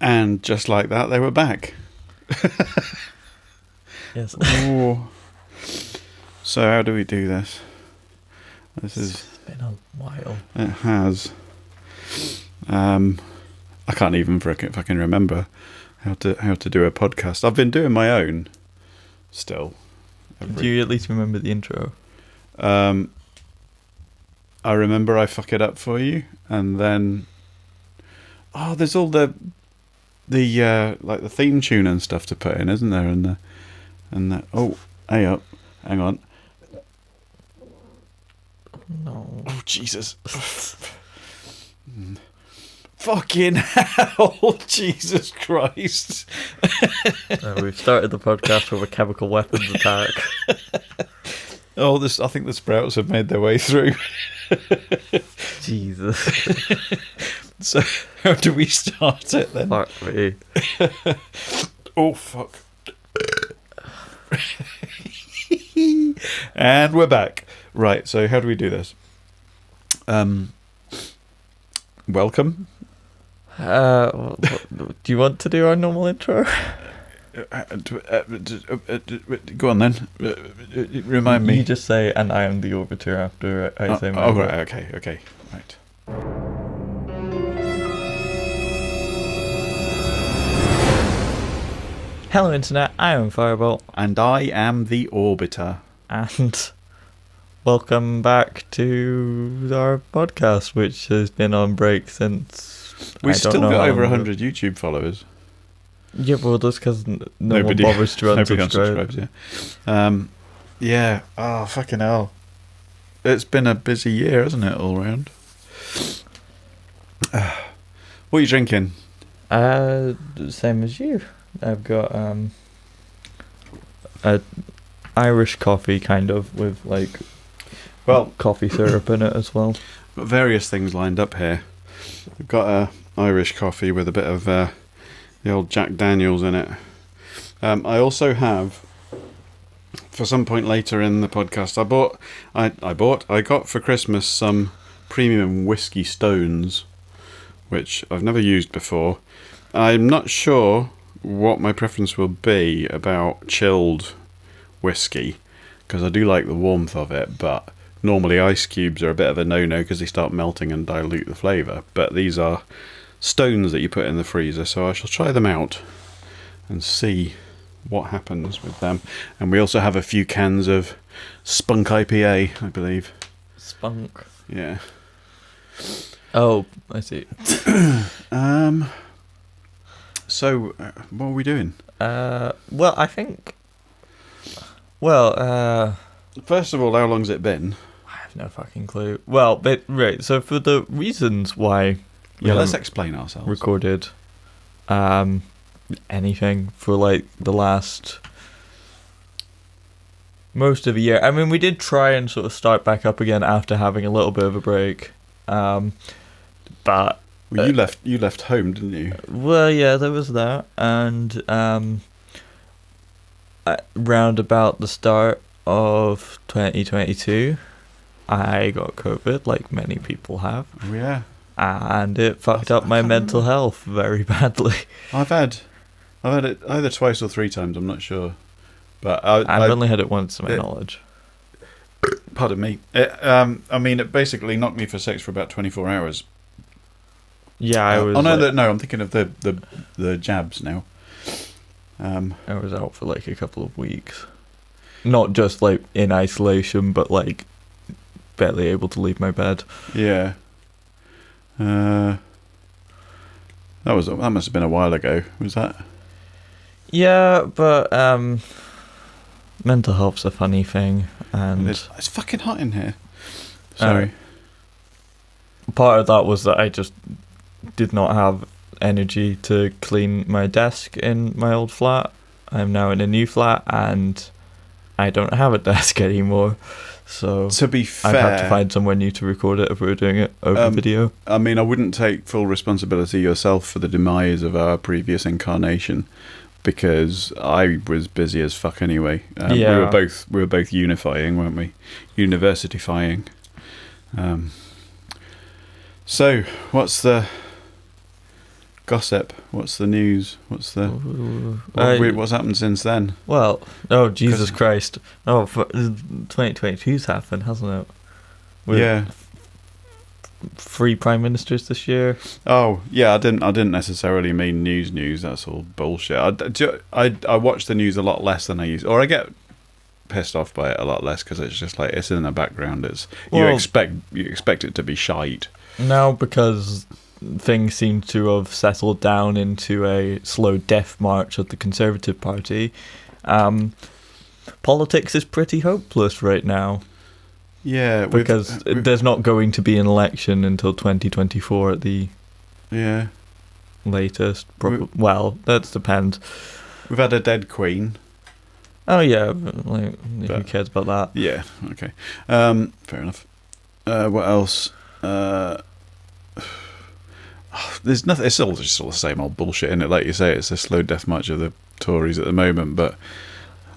And just like that, they were back. Yes. Ooh. So how do we do this? It's been a while. It has. I can't even fucking remember how to do a podcast. I've been doing my own still. Do you at least remember the intro? I remember I fuck it up for you, and then there's all the like the theme tune and stuff to put in, isn't there? And hang on. No. Oh Jesus. Fucking hell, Jesus Christ. We've started the podcast with a chemical weapons attack. I think the sprouts have made their way through. Jesus. So, how do we start it then? Fuck me. Oh, fuck. And we're back. Right, so how do we do this? Welcome. Do you want to do our normal intro? Go on then. Remind me. You just say, and I am the Orbiter after I say my right, okay. Right. Hello Internet, I am Firebolt. And I am the Orbiter. And welcome back to our podcast, which has been on break since... We've still got over 100 YouTube followers. Yeah, well, that's because no one bothers to unsubscribe. Nobody unsubscribes, yeah. Oh, fucking hell. It's been a busy year, hasn't it, all round? What are you drinking? Same as you. I've got a Irish coffee, kind of, with like coffee syrup in it as well. Got various things lined up here. I've got a Irish coffee with a bit of the old Jack Daniels in it. I also have, for some point later in the podcast, I got for Christmas some premium whiskey stones, which I've never used before. I'm not sure what my preference will be about chilled whiskey, because I do like the warmth of it, but normally ice cubes are a bit of a no-no because they start melting and dilute the flavour. But these are stones that you put in the freezer, so I shall try them out and see what happens with them. And we also have a few cans of Spunk IPA, I believe. Spunk? Yeah. Oh, I see. So, what are we doing? Well, I think... First of all, how long's it been? I have no fucking clue. Well, right, so for the reasons why... let's explain ourselves. Recorded anything for like the last most of a year. I mean, we did try and sort of start back up again after having a little bit of a break, but you left home, didn't you? Well, yeah, there was that, and round about the start of 2022, I got COVID, like many people have. Oh, yeah. And it fucked up my mental health very badly. I've had it either twice or three times, I'm not sure. But I've only had it once to my knowledge. Pardon me. It basically knocked me for six for about 24 hours. Yeah, I was... I'm thinking of the jabs now. I was out for like a couple of weeks. Not just like in isolation, but like barely able to leave my bed. Yeah. That must have been a while ago. Was that? Yeah, but mental health's a funny thing, and it's fucking hot in here. Sorry. Part of that was that I just did not have energy to clean my desk in my old flat. I'm now in a new flat, and I don't have a desk anymore. So to be fair, I'd have to find somewhere new to record it if we were doing it over video. I mean, I wouldn't take full responsibility yourself for the demise of our previous incarnation, because I was busy as fuck anyway. Yeah. We were both unifying, weren't we? Universityfying. So, what's the gossip? What's the news? What's happened since then? Well, oh Jesus Christ! Oh, 2022's happened, hasn't it? Yeah. 3 prime ministers this year. Oh yeah, I didn't necessarily mean news. That's all bullshit. I watch the news a lot less than I used, or I get pissed off by it a lot less because it's just like it's in the background. You expect it to be shite. Now, because things seem to have settled down into a slow death march of the Conservative Party, politics is pretty hopeless right now. Yeah, because there's not going to be an election until 2024 at the latest. Well, that depends. We've had a dead queen. Oh yeah, who cares about that? Yeah, okay. Fair enough. What else? There's nothing. It's all just all the same old bullshit, isn't it? Like you say, it's a slow death march of the Tories at the moment. But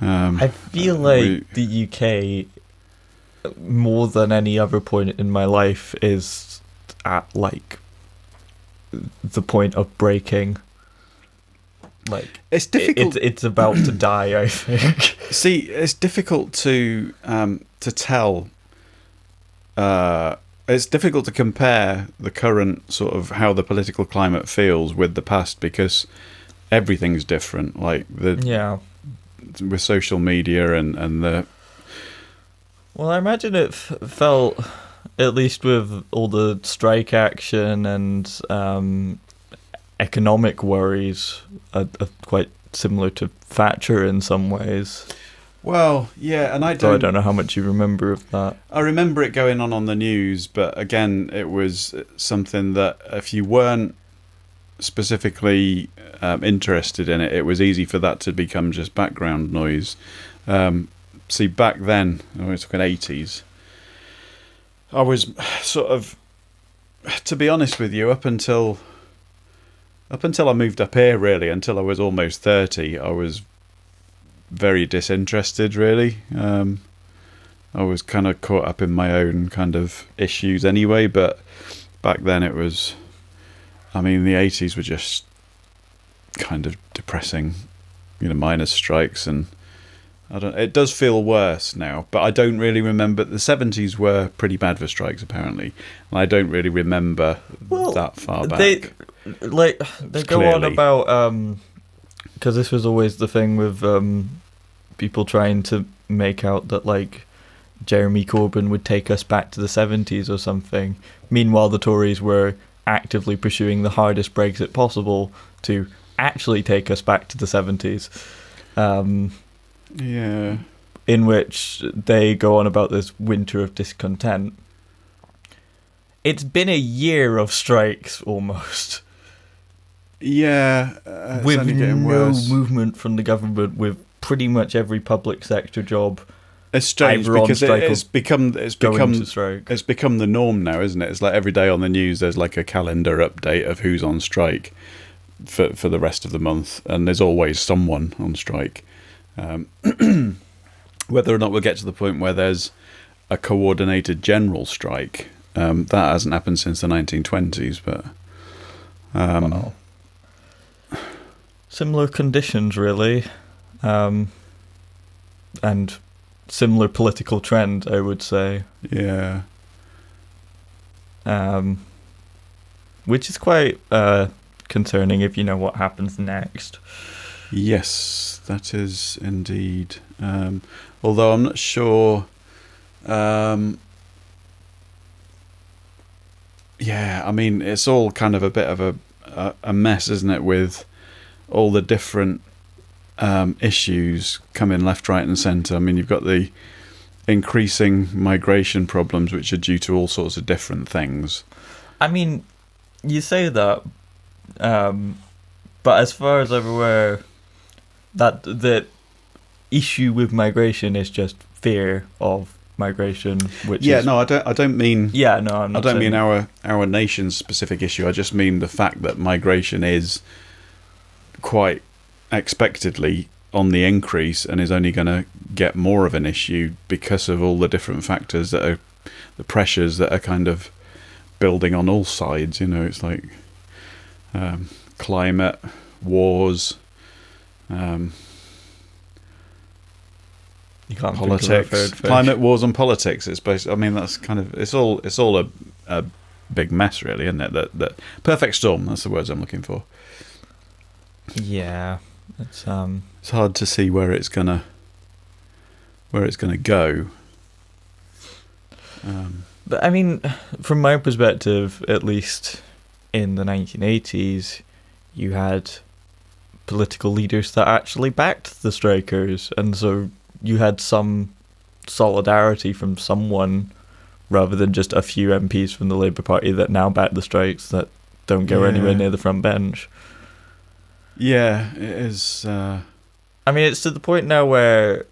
I feel like the UK, more than any other point in my life, is at like the point of breaking. Like it's difficult. It's about to die, I think. See, it's difficult to tell. It's difficult to compare the current sort of how the political climate feels with the past because everything's different. Like with social media and the. Well, I imagine it felt, at least with all the strike action and economic worries, are quite similar to Thatcher in some ways. Well, yeah, and I don't know how much you remember of that. I remember it going on the news, but again, it was something that if you weren't specifically interested in it, it was easy for that to become just background noise. See, back then, we're talking 80s, I was sort of, to be honest with you, up until I moved up here, really, until I was almost 30, I was very disinterested, really. I was kind of caught up in my own kind of issues anyway, but back then it was, I mean, the 80s were just kind of depressing, miners' strikes, and it does feel worse now, but I don't really remember. The 70s were pretty bad for strikes, apparently, and I don't really remember that far back. They go on about, because this was always the thing with people trying to make out that like Jeremy Corbyn would take us back to the 70s or something. Meanwhile, the Tories were actively pursuing the hardest Brexit possible to actually take us back to the 70s. Yeah. In which they go on about this winter of discontent. It's been a year of strikes almost. Yeah, with no movement from the government, with pretty much every public sector job. It's strange because it's become the norm now, isn't it? It's like every day on the news there's like a calendar update of who's on strike for the rest of the month, and there's always someone on strike. Whether or not we'll get to the point where there's a coordinated general strike, that hasn't happened since the 1920s, but wow. Similar conditions, really, and similar political trend, I would say. Yeah. Which is quite concerning if you know what happens next. Yes, that is indeed. Although I'm not sure. Yeah, I mean, it's all kind of a bit of a mess, isn't it, with all the different issues coming left, right and centre. I mean, you've got the increasing migration problems, which are due to all sorts of different things. I mean, you say that, but as far as I'm aware, that the issue with migration is just fear of migration, which I don't mean I'm not I don't mean our nation's specific issue. I just mean the fact that migration is quite expectedly on the increase and is only going to get more of an issue because of all the different factors that are the pressures that are kind of building on all sides. It's like climate, wars, You can't politics, think of a third fish. climate, wars, and politics. It's basically, I mean, that's kind of it's all a big mess, really, isn't it? That perfect storm. That's the words I'm looking for. Yeah, it's hard to see where it's gonna go. But I mean, from my perspective, at least in the 1980s, you had political leaders that actually backed the strikers, and so you had some solidarity from someone rather than just a few MPs from the Labour Party that now back the strikes that don't go anywhere near the front bench. Yeah, it is. I mean, it's to the point now where,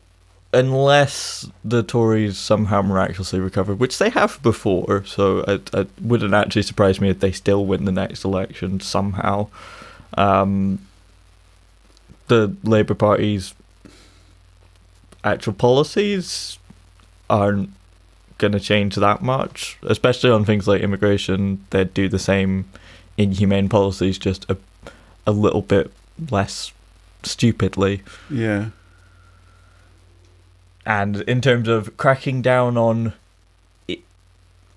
unless the Tories somehow miraculously recover, which they have before, so it wouldn't actually surprise me if they still win the next election somehow, the Labour Party's actual policies aren't going to change that much, especially on things like immigration. They'd do the same inhumane policies, just a little bit less stupidly. Yeah. And in terms of cracking down on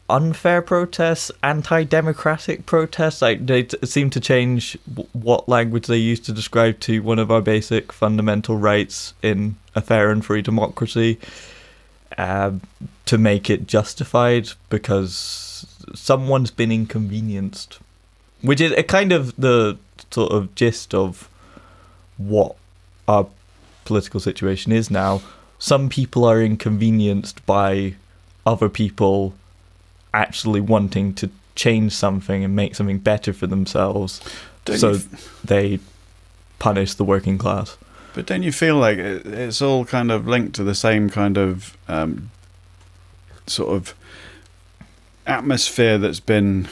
unfair protests, anti-democratic protests, like they seem to change what language they use to describe to one of our basic fundamental rights in a fair and free democracy, to make it justified because someone's been inconvenienced, which is a kind of the sort of gist of what our political situation is now. Some people are inconvenienced by other people actually wanting to change something and make something better for themselves, they punish the working class. But don't you feel like it's all kind of linked to the same kind of sort of atmosphere that's been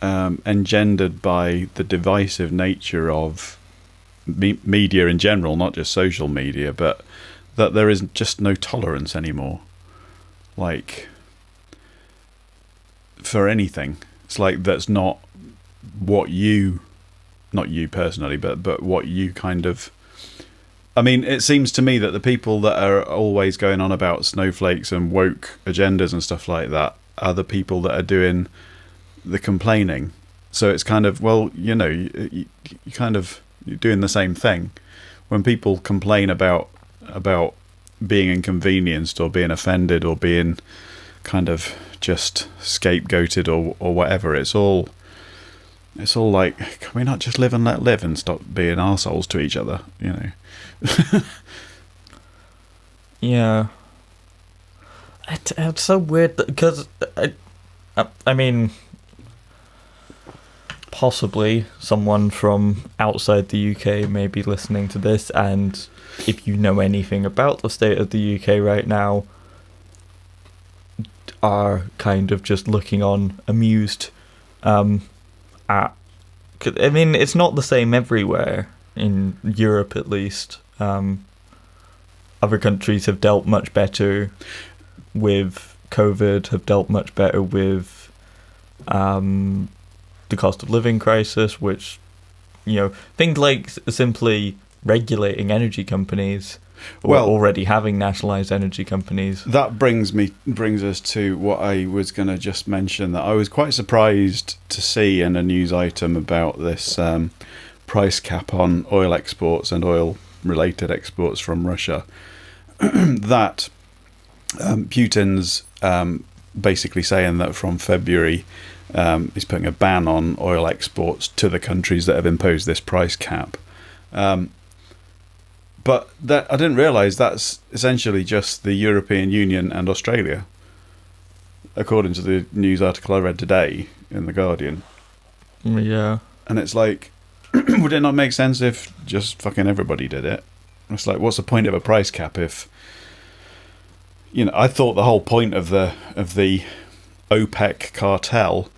engendered by the divisive nature of media in general, not just social media, but that there is just no tolerance anymore, like, for anything. It's like that's not what you, not you personally, but what you kind of, I mean, it seems to me that the people that are always going on about snowflakes and woke agendas and stuff like that are the people that are doing the complaining. So it's kind of, well, you know, you kind of, you're doing the same thing. When people complain about being inconvenienced or being offended or being kind of just scapegoated or whatever, it's all like, can we not just live and let live and stop being arseholes to each other, you know? Yeah. It's so weird because I mean, possibly someone from outside the UK may be listening to this, and if you know anything about the state of the UK right now, are kind of just looking on amused at, I mean, it's not the same everywhere, in Europe at least. Other countries have dealt much better with COVID, have dealt much better with the cost of living crisis, which, you know, things like simply regulating energy companies, or already having nationalised energy companies. That brings us to what I was going to just mention, that I was quite surprised to see in a news item about this price cap on oil exports and oil-related exports from Russia, that Putin's basically saying that from February he's putting a ban on oil exports to the countries that have imposed this price cap. But that, I didn't realise that's essentially just the European Union and Australia, according to the news article I read today in The Guardian. Yeah. And it's like, would it not make sense if just fucking everybody did it? It's like, what's the point of a price cap if, you know, I thought the whole point of the OPEC cartel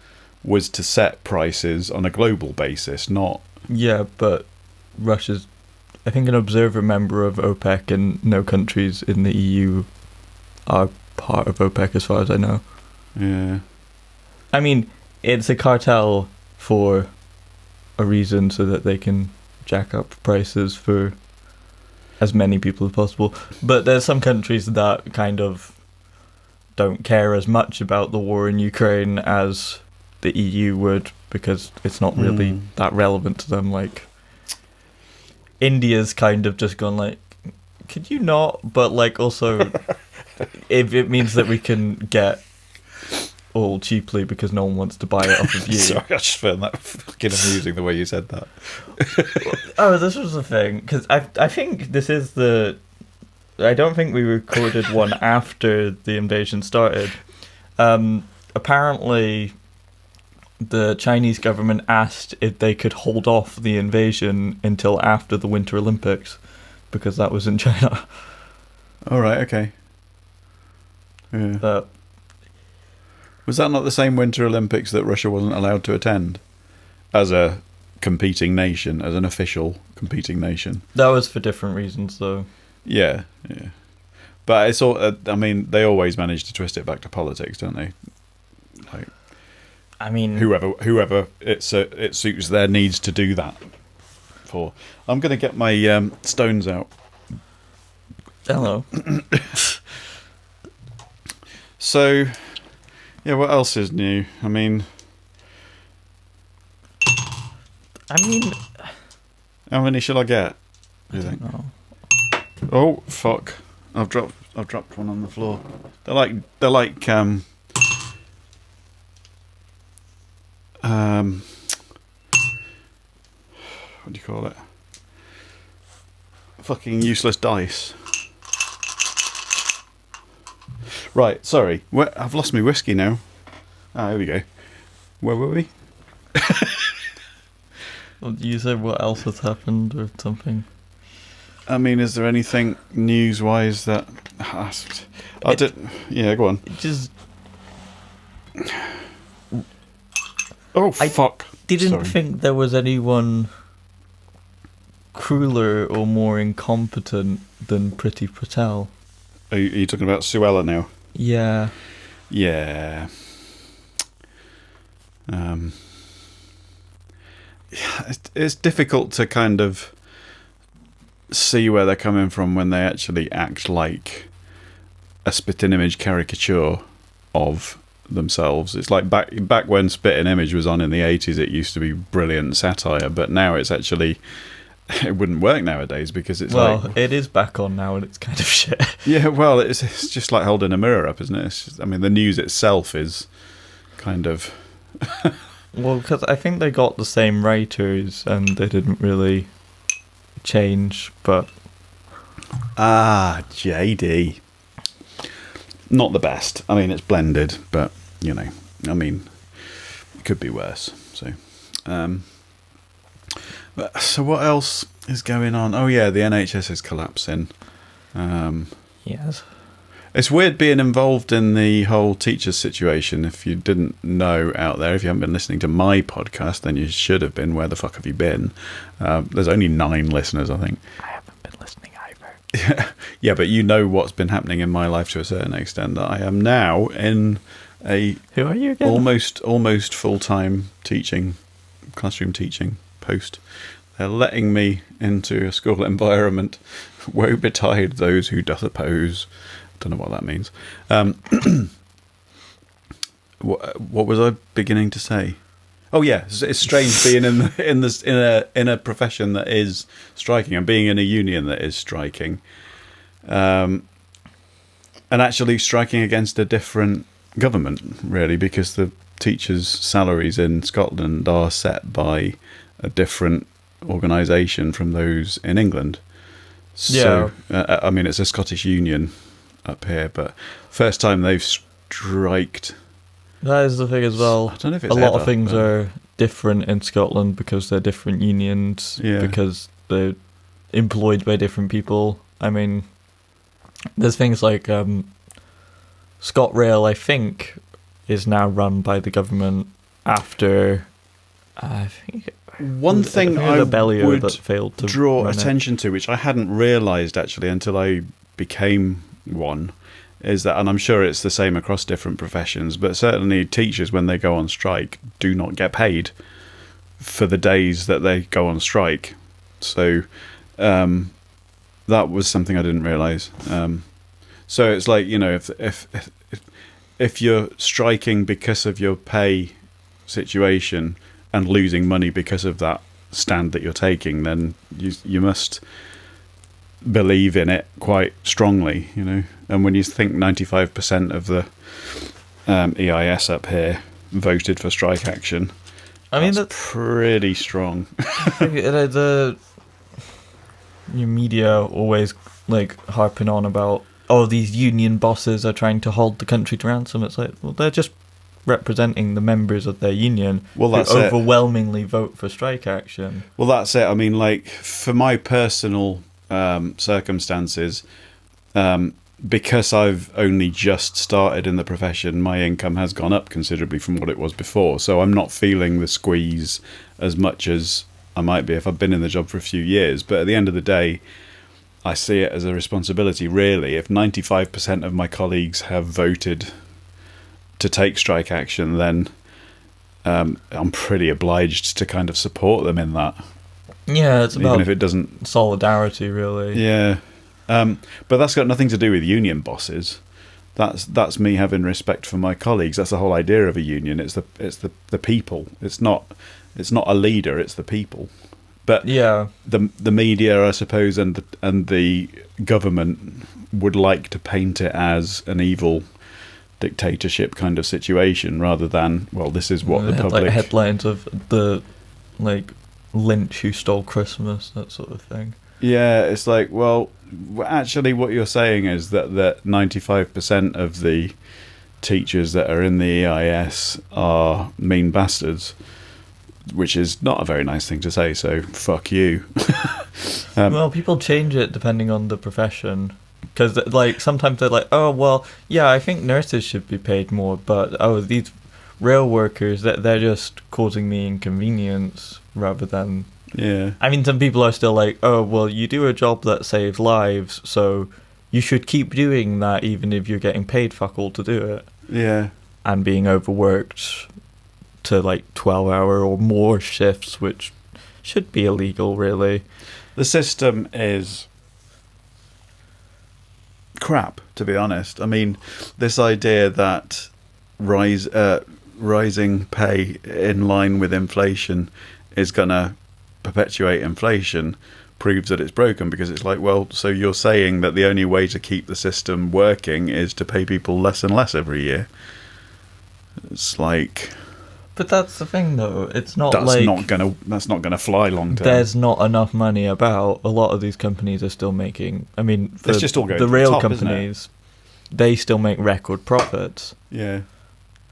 was to set prices on a global basis, not... Yeah, but Russia's, I think, an observer member of OPEC, and no countries in the EU are part of OPEC as far as I know. Yeah. I mean, it's a cartel for a reason so that they can jack up prices for as many people as possible. But there's some countries that kind of don't care as much about the war in Ukraine as the EU would, because it's not really that relevant to them. Like, India's kind of just gone like, could you not? But like, also, if it means that we can get oil cheaply because no one wants to buy it off of you. Sorry, I just found that fucking amusing the way you said that. Oh, this was the thing, because I think this is the... I don't think we recorded one after the invasion started. Apparently, the Chinese government asked if they could hold off the invasion until after the Winter Olympics, because that was in China. All right, okay. Yeah. Was that not the same Winter Olympics that Russia wasn't allowed to attend as a competing nation, as an official competing nation? That was for different reasons, though. Yeah. But it's all. I mean, they always manage to twist it back to politics, don't they? Like, I mean, whoever it suits their needs to do that for. I'm going to get my stones out. Hello. So, yeah, what else is new? I mean, how many shall I get? Do you think? No. Oh fuck! I've dropped one on the floor. They're like what do you call it? Fucking useless dice. Right, sorry. I've lost my whiskey now. Ah, here we go. Where were we? Well, you said what else has happened or something. I mean, is there anything news-wise that... Yeah, go on. Just... Oh, fuck. Didn't think there was anyone crueler or more incompetent than Priti Patel. Are you talking about Suella now? Yeah. Yeah. It's difficult to kind of see where they're coming from when they actually act like a spitting image caricature of themselves. It's like back when spitting image was on in the 80s, it used to be brilliant satire, but now it's actually... It wouldn't work nowadays because it's it is back on now and it's kind of shit. Yeah, well, it's just like holding a mirror up, isn't it? It's just, I mean, the news itself is kind of... Well, because I think they got the same writers and they didn't really change, but... JD. Not the best. I mean, it's blended, but, you know, I mean, it could be worse. So, so what else is going on? Oh yeah, the NHS is collapsing. Yes. It's weird being involved in the whole teachers situation. If you didn't know out there, if you haven't been listening to my podcast, then you should have been. Where the fuck have you been? There's only 9 listeners, I think. I haven't been listening either. Yeah, but you know what's been happening in my life to a certain extent. That I am now in a Who are you again? almost full-time classroom teaching post. They're letting me into a school environment. Woe betide those who doth oppose. Don't know what that means. What was I beginning to say? Oh yeah, it's strange being in a profession that is striking and being in a union that is striking, and actually striking against a different government, really, because the teachers' salaries in Scotland are set by a different organisation from those in England. So, Yeah. I mean, it's a Scottish union up here, but first time they've striked. That is the thing as well. I don't know if it's a lot ever, of things but... are different in Scotland because they're different unions, because they're employed by different people. I mean, there's things like ScotRail, I think, is now run by the government after, I think... One thing I would that failed to draw attention to, which I hadn't realised actually until I became one, is that, and I'm sure it's the same across different professions, but certainly teachers, when they go on strike, do not get paid for the days that they go on strike. So that was something I didn't realise. So it's like, if you're striking because of your pay situation and losing money because of that stand that you're taking, then you must believe in it quite strongly, And when you think 95% of the EIS up here voted for strike action, that's pretty strong. The your media always harping on about, these union bosses are trying to hold the country to ransom. It's like, well, they're just representing the members of their union who overwhelmingly vote for strike action. Well, that's it. I mean, for my personal circumstances, because I've only just started in the profession, my income has gone up considerably from what it was before. So I'm not feeling the squeeze as much as I might be if I've been in the job for a few years. But at the end of the day, I see it as a responsibility, really. If 95% of my colleagues have voted to take strike action, then I'm pretty obliged to kind of support them in that. Yeah, it's about even if it doesn't solidarity, really. Yeah, but that's got nothing to do with union bosses. That's me having respect for my colleagues. That's the whole idea of a union. It's the people. It's not a leader. It's the people. But yeah, the media, I suppose, and the government would like to paint it as an evil dictatorship kind of situation, rather than, well, this is what the public... headlines of the Lynch who stole Christmas, that sort of thing. Yeah, it's like, well, actually what you're saying is that 95% of the teachers that are in the EIS are mean bastards, which is not a very nice thing to say, so fuck you. Well, people change it depending on the profession. Because, sometimes they're like, oh, well, yeah, I think nurses should be paid more, but, these rail workers, they're just causing me inconvenience rather than... Yeah. I mean, some people are still like, oh, well, you do a job that saves lives, so you should keep doing that even if you're getting paid fuck all to do it. Yeah. And being overworked to, 12-hour or more shifts, which should be illegal, really. The system is... crap, to be honest. I mean, this idea that rising pay in line with inflation is going to perpetuate inflation proves that it's broken, because it's like, well, so you're saying that the only way to keep the system working is to pay people less and less every year. It's like... But that's the thing, though. It's not that's not gonna fly long term. There's not enough money about. A lot of these companies are still making. I mean, for just all going the to rail the top, companies, they still make record profits. Yeah.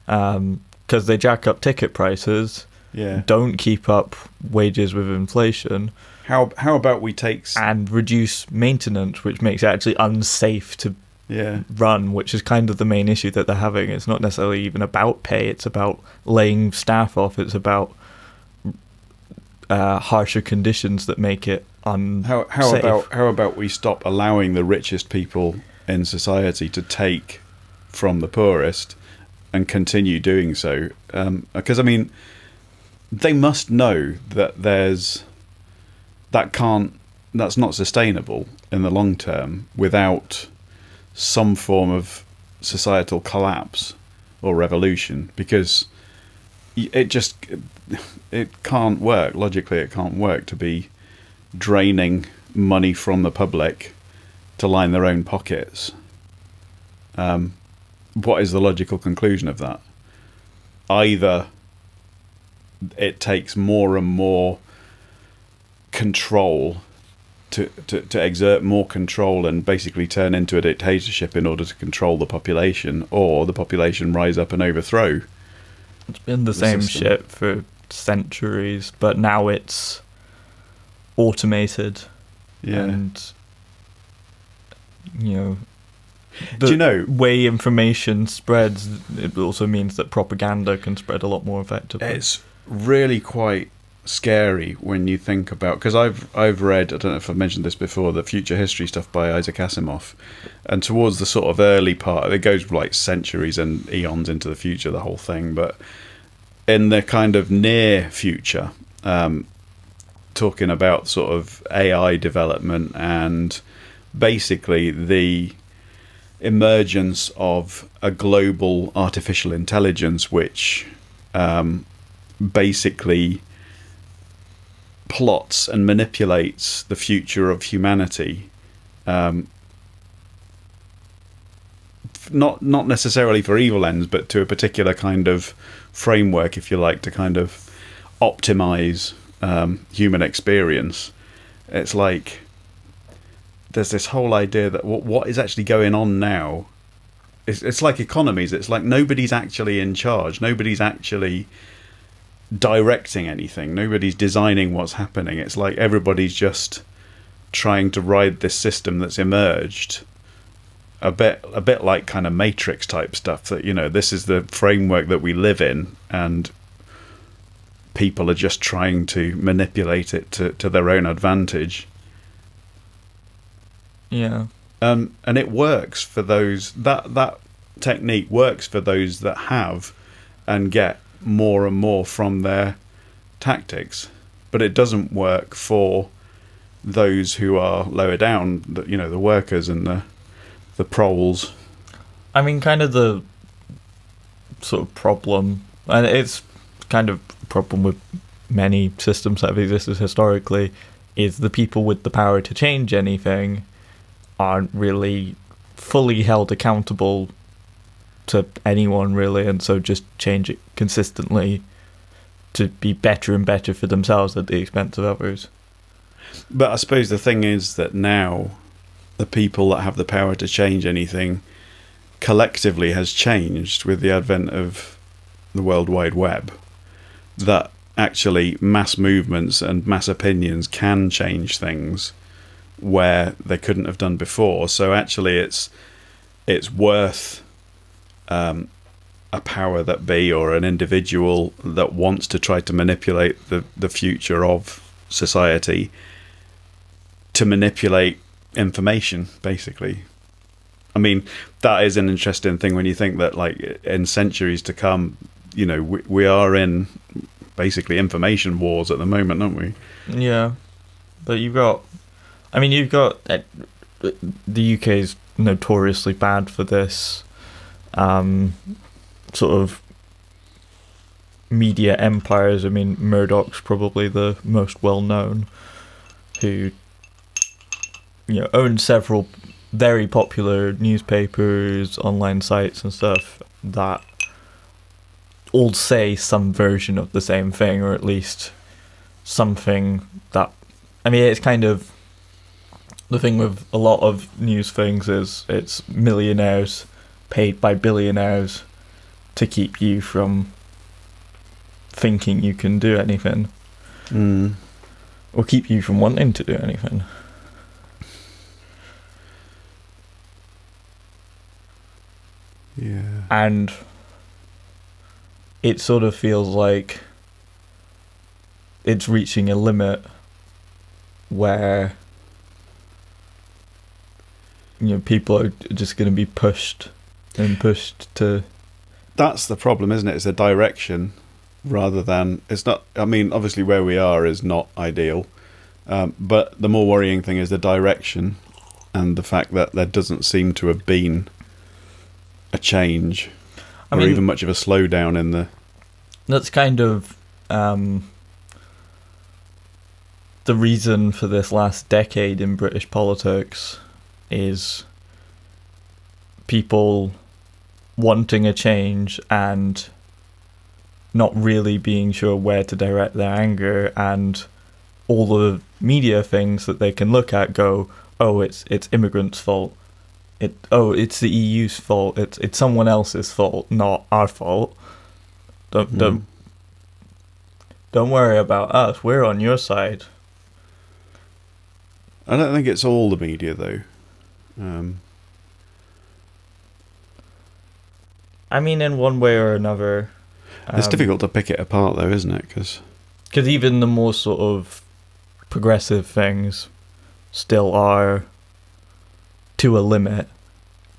Because they jack up ticket prices. Yeah. Don't keep up wages with inflation. How about we take and reduce maintenance, which makes it actually unsafe to run, which is kind of the main issue that they're having. It's not necessarily even about pay, it's about laying staff off, it's about harsher conditions that make it unsafe. How about we stop allowing the richest people in society to take from the poorest and continue doing so? Because I mean, they must know that that's not sustainable in the long term without some form of societal collapse or revolution, because it can't work. Logically, it can't work to be draining money from the public to line their own pockets. What is the logical conclusion of that? Either it takes more and more control to exert more control and basically turn into a dictatorship in order to control the population, or the population rise up and overthrow. It's been the same system. Shit for centuries, but now it's automated. Yeah. And the Do you know, way information spreads, it also means that propaganda can spread a lot more effectively. It's really quite scary when you think about, because I've read, I don't know if I've mentioned this before, the future history stuff by Isaac Asimov, and towards the sort of early part, it goes like centuries and eons into the future, the whole thing, but in the kind of near future, talking about sort of AI development and basically the emergence of a global artificial intelligence which basically plots and manipulates the future of humanity, not necessarily for evil ends, but to a particular kind of framework, if you like, to kind of optimize human experience. It's like there's this whole idea that what is actually going on now. It's like economies. It's like nobody's actually in charge. Nobody's actually directing anything. Nobody's designing what's happening. It's like everybody's just trying to ride this system that's emerged. A bit like kind of Matrix type stuff, that, you know, this is the framework that we live in, and people are just trying to manipulate it to their own advantage. Yeah. And it works for those, that technique works for those that have and get more and more from their tactics, but it doesn't work for those who are lower down, you know, the workers and the proles. I mean, kind of the sort of problem, and it's kind of a problem with many systems that have existed historically, is the people with the power to change anything aren't really fully held accountable to anyone, really, and so just change it consistently to be better and better for themselves at the expense of others. But I suppose the thing is that now the people that have the power to change anything collectively has changed with the advent of the World Wide Web, that actually mass movements and mass opinions can change things where they couldn't have done before. So actually it's worth a power that be, or an individual that wants to try to manipulate the future of society, to manipulate information, basically. I mean, that is an interesting thing when you think that, like, in centuries to come, you know, we are in basically information wars at the moment, aren't we? Yeah, but you've got the UK is notoriously bad for this sort of media empires. I mean, Murdoch's probably the most well known, who, you know, owns several very popular newspapers, online sites and stuff that all say some version of the same thing, or at least something that, I mean, it's kind of the thing with a lot of news things is it's millionaires paid by billionaires to keep you from thinking you can do anything, or keep you from wanting to do anything. Yeah. And it sort of feels like it's reaching a limit where, you know, people are just going to be pushed to... That's the problem, isn't it? It's a direction rather than... It's not... I mean, obviously where we are is not ideal, but the more worrying thing is the direction, and the fact that there doesn't seem to have been a change, or even much of a slowdown in the... That's kind of the reason for this last decade in British politics, is people wanting a change and not really being sure where to direct their anger, and all the media things that they can look at go, oh, it's immigrants' fault. It's the EU's fault. It's someone else's fault, not our fault. Don't worry about us. We're on your side. I don't think it's all the media, though. I mean, in one way or another. It's difficult to pick it apart, though, isn't it? Because even the more sort of progressive things still are, to a limit.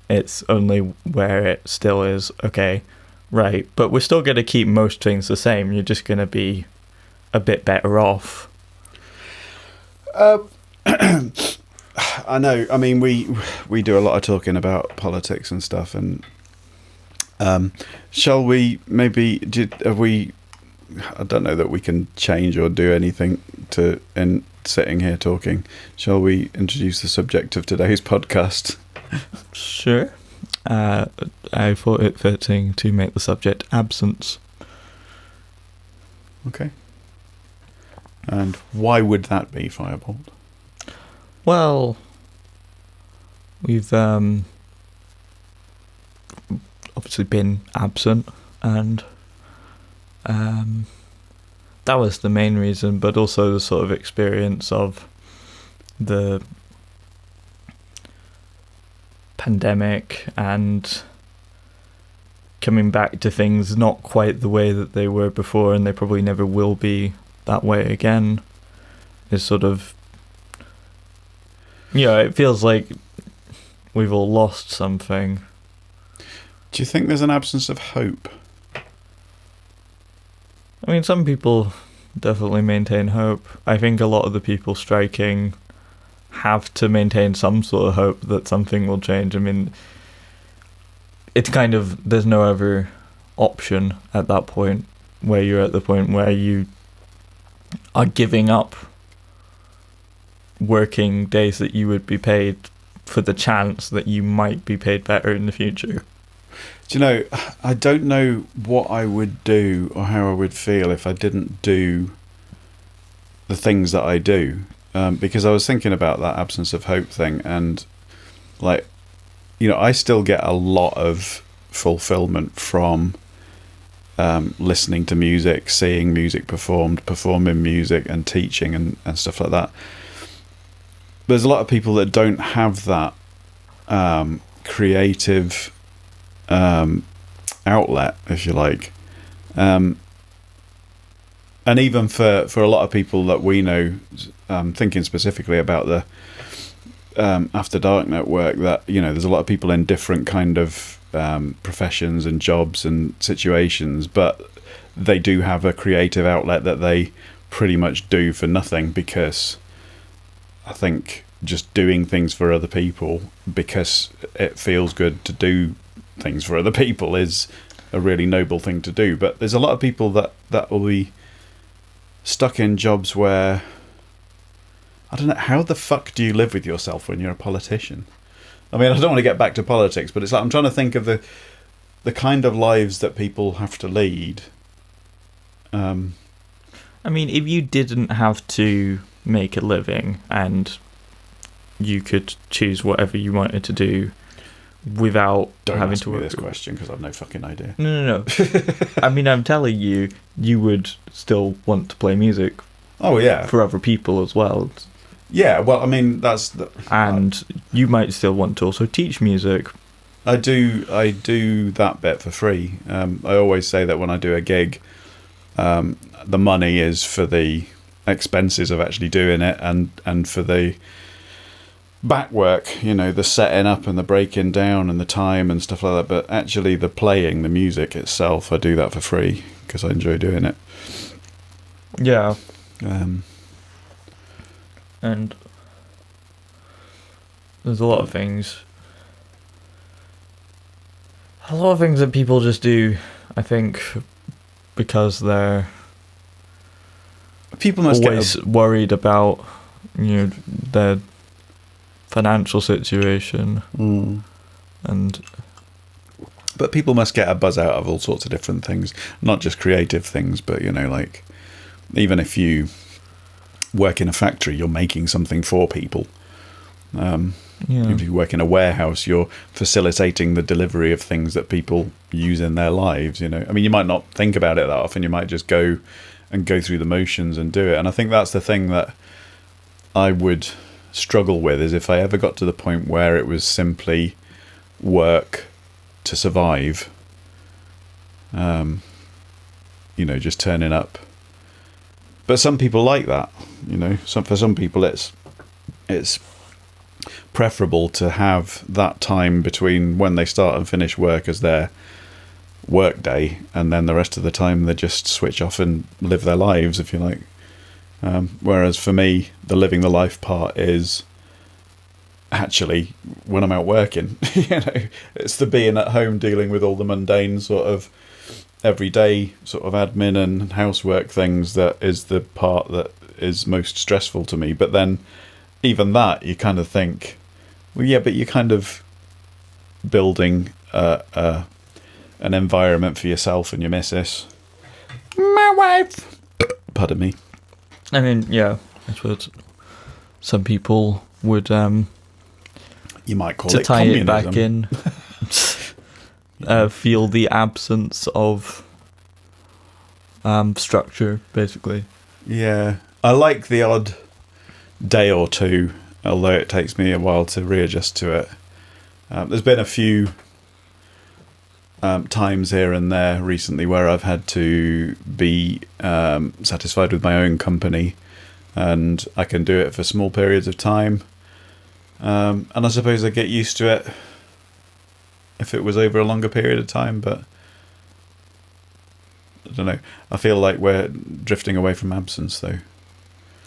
It's only where it still is, okay, right, but we're still going to keep most things the same. You're just going to be a bit better off. I know. I mean, we do a lot of talking about politics and stuff, and shall we maybe? Have we? I don't know that we can change or do anything in sitting here talking. Shall we introduce the subject of today's podcast? Sure. I thought it fitting to make the subject absence. Okay. And why would that be, Firebolt? Well, we've obviously been absent, and that was the main reason, but also the sort of experience of the pandemic and coming back to things not quite the way that they were before, and they probably never will be that way again, is sort of, it feels like we've all lost something. Do you think there's an absence of hope? I mean, some people definitely maintain hope. I think a lot of the people striking have to maintain some sort of hope that something will change. I mean, it's kind of, there's no other option at that point, where you're at the point where you are giving up working days that you would be paid for the chance that you might be paid better in the future. Do you know, I don't know what I would do or how I would feel if I didn't do the things that I do, because I was thinking about that absence of hope thing, and like, I still get a lot of fulfillment from listening to music, seeing music performed, performing music and teaching and stuff like that. There's a lot of people that don't have that creative outlet, if you like, and even for a lot of people that we know, thinking specifically about the After Dark network, that there's a lot of people in different kind of professions and jobs and situations, but they do have a creative outlet that they pretty much do for nothing, because I think just doing things for other people because it feels good to do things for other people is a really noble thing to do. But there's a lot of people that will be stuck in jobs where, I don't know, how the fuck do you live with yourself when you're a politician? I mean, I don't want to get back to politics, but it's like I'm trying to think of the kind of lives that people have to lead. I mean, if you didn't have to make a living and you could choose whatever you wanted to do without don't having ask to me work. This question, because I've no fucking idea. No. I mean, I'm telling you, you would still want to play music. Oh yeah, for other people as well. Yeah, well, I mean, that's and you might still want to also teach music. I do that bit for free. I always say that when I do a gig, the money is for the expenses of actually doing it, and for the back work, the setting up and the breaking down and the time and stuff like that. But actually the playing, the music itself, I do that for free because I enjoy doing it. Yeah. And there's a lot of things that people just do, I think, because they're people must always worried about their financial situation. But people must get a buzz out of all sorts of different things, not just creative things, but like, even if you work in a factory, you're making something for people. If you work in a warehouse, you're facilitating the delivery of things that people use in their lives. I mean, you might not think about it that often. You might just go through the motions and do it. And I think that's the thing that I would struggle with, is if I ever got to the point where it was simply work to survive, just turning up. But some people like that, for some people it's preferable to have that time between when they start and finish work as their work day, and then the rest of the time they just switch off and live their lives, if you like. Whereas for me, the living the life part is actually when I'm out working. It's the being at home dealing with all the mundane sort of everyday sort of admin and housework things that is the part that is most stressful to me. But then even that, you kind of think, well, yeah, but you're kind of building an environment for yourself and your missus. My wife. Pardon me. I mean, yeah, I suppose some people would you might call to it tie communism. it back in, feel the absence of structure, basically. Yeah, I like the odd day or two, although it takes me a while to readjust to it. There's been a few times here and there recently where I've had to be satisfied with my own company, and I can do it for small periods of time. And I suppose I'd get used to it if it was over a longer period of time, but I don't know. I feel like we're drifting away from absence, though.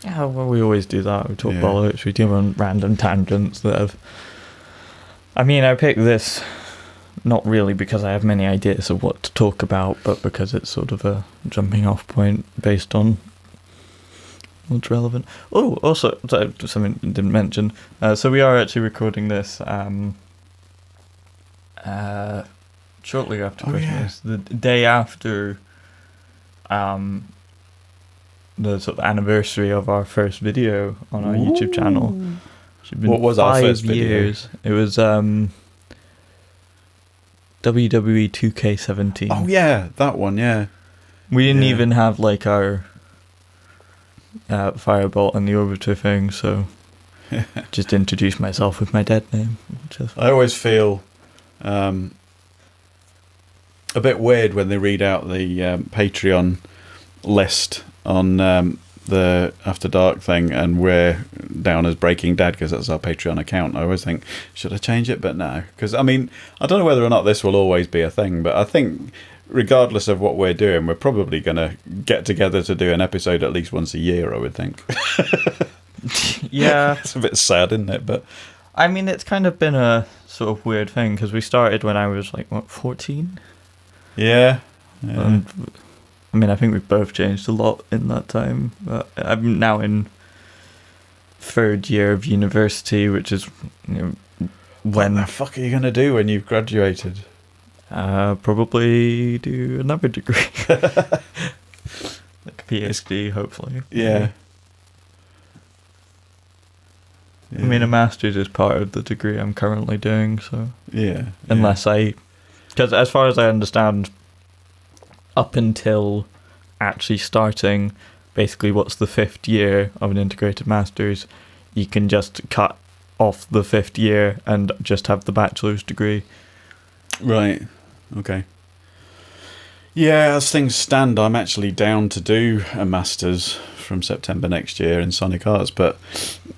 Yeah, well, we always do that. We talk Yeah. bollocks, we do on random tangents that have... I mean, I picked this not really because I have many ideas of what to talk about, but because it's sort of a jumping off point based on what's relevant. Oh, also, something I didn't mention. So we are actually recording this shortly after Christmas. The day after the sort of anniversary of our first video on our YouTube channel. What was our first video? Years. It was WWE 2K17. Oh yeah, that one. Yeah, We didn't Yeah. even have like our Firebolt and the Orbiter thing, so just introduced myself with my dead name. I always feel a bit weird when they read out the Patreon list on the After Dark thing, and we're down as Breaking Dad because that's our Patreon account. I always think, should I change it? But no, because I mean, I don't know whether or not this will always be a thing, but I think regardless of what we're doing, we're probably going to get together to do an episode at least once a year, I would think. Yeah. It's a bit sad, isn't it? But I mean, it's kind of been a sort of weird thing because we started when I was like, what, 14? yeah. And I mean, I think we've both changed a lot in that time. But I'm now in third year of university, which is when What the fuck are you going to do when you've graduated? probably do another degree, like a PhD, hopefully. Yeah. I mean, a master's is part of the degree I'm currently doing, so yeah. unless because as far as I understand, up until actually starting, basically what's the 5th year of an integrated master's, you can just cut off the 5th year and just have the bachelor's degree. Right. Okay. Yeah, as things stand, I'm actually down to do a master's from September next year in Sonic Arts, but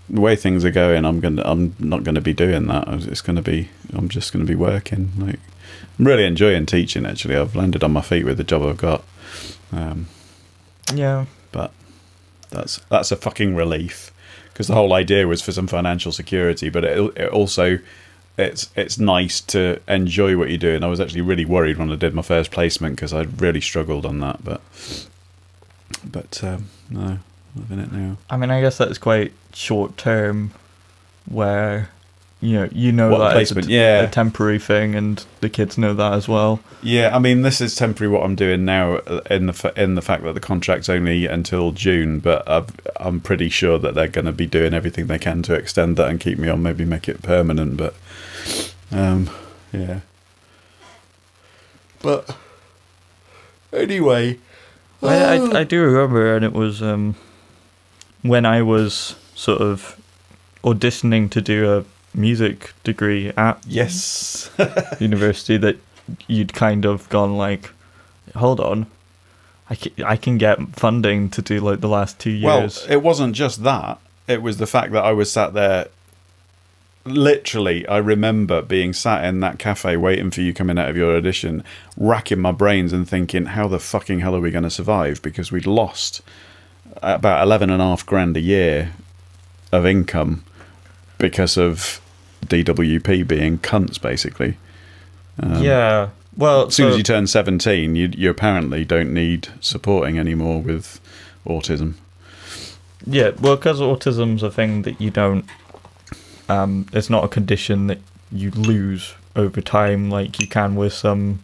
the way things are going, I'm not gonna be doing that. I'm just gonna be working. Like, I'm really enjoying teaching. Actually, I've landed on my feet with the job I've got. Yeah. But that's a fucking relief, because the whole idea was for some financial security, but it also it's nice to enjoy what you're doing. I was actually really worried when I did my first placement because I really struggled on that, but no, loving it now. I mean, I guess that's quite short term, where what that placement? is Yeah, a temporary thing, and the kids know that as well. yeah. I mean, this is temporary what I'm doing now, in the fact that the contract's only until June, but I'm pretty sure that they're going to be doing everything they can to extend that and keep me on, maybe make it permanent. But yeah. But anyway, I do remember, and it was when I was sort of auditioning to do a music degree at yes, university, that you'd kind of gone like, hold on, I can get funding to do like the last 2 years. Well, it wasn't just that. It was the fact that I was sat there literally, I remember being sat in that cafe waiting for you coming out of your audition, racking my brains and thinking, how the fucking hell are we going to survive? Because we'd lost about 11,500 a year of income because of DWP being cunts, basically. Yeah. Well, as soon as you turn 17, you apparently don't need supporting anymore with autism. Yeah, well, because autism's a thing that you don't... it's not a condition that you lose over time like you can with some,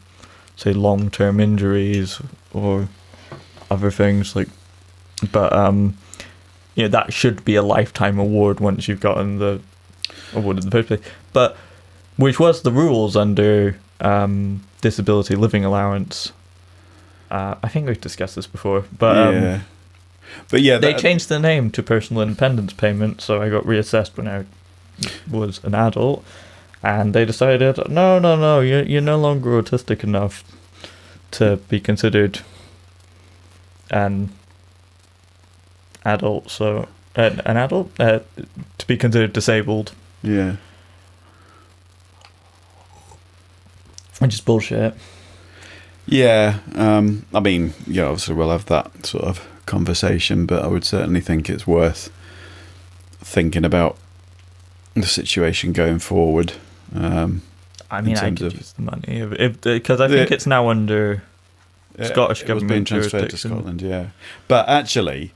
say, long-term injuries or other things. But that should be a lifetime award once you've gotten the award in the first place. But which was the rules under disability living allowance. I think we've discussed this before, but they changed the name to personal independence payment, so I got reassessed when I was an adult, and they decided, no, you're no longer autistic enough to be considered an adult, so to be considered disabled. Yeah. Which is bullshit. Yeah, I mean, obviously we'll have that sort of conversation, but I would certainly think it's worth thinking about the situation going forward. I mean, I could use the money because I think it's now under Scottish government being transferred to jurisdiction. Scotland. Yeah, but actually,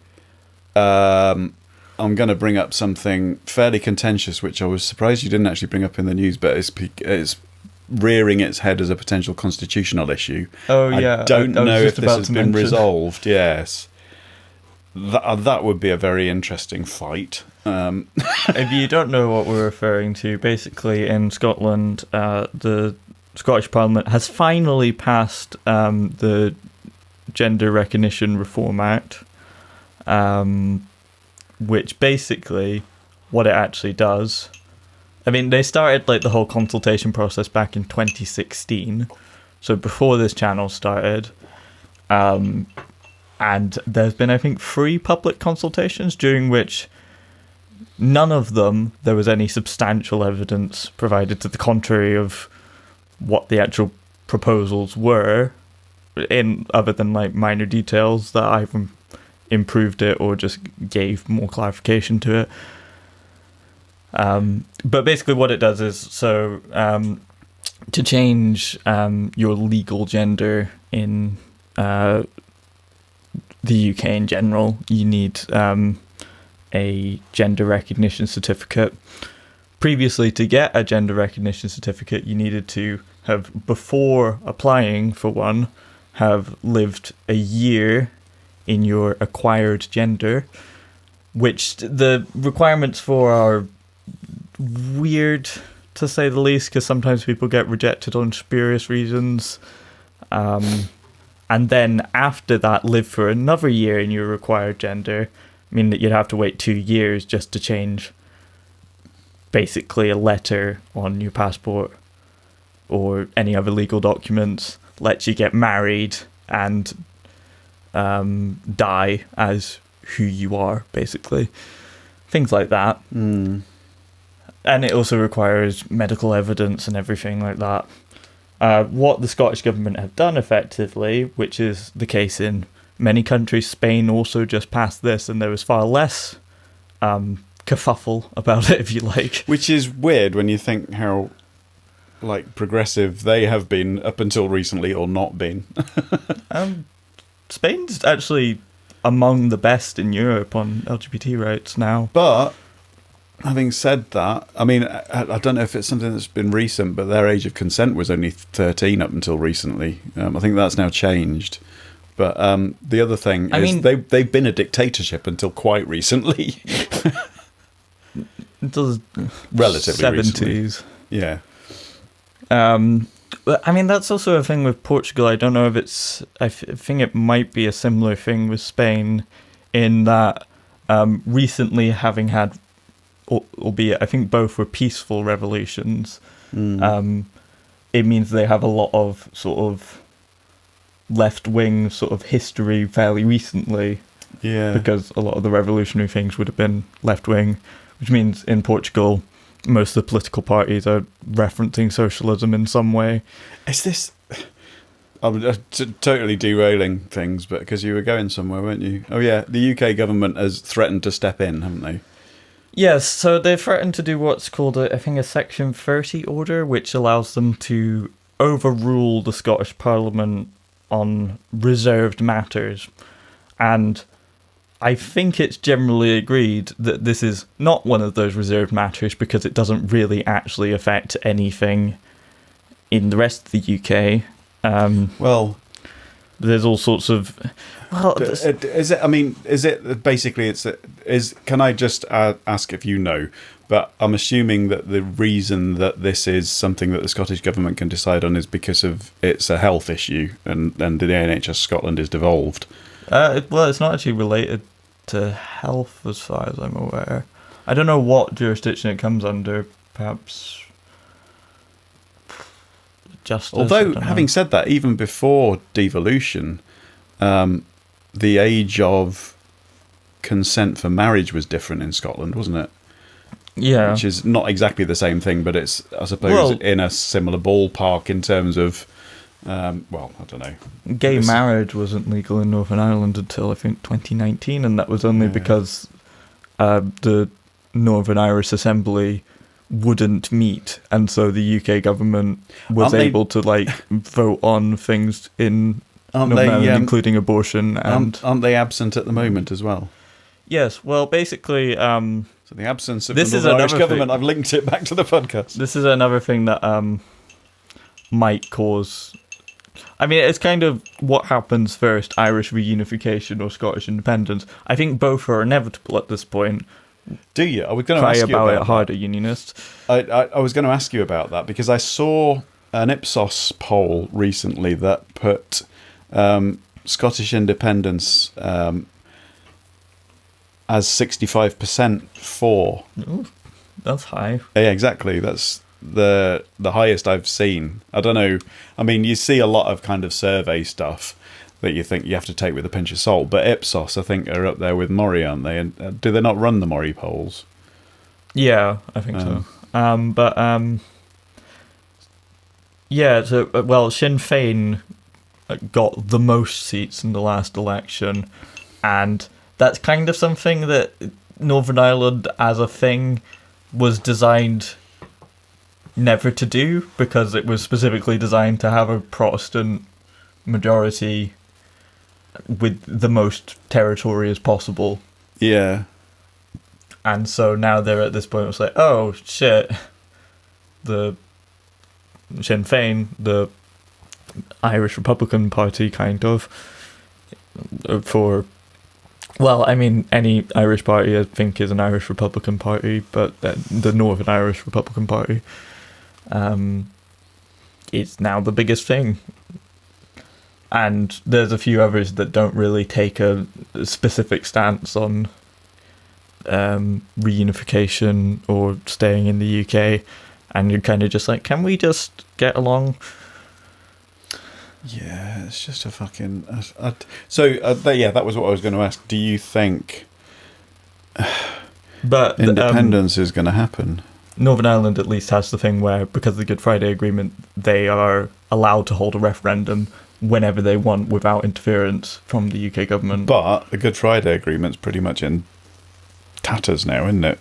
I'm going to bring up something fairly contentious, which I was surprised you didn't actually bring up in the news, but it's rearing its head as a potential constitutional issue. Oh yeah, I don't know if this has been resolved. Yes, that would be a very interesting fight. If you don't know what we're referring to, basically in Scotland, the Scottish Parliament has finally passed the Gender Recognition Reform Act, which basically what it actually does. I mean, they started the whole consultation process back in 2016, so before this channel started, and there's been, I think, 3 public consultations, during which none of them there was any substantial evidence provided to the contrary of what the actual proposals were, in other than minor details that either improved it or just gave more clarification to it. But basically what it does is, to change your legal gender in the UK in general, you need a gender recognition certificate. Previously, to get a gender recognition certificate, you needed to have, before applying for one, have lived a year in your acquired gender, which the requirements for are weird, to say the least, because sometimes people get rejected on spurious reasons. And then after that, live for another year in your required gender, mean that you'd have to wait 2 years just to change basically a letter on your passport or any other legal documents, lets you get married and die as who you are, basically. Things like that. Mm. And it also requires medical evidence and everything like that. What the Scottish government have done effectively, which is the case in many countries, Spain also just passed this, and there was far less kerfuffle about it, if you like. Which is weird when you think how progressive they have been up until recently, or not been. Spain's actually among the best in Europe on LGBT rights now. But having said that, I mean, I don't know if it's something that's been recent, but their age of consent was only 13 up until recently. I think that's now changed. But the other thing is they've been a dictatorship until quite recently. Until relatively 70s. Recently. Yeah. But I mean, that's also a thing with Portugal. I don't know if it's... I think it might be a similar thing with Spain, in that recently having had, albeit I think both were peaceful revolutions, it means they have a lot of sort of left-wing sort of history fairly recently. Yeah. Because a lot of the revolutionary things would have been left-wing, which means in Portugal most of the political parties are referencing socialism in some way. Is this... I'm totally derailing things, but because you were going somewhere, weren't you? Oh yeah, the UK government has threatened to step in, haven't they? Yes, so they threatened to do what's called, I think, a Section 30 order, which allows them to overrule the Scottish Parliament on reserved matters. And I think it's generally agreed that this is not one of those reserved matters because it doesn't really actually affect anything in the rest of the UK. Well, there's all sorts of... Well, is it? I mean, is it basically? Can I just ask if you know? But I'm assuming that the reason that this is something that the Scottish government can decide on is because of it's a health issue, and the NHS Scotland is devolved. Well, it's not actually related to health, as far as I'm aware. I don't know what jurisdiction it comes under. Perhaps justice. Although, having said that, even before devolution, the age of consent for marriage was different in Scotland, wasn't it? Yeah. Which is not exactly the same thing, but it's, I suppose, in a similar ballpark in terms of, well, I don't know. Gay marriage wasn't legal in Northern Ireland until, I think, 2019, and that was only because the Northern Irish Assembly wouldn't meet, and so the UK government was able to, like, vote on things in... including abortion, and aren't they absent at the moment as well? Yes. Well, basically, so the absence of this the is Irish government. thing. I've linked it back to the podcast. This is another thing that might cause. I mean, it's kind of what happens first: Irish reunification or Scottish independence. I think both are inevitable at this point. Do you? I was going to ask you about it, harder unionists. I was going to ask you about that because I saw an Ipsos poll recently that put Scottish independence as 65% for. Ooh, that's high. Yeah, exactly. That's the highest I've seen. I don't know. I mean, you see a lot of kind of survey stuff that you think you have to take with a pinch of salt, but Ipsos, I think, are up there with Mori, aren't they? And do they not run the Mori polls? Yeah, I think so. Yeah. So well, Sinn Féin got the most seats in the last election, and that's kind of something that Northern Ireland as a thing was designed never to do, because it was specifically designed to have a Protestant majority with the most territory as possible. Yeah. And so now they're at this point, it's like, oh shit, the Sinn Féin, the Irish Republican Party, kind of, for, well, I mean, any Irish party I think is an Irish Republican Party, but the Northern Irish Republican Party is now the biggest thing. And there's a few others that don't really take a specific stance on reunification or staying in the UK, and you're kind of just like, can we just get along? Yeah, it's just a fucking... that was what I was going to ask. Do you think independence is going to happen? Northern Ireland at least has the thing where, because of the Good Friday Agreement, they are allowed to hold a referendum whenever they want without interference from the UK government. But the Good Friday Agreement's pretty much in tatters now, isn't it?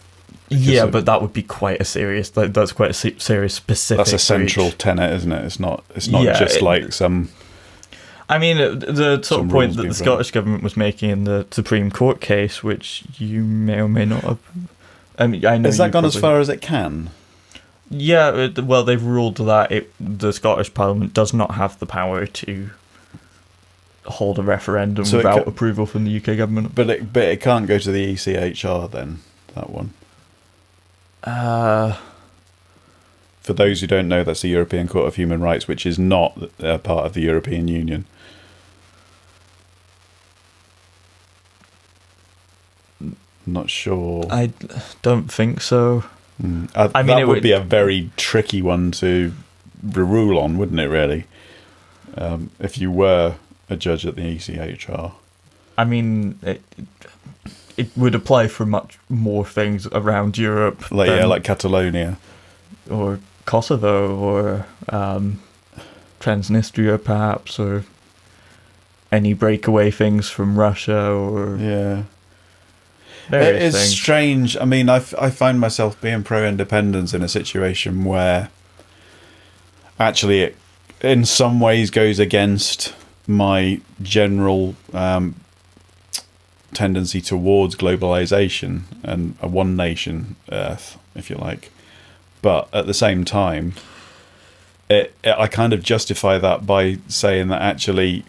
Yeah, but that would be quite a serious... that's quite a serious specific... That's a central tenet, isn't it? It's not just like some... I mean, the sort of point that the Scottish government was making in the Supreme Court case, which you may or may not have... I mean, I know has that gone as far as it can? Yeah, well, they've ruled that the Scottish Parliament does not have the power to hold a referendum without approval from the UK government. But it can't go to the ECHR then, that one? For those who don't know, that's the European Court of Human Rights, which is not part of the European Union. Not sure. I don't think so. I mean, it would be a very tricky one to rule on, wouldn't it, really? If you were a judge at the ECHR. I mean, it would apply for much more things around Europe, like Catalonia or Kosovo or Transnistria, perhaps, or any breakaway things from Russia, or It is things. strange. I mean, I find myself being pro-independence in a situation where actually it in some ways goes against my general tendency towards globalization and a one nation Earth, if you like. But at the same time, I kind of justify that by saying that actually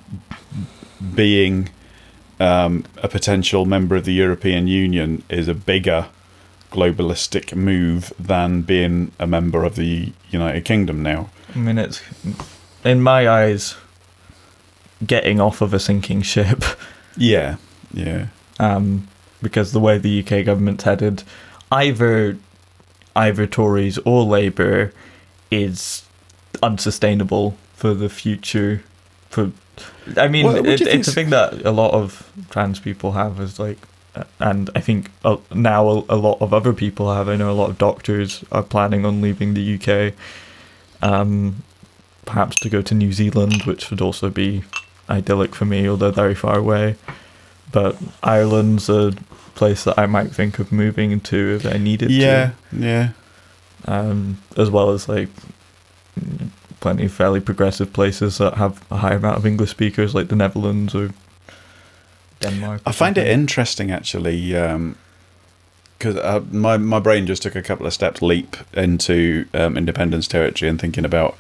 being a potential member of the European Union is a bigger globalistic move than being a member of the United Kingdom now. I mean, it's, in my eyes, getting off of a sinking ship. Yeah. Because the way the UK government's headed, either Tories or Labour is unsustainable for the future. It's a thing that a lot of trans people have, is like, and I think now a lot of other people have. I know a lot of doctors are planning on leaving the UK, perhaps to go to New Zealand, which would also be idyllic for me, although very far away. But Ireland's a place that I might think of moving into if I needed to. Yeah. As well as like plenty of fairly progressive places that have a high amount of English speakers, like the Netherlands or Denmark. I find it interesting, actually, because my brain just took a couple of steps leap into independence territory and thinking about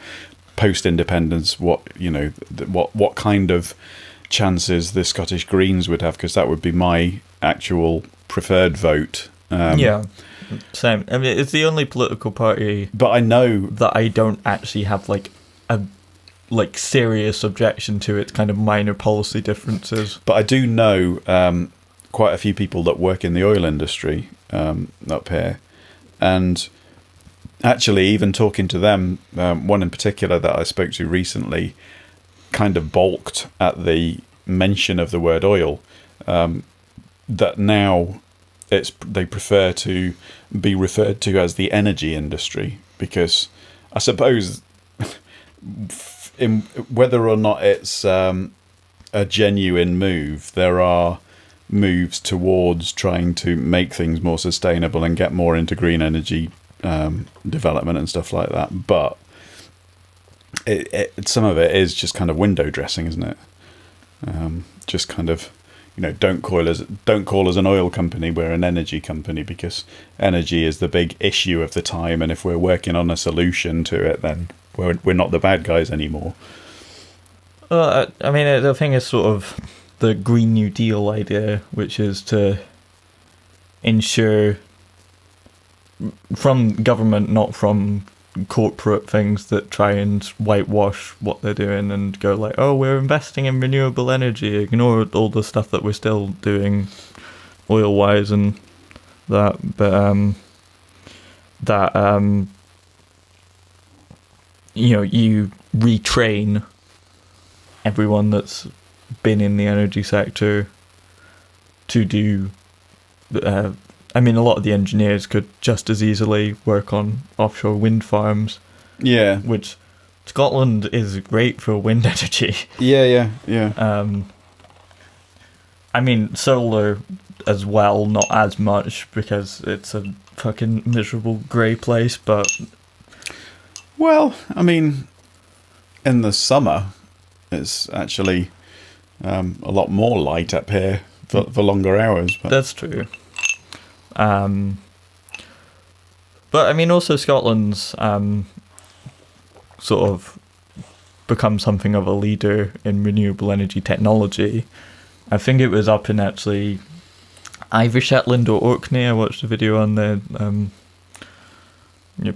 post-independence, what kind of chances the Scottish Greens would have, because that would be my actual preferred vote. Same. I mean, it's the only political party, but I know that I don't actually have a serious objection to its kind of minor policy differences. But I do know quite a few people that work in the oil industry up here, and actually, even talking to them, one in particular that I spoke to recently kind of balked at the mention of the word oil. That now they prefer to be referred to as the energy industry, because I suppose in whether or not it's a genuine move, there are moves towards trying to make things more sustainable and get more into green energy development and stuff like that. But some of it is just kind of window dressing, isn't it? Just kind of, don't call us an oil company, we're an energy company, because energy is the big issue of the time, and if we're working on a solution to it, then we're not the bad guys anymore. Well, I mean, the thing is sort of the Green New Deal idea, which is to ensure from government, not from corporate things that try and whitewash what they're doing and go like, oh, we're investing in renewable energy, ignore all the stuff that we're still doing oil wise and that. But you retrain everyone that's been in the energy sector to do a lot of the engineers could just as easily work on offshore wind farms. Yeah. Which Scotland is great for wind energy. Yeah. Solar as well, not as much, because it's a fucking miserable grey place, but... Well, in the summer, it's actually a lot more light up here for longer hours. But. That's true. But also Scotland's sort of become something of a leader in renewable energy technology. I think it was up in actually either Shetland or Orkney. I watched a video on the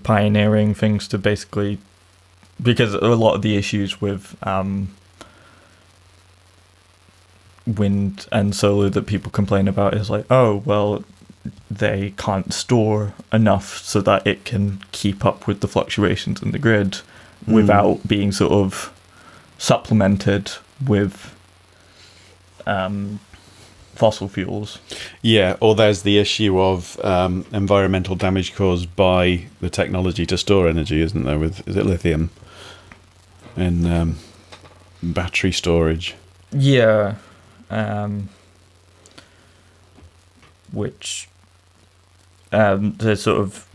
pioneering things to basically, because a lot of the issues with wind and solar that people complain about is like, oh, well, they can't store enough so that it can keep up with the fluctuations in the grid without being sort of supplemented with fossil fuels. Yeah, or there's the issue of environmental damage caused by the technology to store energy, isn't there? Is it lithium in battery storage? Yeah, which they're sort of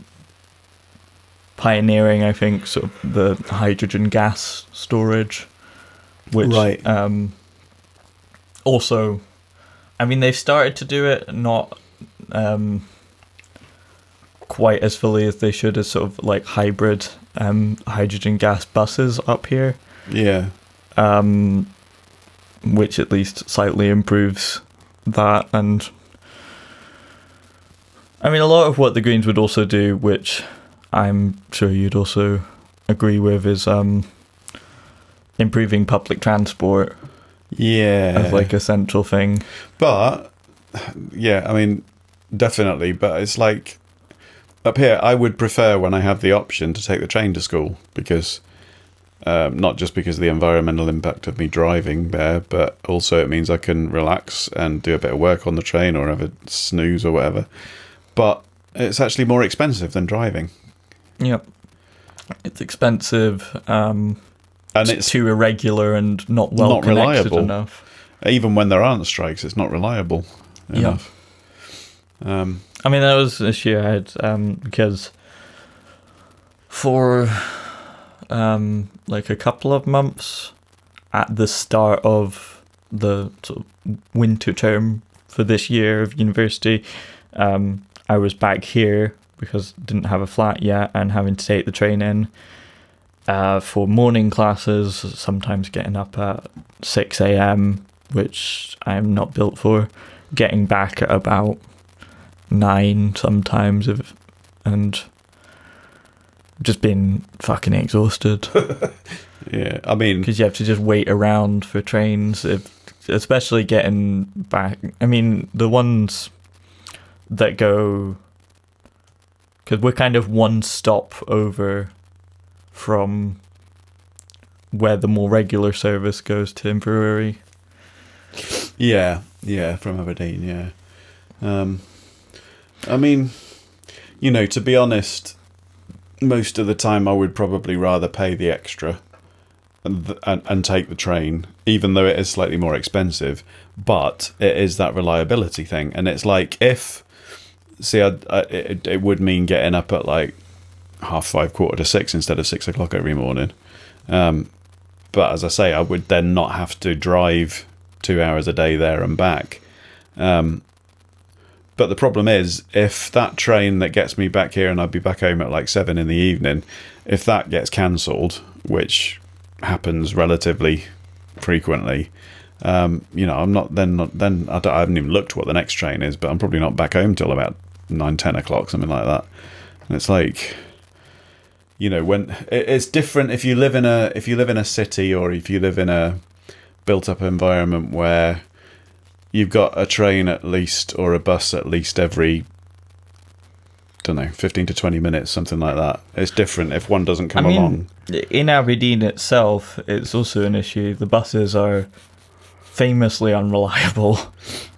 pioneering, I think, sort of the hydrogen gas storage, which Right. also, I mean, they've started to do it, not quite as fully as they should, as sort of like hybrid hydrogen gas buses up here, Yeah. which at least slightly improves that. And I mean, a lot of what the Greens would also do, which I'm sure you'd also agree with, is improving public transport Yeah. as like a central thing. But, yeah, I mean, definitely. But it's like, up here, I would prefer when I have the option to take the train to school, because not just because of the environmental impact of me driving there, but also it means I can relax and do a bit of work on the train or have a snooze or whatever. But it's actually more expensive than driving. Yep. It's expensive, And it's too irregular and not well not connected reliable enough. Even when there aren't strikes, it's not reliable enough. I mean, that was an issue I had, because for like a couple of months at the start of the sort of winter term for this year of university, I was back here because I didn't have a flat yet and having to take the train in for morning classes, sometimes getting up at 6 a.m, which I'm not built for, getting back at about 9 sometimes, and just being fucking exhausted. Yeah, I mean, Because you have to just wait around for trains, especially getting back. I mean, the ones that go, because we're kind of one stop over from where the more regular service goes to Inverary. yeah, from Aberdeen, yeah. I mean, you know, to be honest, most of the time I would probably rather pay the extra and take the train, even though it is slightly more expensive. But it is that reliability thing, and it's like it would mean getting up at like 5:30, 5:45 instead of 6 o'clock every morning. But as I say, I would then not have to drive 2 hours a day there and back. But the problem is, if that train that gets me back here and I'd be back home at like 7 in the evening, if that gets cancelled, which happens relatively frequently, you know, I'm not then I haven't even looked what the next train is, but I'm probably not back home till about 9, 10 o'clock, something like that. And it's like, you know, when it's different if you live in a city, or if you live in a built up environment where you've got a train at least, or a bus at least every, don't know, 15 to 20 minutes, something like that. It's different if one doesn't come along. In Aberdeen itself, it's also an issue. The buses are famously unreliable.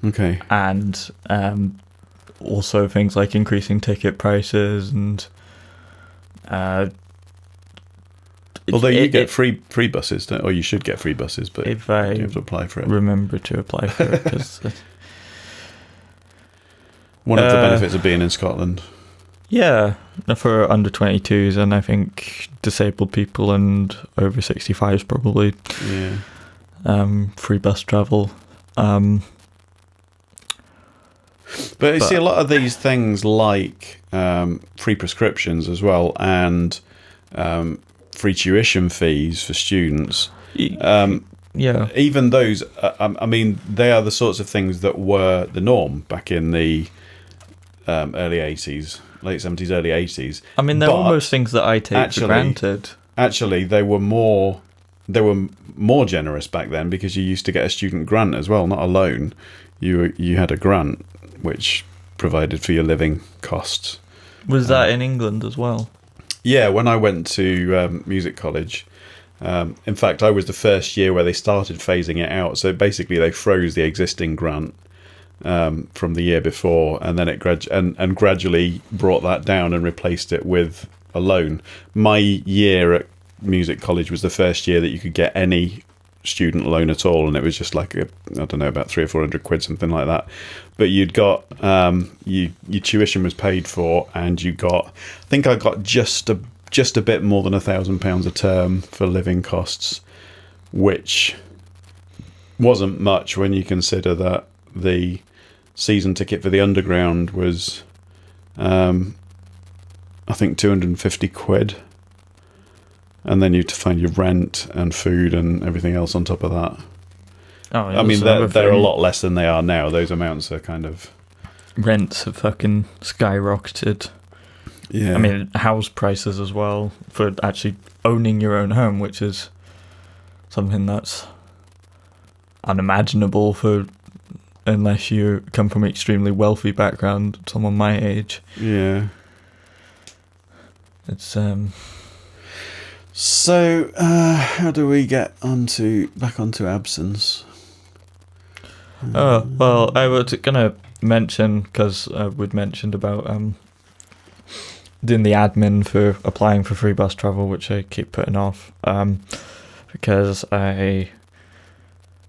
Okay. And also things like increasing ticket prices and although you get free buses, or you should get free buses, but if I you have to apply for it. Remember to apply for it, because one of the benefits of being in Scotland. Yeah, for under 22s, and I think disabled people and over 65s probably. Yeah. Free bus travel. But you see a lot of these things like free prescriptions as well, and free tuition fees for students. Yeah. Even those, I mean, they are the sorts of things that were the norm back in the early 80s, late 70s, early 80s. I mean, they're almost things that I take for granted. Actually, they were more generous back then, because you used to get a student grant as well, not a loan. You had a grant which provided for your living costs. Was that in England as well? Yeah, when I went to music college, in fact, I was the first year where they started phasing it out. So basically, they froze the existing grant, from the year before, and then it gradually brought that down and replaced it with a loan. My year at music college was the first year that you could get any student loan at all, and it was just like I don't know, about 300 or 400 quid, something like that. But you'd got your tuition was paid for, and you got, I think I got just a bit more than £1,000 a term for living costs, which wasn't much when you consider that the season ticket for the underground was I think 250 quid, and then you have to find your rent and food and everything else on top of that. Oh, I mean, they're a lot less than they are now. Those amounts are kind of... Rents have fucking skyrocketed. Yeah. I mean, house prices as well, for actually owning your own home, which is something that's unimaginable for, unless you come from an extremely wealthy background, someone my age. Yeah. It's So, how do we get back onto absence? Oh, well, I was going to mention, because we'd mentioned about doing the admin for applying for free bus travel, which I keep putting off, because I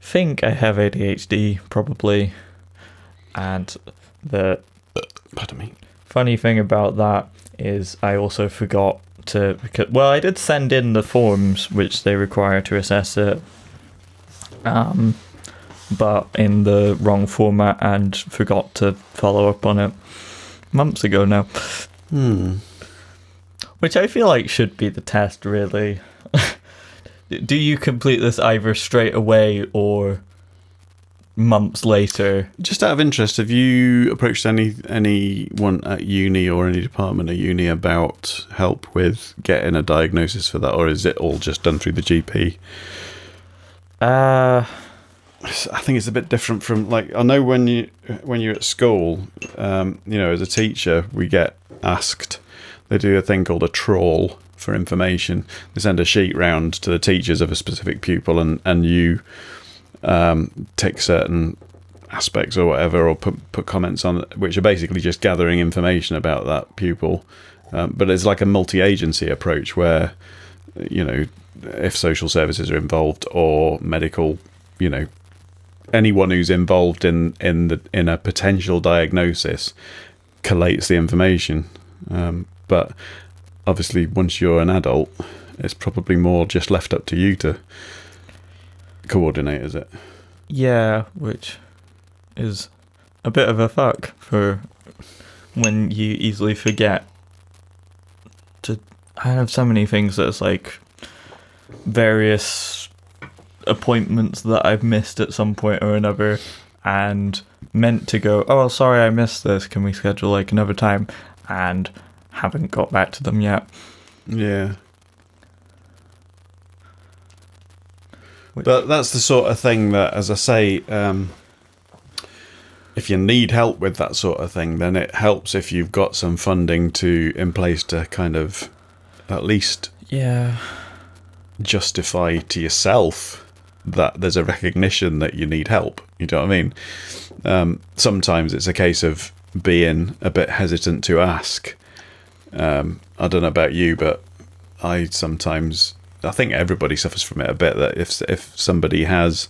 think I have ADHD, probably, and the Pardon me. funny thing about that is I also forgot to, well, I did send in the forms which they require to assess it, but in the wrong format, and forgot to follow up on it months ago now. Which I feel like should be the test, really. Do you complete this either straight away or months later? Just out of interest, have you approached anyone at uni or any department at uni about help with getting a diagnosis for that, or is it all just done through the GP? I think it's a bit different from, like, I know when you're at school, as a teacher, we get asked. They do a thing called a trawl for information. They send a sheet round to the teachers of a specific pupil, and you take certain aspects or whatever, or put comments on it, which are basically just gathering information about that pupil. But it's like a multi-agency approach where, if social services are involved or medical, anyone who's involved in a potential diagnosis collates the information. But obviously, once you're an adult, it's probably more just left up to you to coordinate, is it? Yeah, which is a bit of a fuck for when you easily forget to. I have so many things that's like various appointments that I've missed at some point or another, and meant to go, oh, sorry, I missed this, can we schedule like another time, and haven't got back to them yet. Yeah. But that's the sort of thing that, as I say, if you need help with that sort of thing, then it helps if you've got some funding in place to kind of at least justify to yourself that there's a recognition that you need help. You know what I mean? Sometimes it's a case of being a bit hesitant to ask. I don't know about you, but I think everybody suffers from it a bit, that if somebody has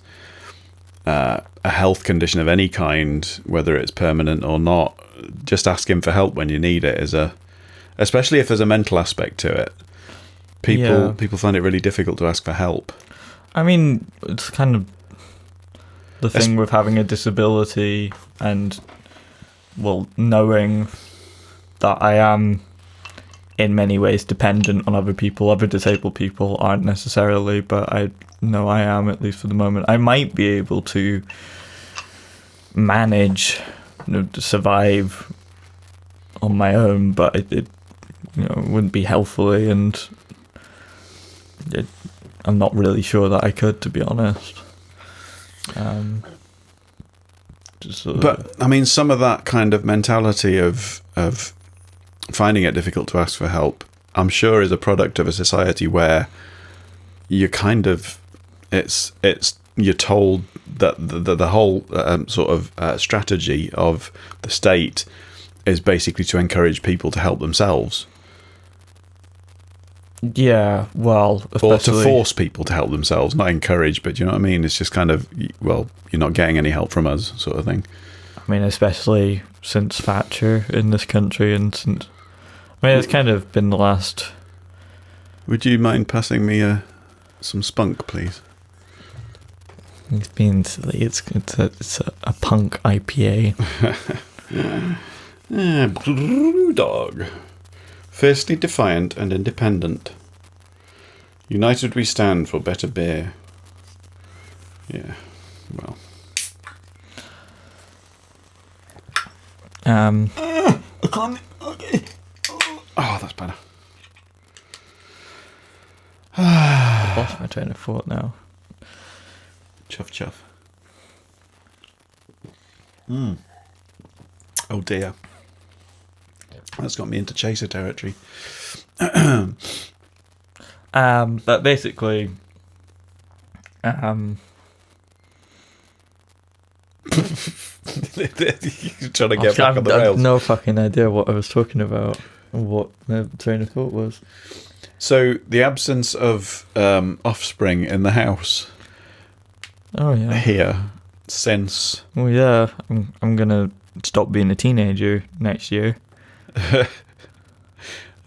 a health condition of any kind, whether it's permanent or not, just asking for help when you need it especially if there's a mental aspect to it. People find it really difficult to ask for help. I mean, it's kind of the thing with having a disability, and, well, knowing that I am in many ways dependent on other people. Other disabled people aren't necessarily, but I know I am, at least for the moment. I might be able to manage, to survive on my own, but it wouldn't be healthfully, and I'm not really sure that I could, to be honest. But I mean, some of that kind of mentality of finding it difficult to ask for help, I'm sure, is a product of a society where you kind of it's you're told that the whole sort of strategy of the state is basically to encourage people to help themselves. Yeah, well, Or to force people to help themselves, not encourage, but you know what I mean? It's just kind of, well, you're not getting any help from us, sort of thing. I mean, especially since Thatcher in this country, and since... I mean, it's kind of been the last... Would you mind passing me some spunk, please? It's been... It's a punk IPA. Brew dog. Fiercely defiant and independent. United we stand for better beer. Yeah, well. I can't. Okay. Oh, that's better. I've lost my train of thought now. Chuff chuff. Oh dear. That's got me into chaser territory. But basically, You're trying to get back on the rails. I've no fucking idea what I was talking about, or what the train of thought was. So the absence of offspring in the house. Oh yeah. Here since. Well, yeah. I'm gonna stop being a teenager next year.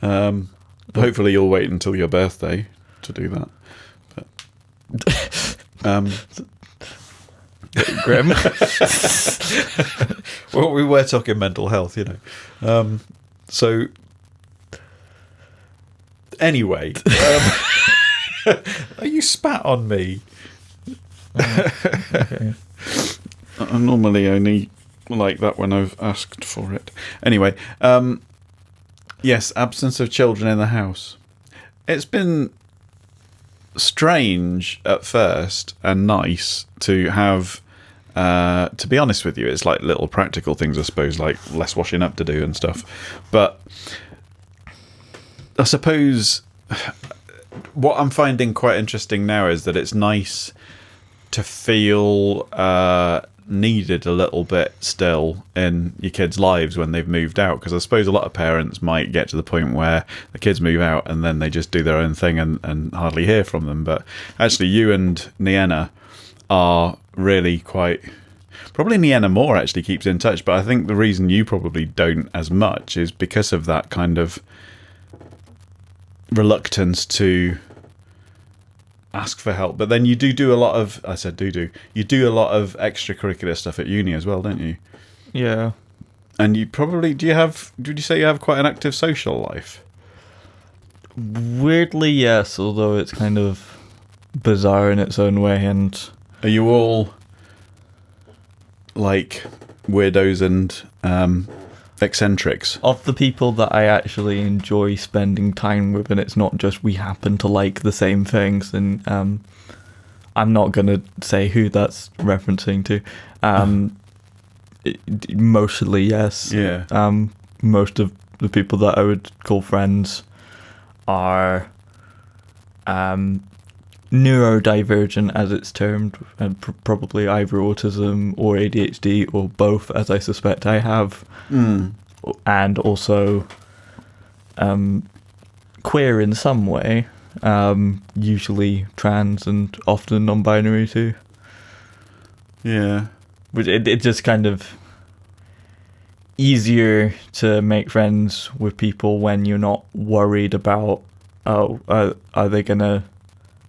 Hopefully you'll wait until your birthday to do that. But, Grim. well, we were talking mental health, you know. So anyway, you spat on me. Okay. I normally only like that when I've asked for it. Anyway, yes, absence of children in the house. It's been strange at first and nice to have, to be honest with you, it's like little practical things, I suppose, like less washing up to do and stuff. But I suppose what I'm finding quite interesting now is that it's nice to feel needed a little bit still in your kids' lives when they've moved out, because I suppose a lot of parents might get to the point where the kids move out and then they just do their own thing and hardly hear from them. But actually you and Nienna are really quite... Probably Nienna more actually keeps in touch, but I think the reason you probably don't as much is because of that kind of reluctance to ask for help. But then you do a lot of... I said you do a lot of extracurricular stuff at uni as well, don't you? Yeah. And you probably... Did you say you have quite an active social life? Weirdly, yes, although it's kind of bizarre in its own way. And are you all like weirdos and eccentrics? of the people that I actually enjoy spending time with, and it's not just we happen to like the same things, and I'm not going to say who that's referencing to. Mostly, yes. Yeah. Most of the people that I would call friends are neurodivergent, as it's termed, and probably either autism or ADHD or both, as I suspect I have, and also queer in some way, usually trans and often non-binary too. Yeah. Which it just kind of easier to make friends with people when you're not worried about, are they gonna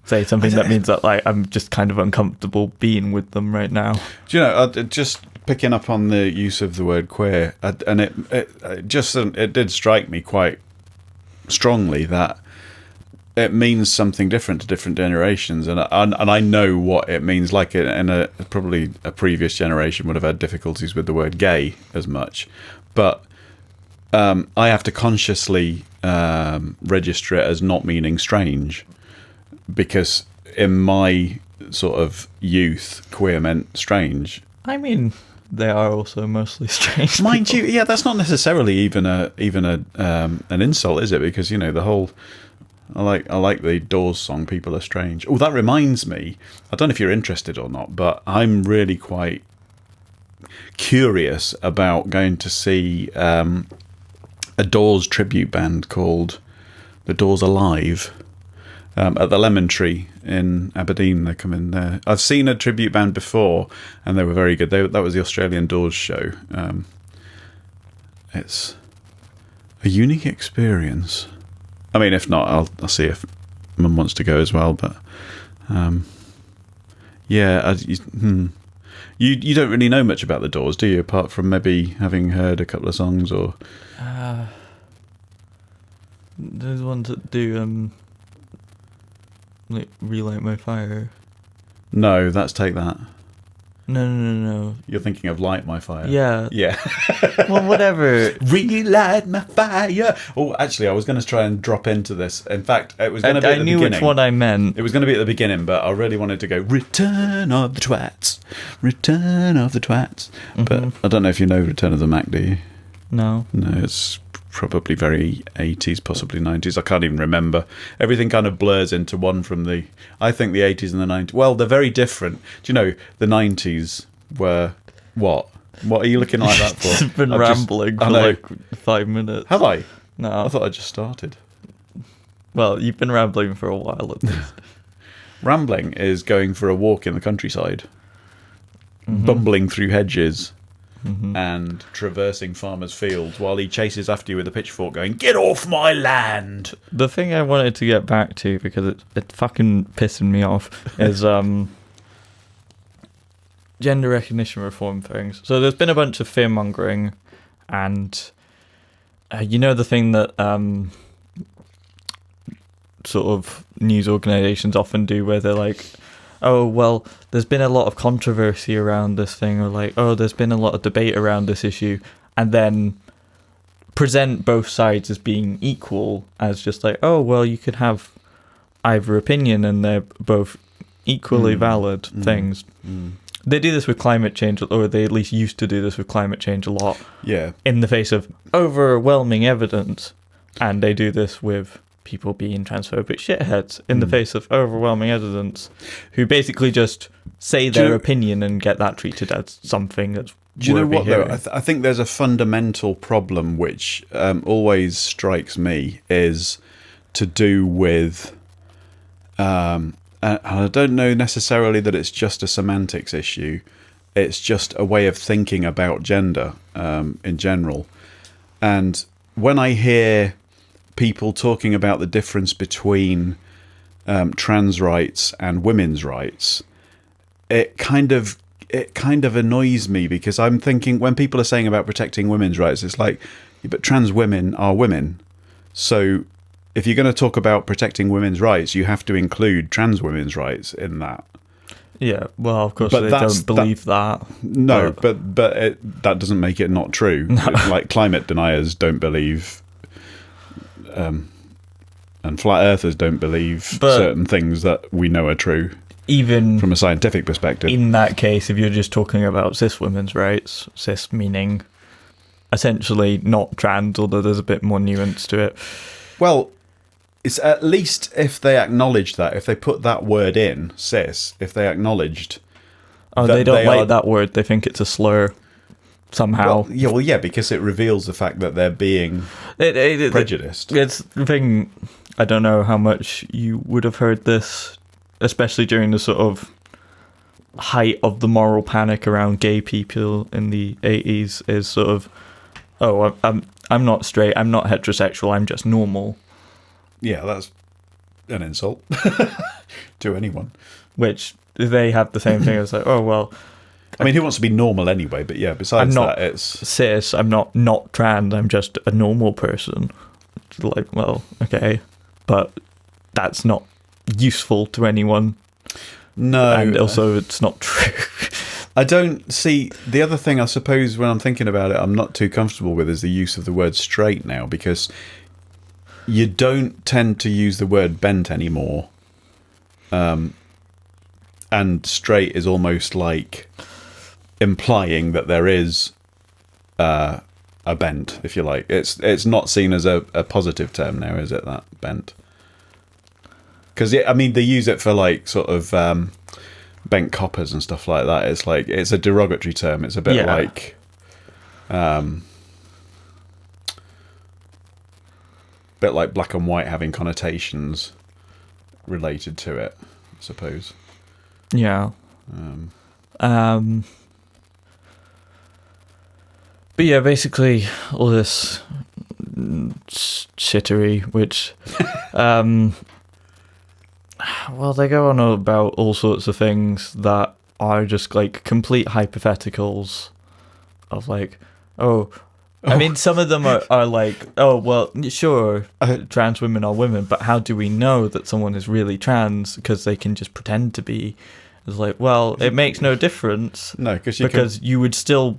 say something that means that like I'm just kind of uncomfortable being with them right now. Do you know, just picking up on the use of the word queer, and it did strike me quite strongly that it means something different to different generations, and I know what it means. Like probably a previous generation would have had difficulties with the word gay as much, but I have to consciously register it as not meaning strange, because in my sort of youth, queer meant strange. I mean, they are also mostly strange. Mind people. you, yeah, that's not necessarily even an insult, is it? Because you know the whole I like the Doors song "People Are Strange." Oh, that reminds me. I don't know if you're interested or not, but I'm really quite curious about going to see a Doors tribute band called The Doors Alive at the Lemon Tree in Aberdeen. They come in there. I've seen a tribute band before, and they were very good. That was the Australian Doors show. It's a unique experience. I mean, if not, I'll see if Mum wants to go as well. But yeah, you don't really know much about the Doors, do you? Apart from maybe having heard a couple of songs, or there's ones that do like Relight My Fire. No, that's Take That. No. You're thinking of Light My Fire. Yeah. Well, whatever. Relight my fire. Oh, actually, I was going to try and drop into this. In fact, it was going to be at the beginning. I knew which one I meant. It was going to be at the beginning, but I really wanted to go Return of the Twats. Return of the Twats. Mm-hmm. But I don't know if you know Return of the Mac, do you? No. No, it's probably very 80s, possibly 90s. I can't even remember. Everything kind of blurs into one from the... I think the 80s and the 90s... Well, they're very different. Do you know, the 90s were... What? What are you looking like that for? I've been rambling for like 5 minutes. Have I? No. I thought I just started. Well, you've been rambling for a while at least. Rambling is going for a walk in the countryside. Mm-hmm. Bumbling through hedges. Mm-hmm. And traversing farmers' fields while he chases after you with a pitchfork going, "Get off my land!" The thing I wanted to get back to, because it's fucking pissing me off, is gender recognition reform things. So there's been a bunch of fear-mongering, and you know the thing that sort of news organisations often do where they're like, oh, well, there's been a lot of controversy around this thing, or like, oh, there's been a lot of debate around this issue, and then present both sides as being equal, as just like, oh, well, you could have either opinion and they're both equally valid things. They do this with climate change, or they at least used to do this with climate change a lot. Yeah. In the face of overwhelming evidence. And they do this with people being transphobic shitheads in the face of overwhelming evidence, who basically just say their opinion and get that treated as something that's do you know what hearing. though? I think there's a fundamental problem which always strikes me, is to do with and I don't know necessarily that it's just a semantics issue. It's just a way of thinking about gender in general. And when I hear people talking about the difference between trans rights and women's rights, it kind of annoys me, because I'm thinking, when people are saying about protecting women's rights, it's like, yeah, but trans women are women. So if you're going to talk about protecting women's rights, you have to include trans women's rights in that. Yeah, well, of course, they don't believe that. No, but that doesn't make it not true. No. Like, climate deniers don't believe... and flat earthers don't believe certain things that we know are true, even from a scientific perspective. In that case, if you're just talking about cis women's rights, cis meaning essentially not trans, although there's a bit more nuance to it. Well, it's at least if they acknowledge that, if they put that word in, cis, if they acknowledged... Oh, they don't like that word. They think it's a slur. Somehow. Well, yeah, because it reveals the fact that they're being prejudiced. It's the thing, I don't know how much you would have heard this, especially during the sort of height of the moral panic around gay people in the 80s, is sort of, oh, I'm not straight, I'm not heterosexual, I'm just normal. Yeah, that's an insult to anyone. Which they have the same thing as like, oh, well... I mean, who wants to be normal anyway? But yeah, besides that, it's... cis, I'm not trans, I'm just a normal person. It's like, well, okay. But that's not useful to anyone. No. And also, it's not true. I don't see... The other thing, I suppose, when I'm thinking about it, I'm not too comfortable with, is the use of the word straight now, because you don't tend to use the word bent anymore. And straight is almost like... implying that there is a bent, if you like. It's not seen as a positive term now, is it, that bent? because I mean, they use it for like sort of bent coppers and stuff like that. It's like it's a derogatory term. It's a bit like bit like black and white having connotations related to it, I suppose. Yeah. But yeah, basically all this shittery, which well, they go on about all sorts of things that are just like complete hypotheticals of like, I mean, some of them are like, oh, well, sure, trans women are women, but how do we know that someone is really trans? Because they can just pretend to be. It's like, well, it makes no difference. No, because you would still...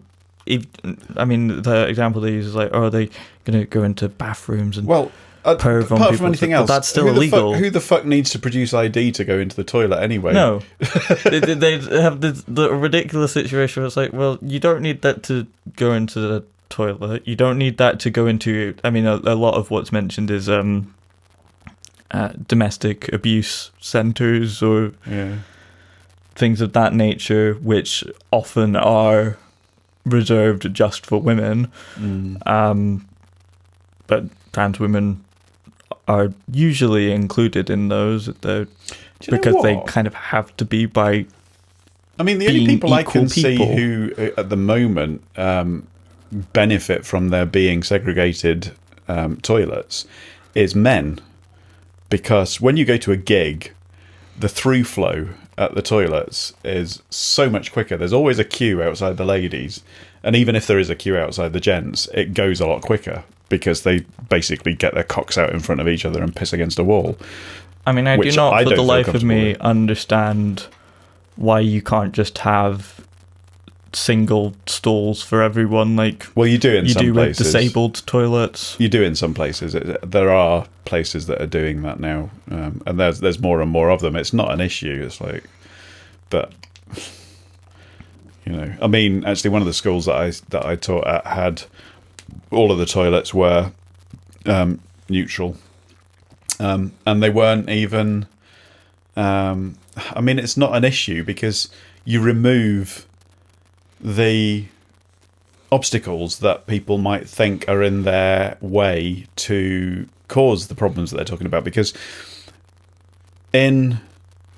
I mean, the example they use is like, are they going to go into bathrooms and perv on people? Apart from anything else, that's still illegal. Who the fuck needs to produce ID to go into the toilet anyway? No. they have the ridiculous situation where it's like, well, you don't need that to go into the toilet. You don't need that to go into... I mean, a lot of what's mentioned is domestic abuse centres or things of that nature, which often are reserved just for women. But trans women are usually included in those because they kind of have to be by... I mean, the only people I can see who at the moment benefit from there being segregated toilets is men, because when you go to a gig, the through flow at the toilets is so much quicker. There's always a queue outside the ladies, and even if there is a queue outside the gents, it goes a lot quicker because they basically get their cocks out in front of each other and piss against a wall. I mean, I do not for the life of me understand why you can't just have single stalls for everyone, like, well, you do in some places. With disabled toilets. You do in some places. There are places that are doing that now, and there's more and more of them. It's not an issue. It's like, but I mean, actually, one of the schools that I taught at had all of the toilets were neutral, and they weren't even. I mean, it's not an issue because you remove the obstacles that people might think are in their way to cause the problems that they're talking about. Because in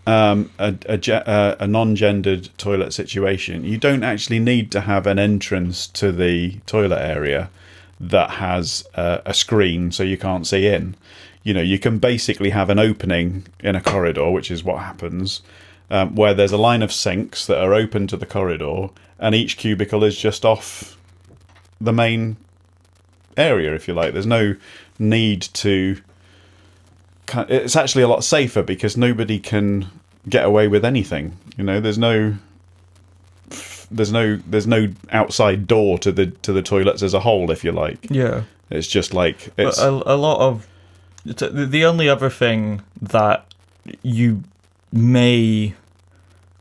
a non-gendered toilet situation, you don't actually need to have an entrance to the toilet area that has a screen so you can't see in. You can basically have an opening in a corridor, which is what happens, where there's a line of sinks that are open to the corridor, and each cubicle is just off the main area, if you like. There's no need to... It's actually a lot safer because nobody can get away with anything. There's no outside door to the toilets as a whole, if you like. Yeah. It's just like... It's a lot of... The only other thing that you may...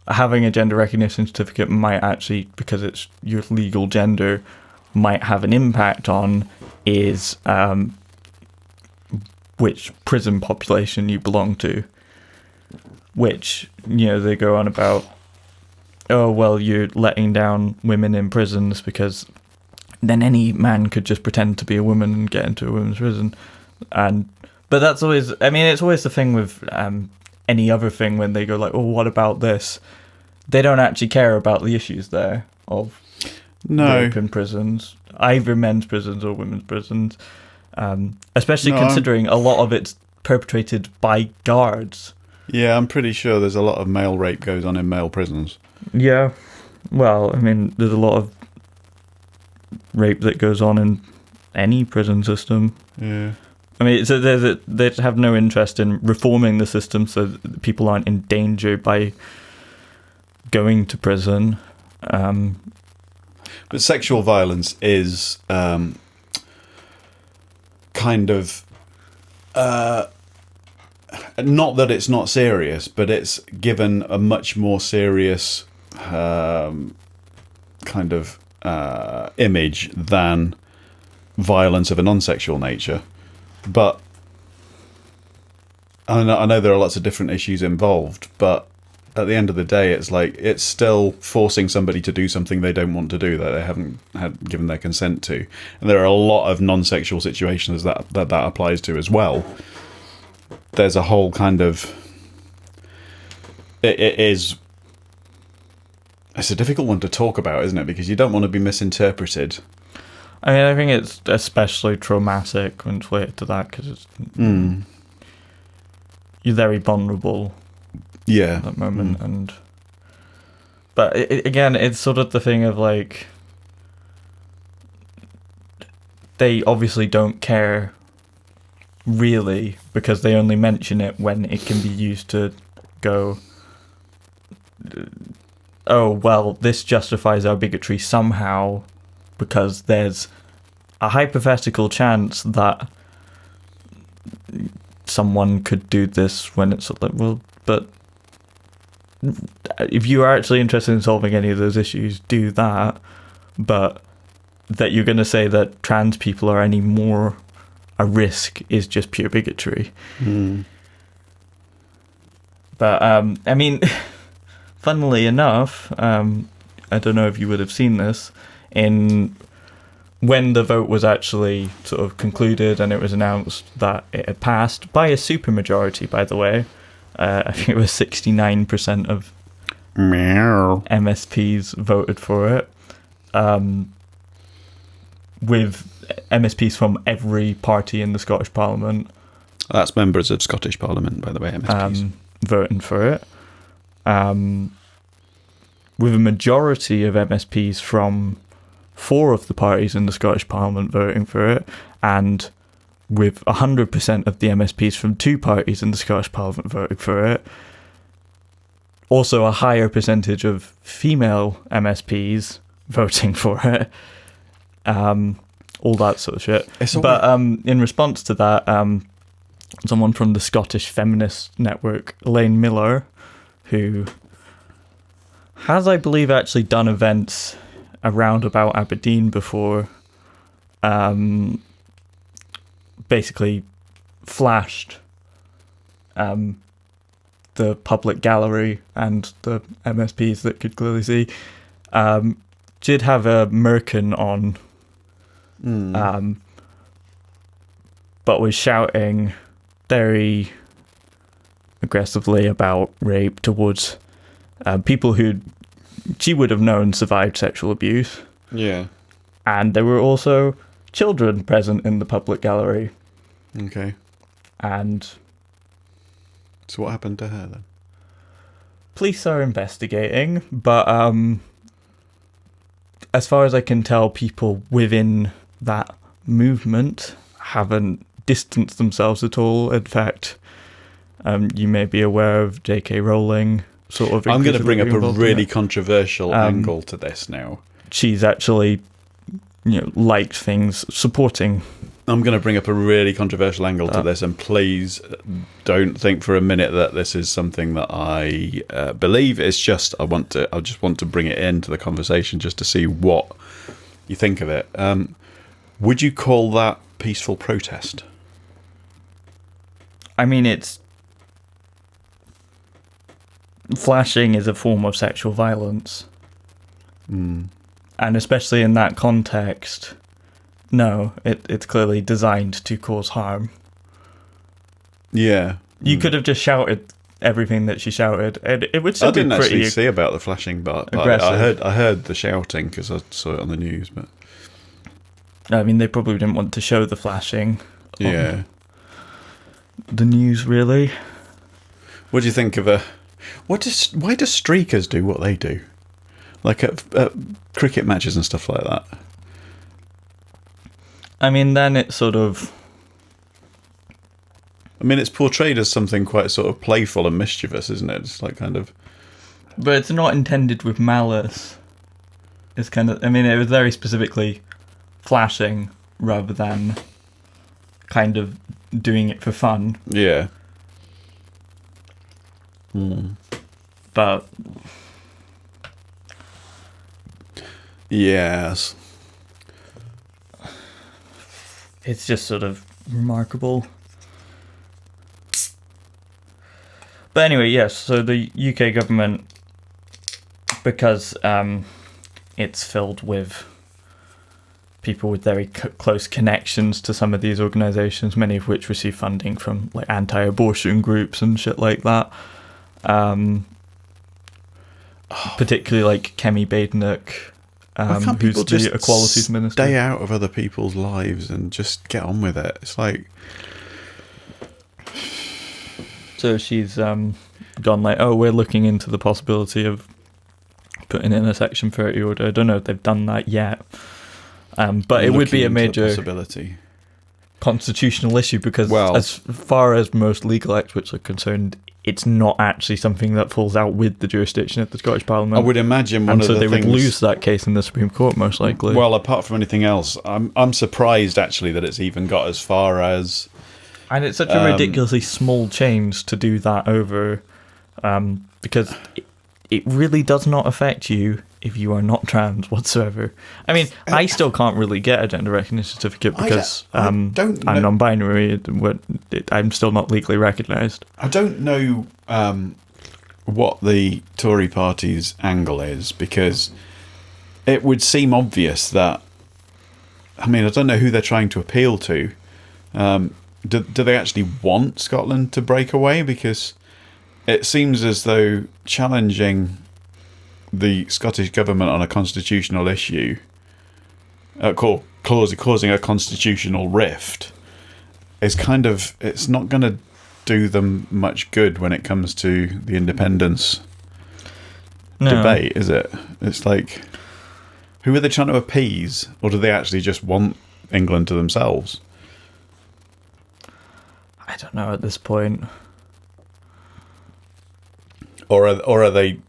having a gender recognition certificate might actually, because it's your legal gender, might have an impact on is which prison population you belong to. Which, they go on about, oh, well, you're letting down women in prisons because then any man could just pretend to be a woman and get into a women's prison. But that's always, I mean, it's always the thing with any other thing when they go like, oh, what about this? They don't actually care about the issues there of rape in prisons, either men's prisons or women's prisons, especially considering a lot of it's perpetrated by guards. Yeah, I'm pretty sure there's a lot of male rape goes on in male prisons. Yeah. Well, I mean, there's a lot of rape that goes on in any prison system. Yeah. I mean, so they have no interest in reforming the system so that people aren't in danger by going to prison. But sexual violence is kind of... not that it's not serious, but it's given a much more serious kind of image than violence of a non-sexual nature. But I know there are lots of different issues involved, but at the end of the day, it's like it's still forcing somebody to do something they don't want to do, that they haven't had given their consent to. And there are a lot of non-sexual situations that applies to as well. There's a whole kind of... It's a difficult one to talk about, isn't it? Because you don't want to be misinterpreted. I mean, I think it's especially traumatic when it's related to that, because it's... You're very vulnerable at that moment. But again, it's sort of the thing of, like, they obviously don't care, really, because they only mention it when it can be used to go, oh, well, this justifies our bigotry somehow, because there's a hypothetical chance that someone could do this, when it's like, well, but if you are actually interested in solving any of those issues, do that. But that you're going to say that trans people are any more a risk is just pure bigotry. But I mean, funnily enough, I don't know if you would have seen this, when the vote was actually sort of concluded and it was announced that it had passed by a supermajority, by the way. I think it was 69% of MSPs voted for it, with MSPs from every party in the Scottish Parliament. That's members of Scottish Parliament, by the way, MSPs. Voting for it. With a majority of MSPs from 4 of the parties in the Scottish Parliament voting for it, and with 100% of the MSPs from 2 parties in the Scottish Parliament voting for it. Also a higher percentage of female MSPs voting for it. All that sort of shit. But in response to that, someone from the Scottish Feminist Network, Elaine Miller, who has, I believe, actually done events around about Aberdeen before, basically flashed the public gallery and the MSPs that could clearly see, did have a merkin on, but was shouting very aggressively about rape towards people who she would have known survived sexual abuse. Yeah. And there were also children present in the public gallery. Okay. And so what happened to her then? Police are investigating, but as far as I can tell, people within that movement haven't distanced themselves at all. In fact, you may be aware of J.K. Rowling sort of... I'm going to bring up a really controversial angle to this now. She's actually, liked things supporting... I'm going to bring up a really controversial angle to this, and please don't think for a minute that this is something that I believe. It's just I just want to bring it into the conversation just to see what you think of it. Would you call that peaceful protest? I mean, it's... Flashing is a form of sexual violence. And especially in that context... No, it's clearly designed to cause harm. Yeah. You could have just shouted everything that she shouted, and it would still be pretty... I didn't actually see about the flashing, but I heard the shouting because I saw it on the news. But I mean, they probably didn't want to show the flashing. Yeah. The news, really. What do you think of why do streakers do what they do, like at cricket matches and stuff like that? I mean, then it's sort of... I mean, it's portrayed as something quite sort of playful and mischievous, isn't it? It's like kind of... But it's not intended with malice. It's kind of... I mean, it was very specifically flashing rather than kind of doing it for fun. Yeah. But... Yes. It's just sort of remarkable. But anyway, yes. So the UK government, because it's filled with people with very close connections to some of these organisations, many of which receive funding from like anti-abortion groups and shit like that. Particularly like Kemi Badenoch, who's the Equalities Minister. Stay out of other people's lives and just get on with it. It's like... So she's gone like, oh, we're looking into the possibility of putting in a Section 30 order. I don't know if they've done that yet. But it would be a major possibility. Constitutional issue because as far as most legal experts are concerned, it's not actually something that falls out with the jurisdiction of the Scottish Parliament. I would imagine one of the things... So they would lose that case in the Supreme Court, most likely. Well, apart from anything else, I'm surprised, actually, that it's even got as far as... And it's such a ridiculously small change to do that over, because it really does not affect you if you are not trans whatsoever. I mean, I still can't really get a gender recognition certificate because I'm non-binary. I'm still not legally recognised. I don't know what the Tory party's angle is, because it would seem obvious that... I mean, I don't know who they're trying to appeal to. Do they actually want Scotland to break away? Because it seems as though challenging the Scottish government on a constitutional issue, causing a constitutional rift, is kind of... It's not going to do them much good when it comes to the independence debate, is it? It's like, who are they trying to appease? Or do they actually just want England to themselves? I don't know at this point. Or are they?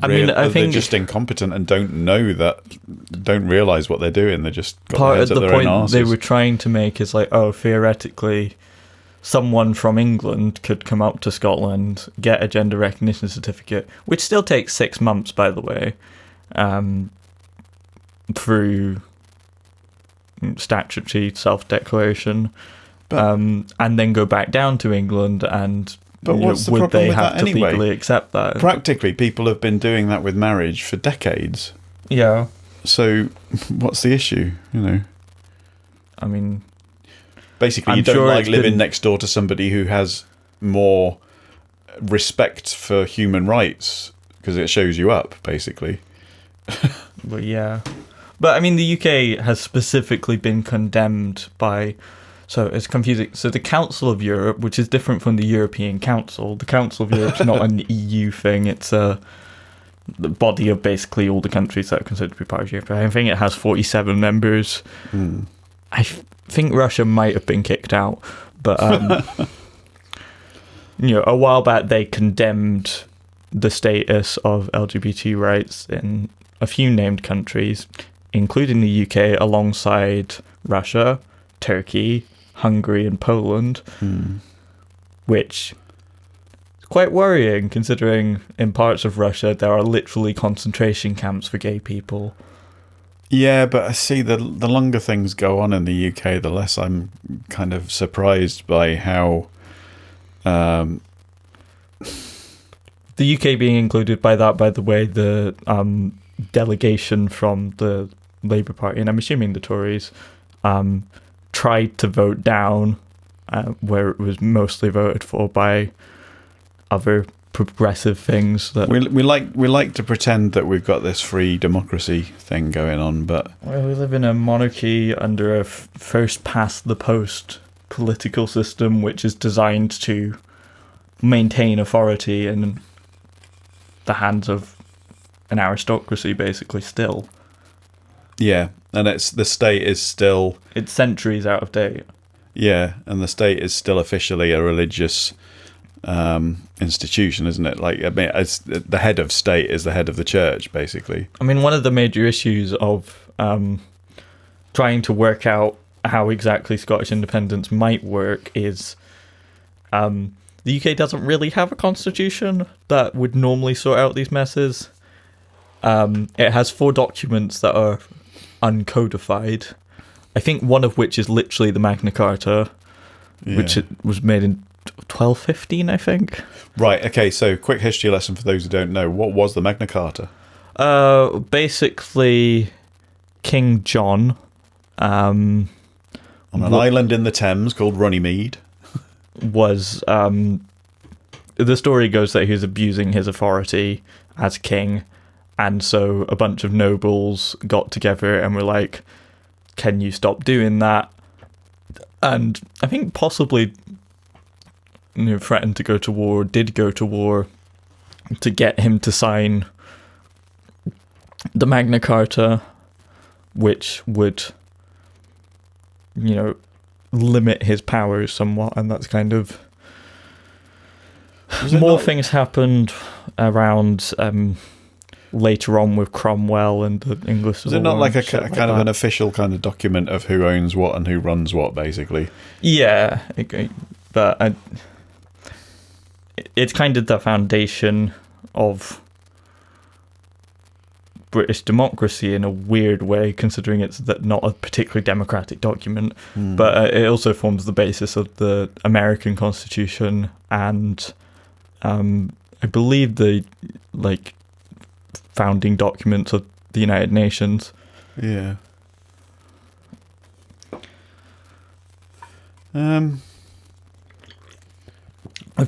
I think they're just incompetent and don't realise what they're doing. They're just got part their heads of up the their own point arses. they were trying to make is like, oh, theoretically, someone from England could come up to Scotland, get a gender recognition certificate, which still takes 6 months, by the way, through statutory self-declaration. And then go back down to England, and what's the would problem they with have that to anyway? legally accept that? Practically, people have been doing that with marriage for decades. Yeah. So, what's the issue? I mean, basically, you don't like living next door to somebody who has more respect for human rights because it shows you up, basically. Well, yeah. But I mean, the UK has specifically been condemned by... So it's confusing. So the Council of Europe, which is different from the European Council, the Council of Europe is not an EU thing. It's the body of basically all the countries that are considered to be part of Europe. I think it has 47 members. I think Russia might have been kicked out, but a while back they condemned the status of LGBT rights in a few named countries, including the UK, alongside Russia, Turkey, Hungary and Poland, which is quite worrying considering in parts of Russia there are literally concentration camps for gay people. Yeah, but I see the longer things go on in the UK, the less I'm kind of surprised by how... The UK being included by that, by the way, the delegation from the Labour Party, and I'm assuming the Tories, tried to vote down where it was mostly voted for by other progressive things. That we like to pretend that we've got this free democracy thing going on, but we live in a monarchy under a first past the post political system, which is designed to maintain authority in the hands of an aristocracy, basically. Still, yeah. And the state is still... It's centuries out of date. Yeah, and the state is still officially a religious institution, isn't it? Like, I mean, the head of state is the head of the church, basically. I mean, one of the major issues of trying to work out how exactly Scottish independence might work is the UK doesn't really have a constitution that would normally sort out these messes. It has 4 documents that are uncodified. I think one of which is literally the Magna Carta, which it was made in 1215, I think. Right, okay, so quick history lesson for those who don't know. What was the Magna Carta? Basically, King John... on an island in the Thames called Runnymede. Was... the story goes that he was abusing his authority as king, and so a bunch of nobles got together and were like, can you stop doing that? And I think possibly threatened to go to war, did go to war, to get him to sign the Magna Carta, which would, limit his powers somewhat, and that's kind of... More things happened around later on with Cromwell and the English Civil Is it not War like a and shit kind like of that. an official kind of document of who owns what and who runs what, basically? Yeah, but it's kind of the foundation of British democracy in a weird way, considering it's not a particularly democratic document. But it also forms the basis of the American Constitution and I believe the founding documents of the United Nations. Yeah. I've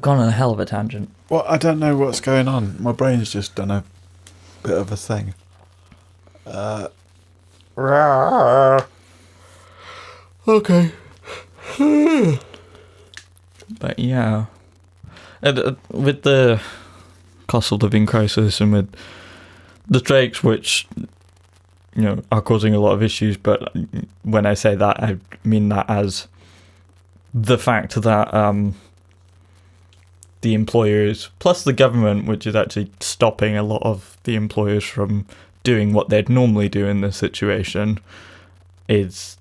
gone on a hell of a tangent. Well, I don't know what's going on. My brain's just done a bit of a thing. Okay. But yeah, with the cost of living crisis and with the strikes, which are causing a lot of issues, but when I say that, I mean that as the fact that the employers plus the government, which is actually stopping a lot of the employers from doing what they'd normally do in this situation, is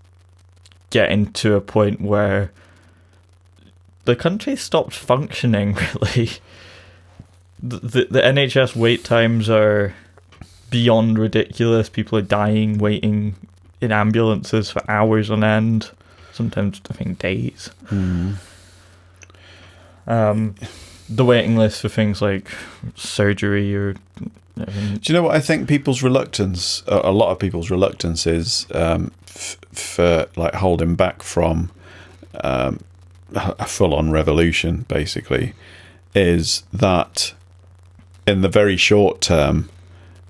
getting to a point where the country stopped functioning, really. The NHS wait times are beyond ridiculous. People are dying waiting in ambulances for hours on end, sometimes I think days. The waiting list for things like surgery or... Do you know what I think people's reluctance, a lot of people's reluctance is for holding back from a full-on revolution, basically, is that in the very short term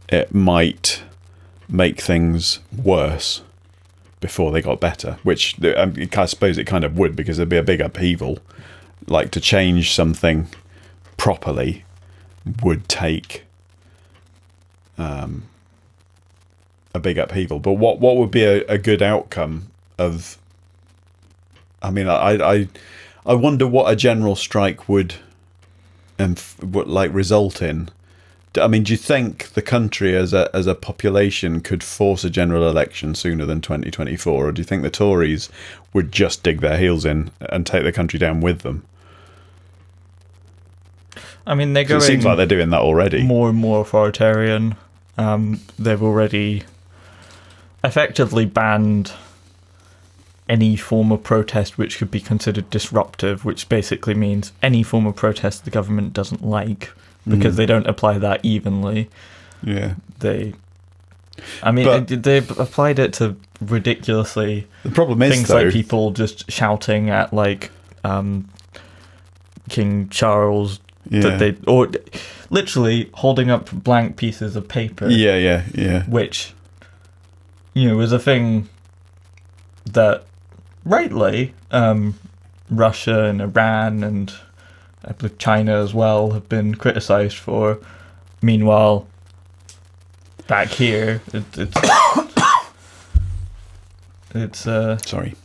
it might make things worse before they got better, which I suppose it kind of would, because there'd be a big upheaval. Like, to change something properly would take a big upheaval. But what would be a good outcome of... I mean, I wonder what a general strike would result in. I mean, do you think the country as a population could force a general election sooner than 2024, or do you think the Tories would just dig their heels in and take the country down with them? I mean, they're going... It seems like they're doing that already. More and more authoritarian. They've already effectively banned any form of protest which could be considered disruptive, which basically means any form of protest the government doesn't like, because they don't apply that evenly. Yeah. They've applied it to ridiculously... The problem is, things like people just shouting at, King Charles... Yeah. Or literally holding up blank pieces of paper. Yeah. Which, is a thing that, rightly, Russia and Iran and I believe China as well have been criticised for. Meanwhile, back here, it's sorry.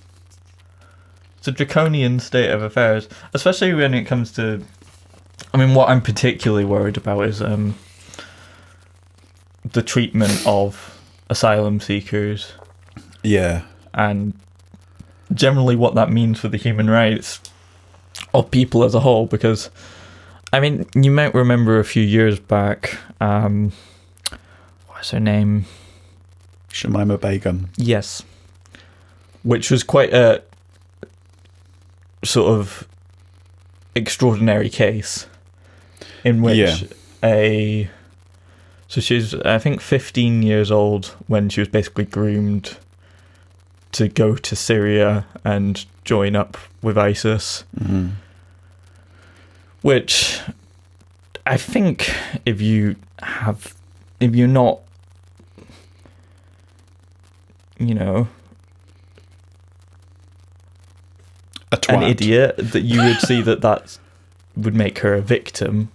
It's a draconian state of affairs, especially when it comes to... I mean, what I'm particularly worried about is the treatment of asylum seekers. Yeah. And generally what that means for the human rights of people as a whole, because, I mean, you might remember a few years back, what's her name? Shamima Begum. Yes. Which was quite a sort of extraordinary case in which so she's, I think, 15 years old when she was basically groomed to go to Syria and join up with ISIS. Mm-hmm. Which I think if you're not, an idiot, that you would see that would make her a victim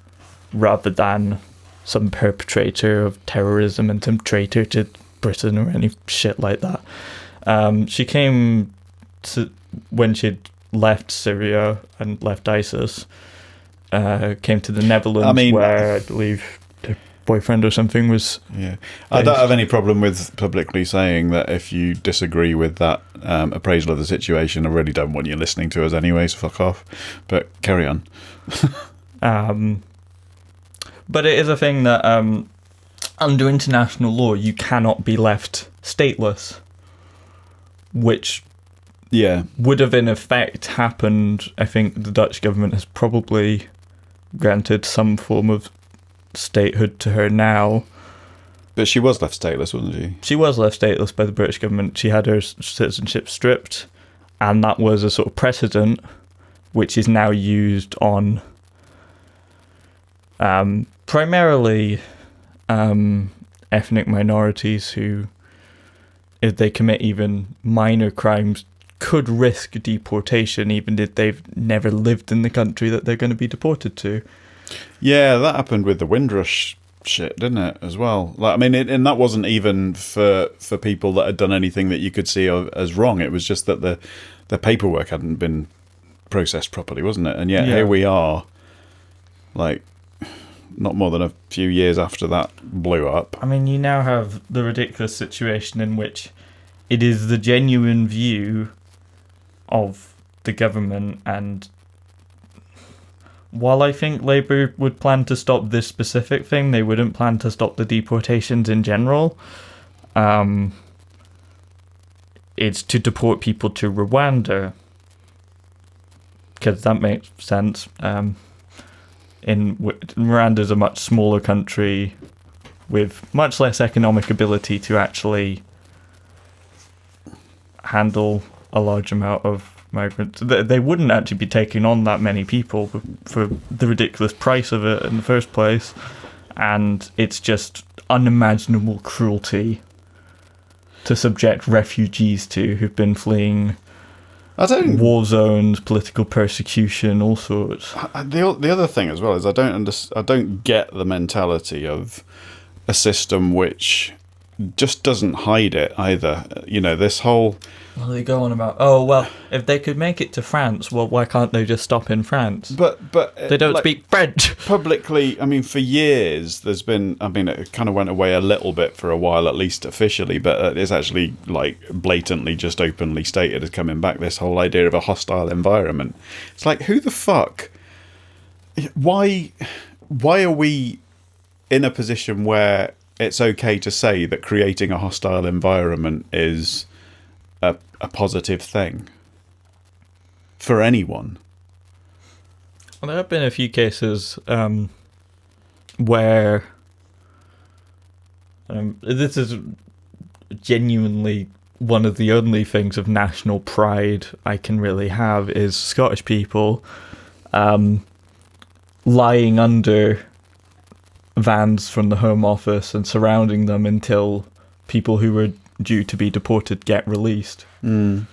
rather than some perpetrator of terrorism and some traitor to Britain or any shit like that. She came to, when she'd left Syria and left ISIS, came to the Netherlands, where I believe her boyfriend or something was. Yeah, I don't have any problem with publicly saying that if you disagree with that appraisal of the situation. I really don't want you listening to us anyway, so fuck off. But carry on. But it is a thing that under international law you cannot be left stateless, which would have in effect happened. I think the Dutch government has probably granted some form of statehood to her now. But she was left stateless, wasn't she? She was left stateless by the British government. She had her citizenship stripped, and that was a sort of precedent which is now used on primarily ethnic minorities who, if they commit even minor crimes, could risk deportation even if they've never lived in the country that they're going to be deported to. Yeah, that happened with the Windrush shit, didn't it, as well? Like, I mean, and that wasn't even for people that had done anything that you could see as wrong. It was just that the paperwork hadn't been processed properly, wasn't it? And yet here we are, like, not more than a few years after that blew up. I mean, you now have the ridiculous situation in which it is the genuine view of the government, and while I think Labour would plan to stop this specific thing, they wouldn't plan to stop the deportations in general. It's to deport people to Rwanda, because that makes sense. Rwanda's a much smaller country with much less economic ability to actually handle a large amount of migrants. They wouldn't actually be taking on that many people for the ridiculous price of it in the first place, and it's just unimaginable cruelty to subject refugees to who've been fleeing war zones, political persecution, all sorts. The other thing as well is I don't get the mentality of a system which just doesn't hide it either. You know, this whole... Well, they go on about, oh, well, if they could make it to France, well, why can't they just stop in France? But they don't speak French. Publicly, I mean, for years, there's been... I mean, it kind of went away a little bit for a while, at least officially, but it's actually, like, blatantly just openly stated as coming back, this whole idea of a hostile environment. It's like, who the fuck... Why are we in a position where it's okay to say that creating a hostile environment is a positive thing for anyone? Well, there have been a few cases where this is genuinely one of the only things of national pride I can really have is Scottish people lying under vans from the Home Office and surrounding them until people who were due to be deported get released. Mm.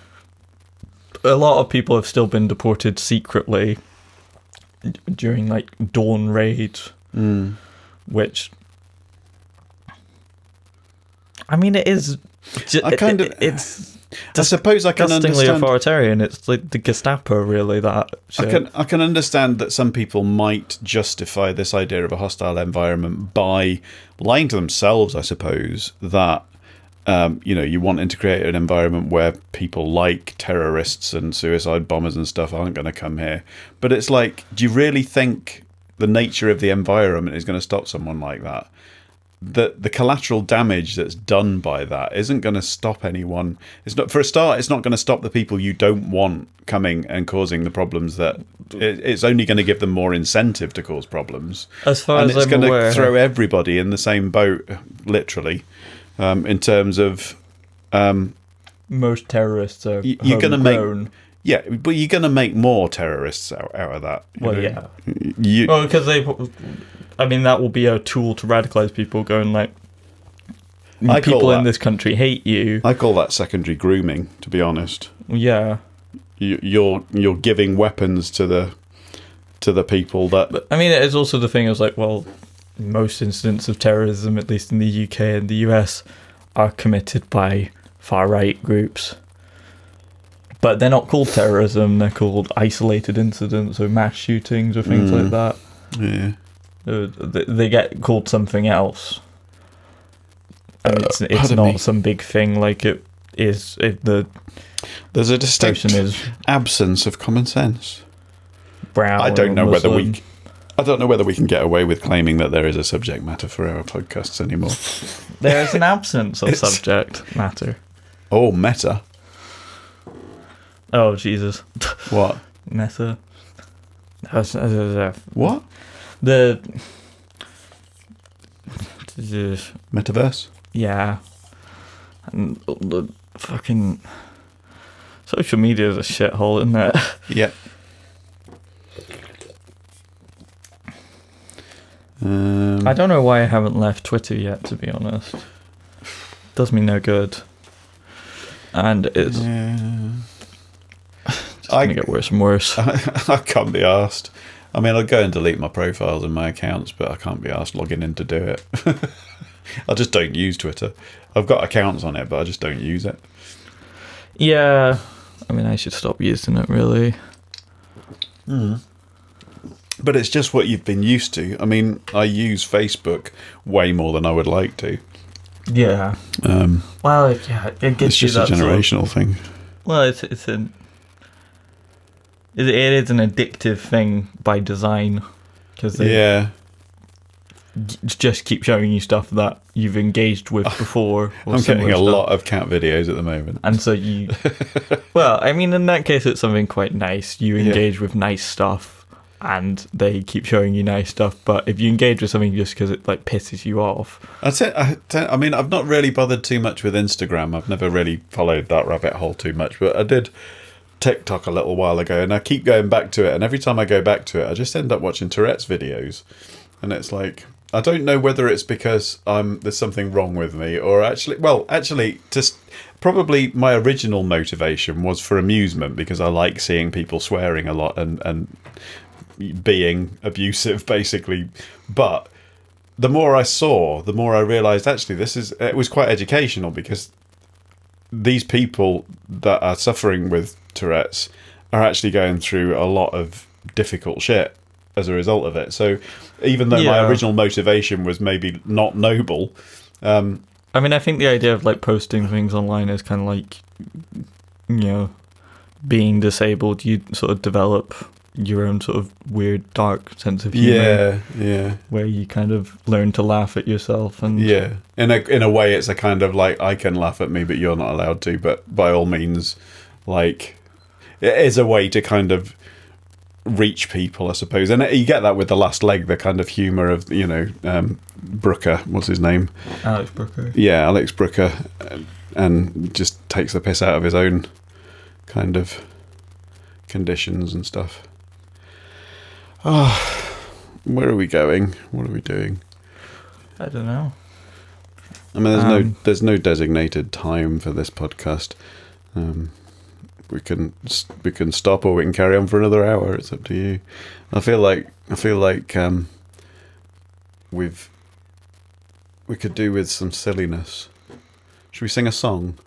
A lot of people have still been deported secretly during, like, dawn raids, which, I mean, it is. I suppose I can disgustingly understand. Authoritarian. It's like the Gestapo, really. That shit. I can understand that some people might justify this idea of a hostile environment by lying to themselves. I suppose that you wanting to create an environment where people like terrorists and suicide bombers and stuff aren't going to come here. But it's like, do you really think the nature of the environment is going to stop someone like that? the collateral damage that's done by that isn't going to stop anyone. It's not, for a start, it's not going to stop the people you don't want coming and causing the problems. That it's only going to give them more incentive to cause problems. As far and as it's I'm going to aware, throw everybody in the same boat, literally, in terms of most terrorists are you're going to homegrown. Yeah, but you're going to make more terrorists out of that. Well, know? yeah. Well, because I mean, that will be a tool to radicalise people, going like, people in this country hate you. I call that secondary grooming, to be honest. Yeah. You're giving weapons to the people that... But, I mean, it is also the thing is like, well, most incidents of terrorism, at least in the UK and the US, are committed by far-right groups. But they're not called terrorism, they're called isolated incidents or mass shootings or things like that. Yeah. They get called something else. And it's not some big thing like it is if there's a distinct person is absence of common sense. Brown. I don't know whether we can get away with claiming that there is a subject matter for our podcasts anymore. There is an absence of subject matter. Oh, meta. Oh, Jesus. What? Meta. What? The Metaverse? Yeah. And the fucking social media is a shithole, isn't it? Yeah. I don't know why I haven't left Twitter yet, to be honest. Does me no good. And it's just going to get worse and worse. I can't be arsed. I mean, I'll go and delete my profiles and my accounts, but I can't be arsed logging in to do it. I just don't use Twitter. I've got accounts on it, but I just don't use it. Yeah. I mean, I should stop using it, really. But it's just what you've been used to. I mean, I use Facebook way more than I would like to. Yeah. Well, yeah, it gets it's just a generational thing. Well, it is an addictive thing by design, because they just keep showing you stuff that you've engaged with before. I'm getting a lot of cat videos at the moment, and so you. Well, I mean, in that case, it's something quite nice. You engage with nice stuff. And they keep showing you nice stuff, but if you engage with something just because it like pisses you off, that's it. I mean, I've not really bothered too much with Instagram. I've never really followed that rabbit hole too much, but I did TikTok a little while ago, and I keep going back to it. And every time I go back to it, I just end up watching Tourette's videos, and it's like I don't know whether it's because there's something wrong with me, or actually, just probably my original motivation was for amusement because I like seeing people swearing a lot and being abusive, basically. But the more I saw, the more I realised actually it was quite educational, because these people that are suffering with Tourette's are actually going through a lot of difficult shit as a result of it. So even though my original motivation was maybe not noble, I mean, I think the idea of like posting things online is kind of like, being disabled. You sort of develop your own sort of weird, dark sense of humor. Yeah. Where you kind of learn to laugh at yourself, and in a way, it's a kind of like, I can laugh at me, but you're not allowed to. But by all means, like, it is a way to kind of reach people, I suppose. And you get that with The Last Leg, the kind of humor of Brooker. What's his name? Alex Brooker. Yeah, Alex Brooker, and just takes the piss out of his own kind of conditions and stuff. Where are we going? What are we doing? I don't know. I mean, there's no designated time for this podcast. We can stop, or we can carry on for another hour. It's up to you. I feel like we could do with some silliness. Should we sing a song?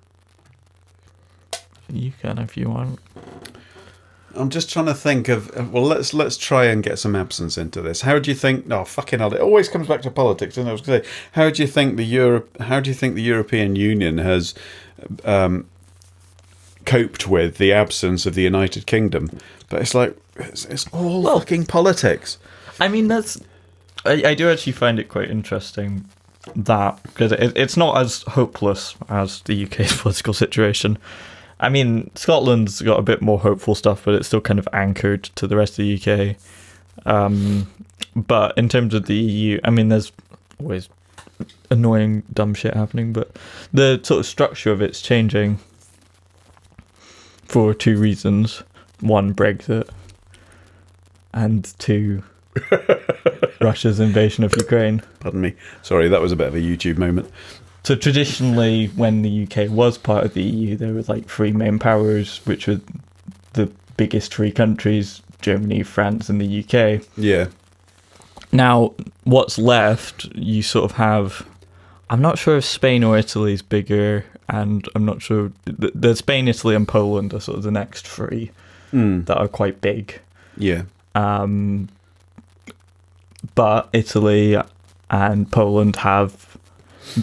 You can if you want. I'm just trying to think of. Well, let's try and get some absence into this. How do you think? Oh, fucking hell! It always comes back to politics. And I was going to say, how do you think the European Union has coped with the absence of the United Kingdom? But it's like it's all fucking politics. I mean, I do actually find it quite interesting that, because it's not as hopeless as the UK's political situation. I mean, Scotland's got a bit more hopeful stuff, but it's still kind of anchored to the rest of the UK. But in terms of the EU, I mean, there's always annoying, dumb shit happening, but the sort of structure of it's changing for two reasons. One, Brexit, and two, Russia's invasion of Ukraine. Pardon me. Sorry, that was a bit of a YouTube moment. So traditionally, when the UK was part of the EU, there were like three main powers, which were the biggest three countries: Germany, France, and the UK. Yeah. Now, what's left, you sort of have... I'm not sure if Spain or Italy is bigger, and I'm not sure... The Spain, Italy, and Poland are sort of the next three that are quite big. Yeah. But Italy and Poland have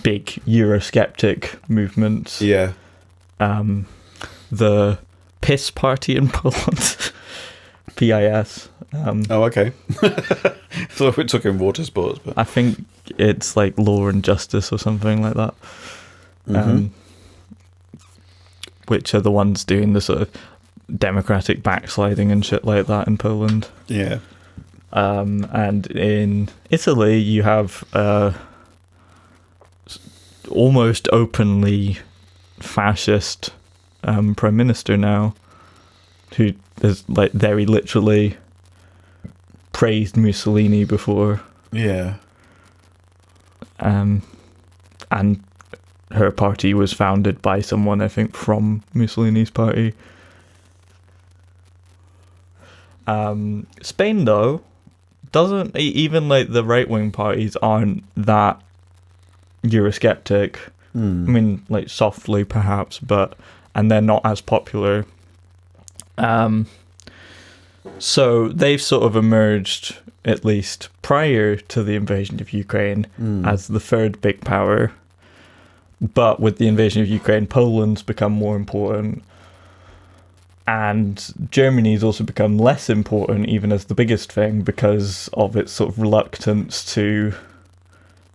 big Eurosceptic movements. Yeah. The PiS party in Poland, PIS. Oh, okay. Thought we took in water sports, but I think it's like Law and Justice or something like that. Which are the ones doing the sort of democratic backsliding and shit like that in Poland. Yeah. And in Italy, you have almost openly fascist prime minister now, who has like very literally praised Mussolini before. Yeah. And her party was founded by someone, I think, from Mussolini's party. Spain, though, doesn't... Even, like, the right-wing parties aren't that Eurosceptic. I mean, like, softly, perhaps, but... And they're not as popular. So they've sort of emerged, at least prior to the invasion of Ukraine, as the third big power. But with the invasion of Ukraine, Poland's become more important. And Germany's also become less important, even as the biggest thing, because of its sort of reluctance to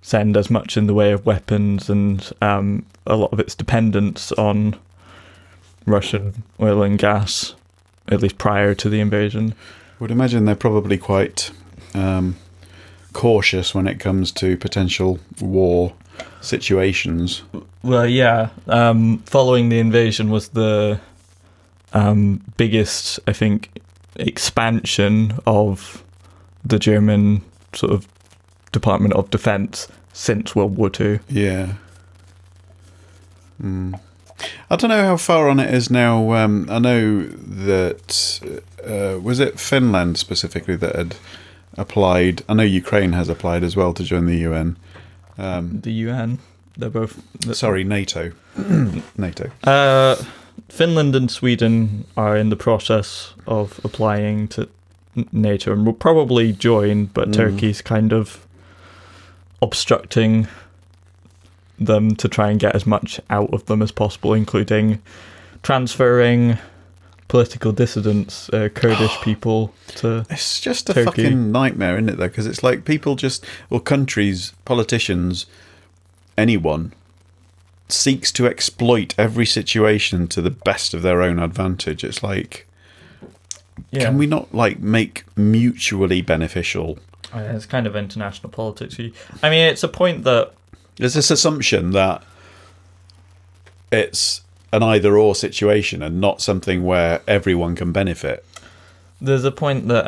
send as much in the way of weapons and a lot of its dependence on Russian oil and gas, at least prior to the invasion. I would imagine they're probably quite cautious when it comes to potential war situations. Well, yeah. Following the invasion was the biggest, I think, expansion of the German sort of Department of Defense since World War II. Yeah. I don't know how far on it is now. I know that was it Finland specifically that had applied. I know Ukraine has applied as well to join the UN. The UN, they're both... Sorry, NATO. NATO. Finland and Sweden are in the process of applying to NATO and will probably join, but Turkey's kind of obstructing them to try and get as much out of them as possible, including transferring political dissidents, Kurdish people to It's just a Turkey. fucking nightmare, isn't it, though? Because it's like people just, or countries, politicians, anyone, seeks to exploit every situation to the best of their own advantage. It's like, can we not, like, make mutually beneficial? It's kind of international politics. I mean, it's a point that... There's this assumption that it's an either-or situation and not something where everyone can benefit. There's a point that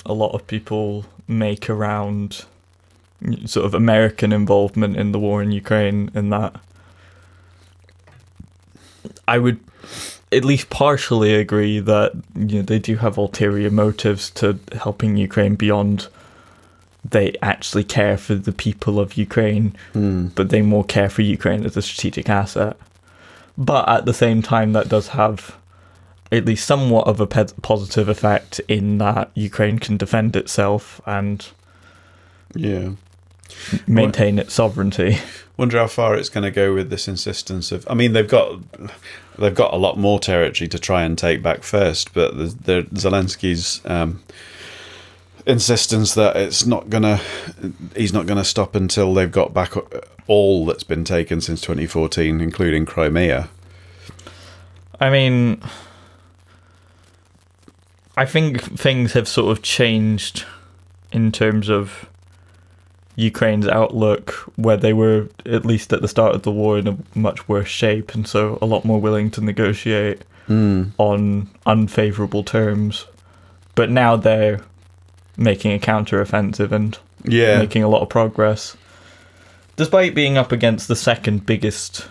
a lot of people make around sort of American involvement in the war in Ukraine, and that I would at least partially agree that they do have ulterior motives to helping Ukraine beyond they actually care for the people of Ukraine, but they more care for Ukraine as a strategic asset. But at the same time, that does have at least somewhat of a positive effect in that Ukraine can defend itself and maintain its sovereignty. Wonder how far it's going to go with this insistence of... I mean, they've got a lot more territory to try and take back first, but Zelensky's insistence that he's not gonna stop until they've got back all that's been taken since 2014, including Crimea. I mean, I think things have sort of changed in terms of Ukraine's outlook, where they were, at least at the start of the war, in a much worse shape, and so a lot more willing to negotiate on unfavourable terms. But now they're making a counter-offensive and making a lot of progress, despite being up against the second biggest.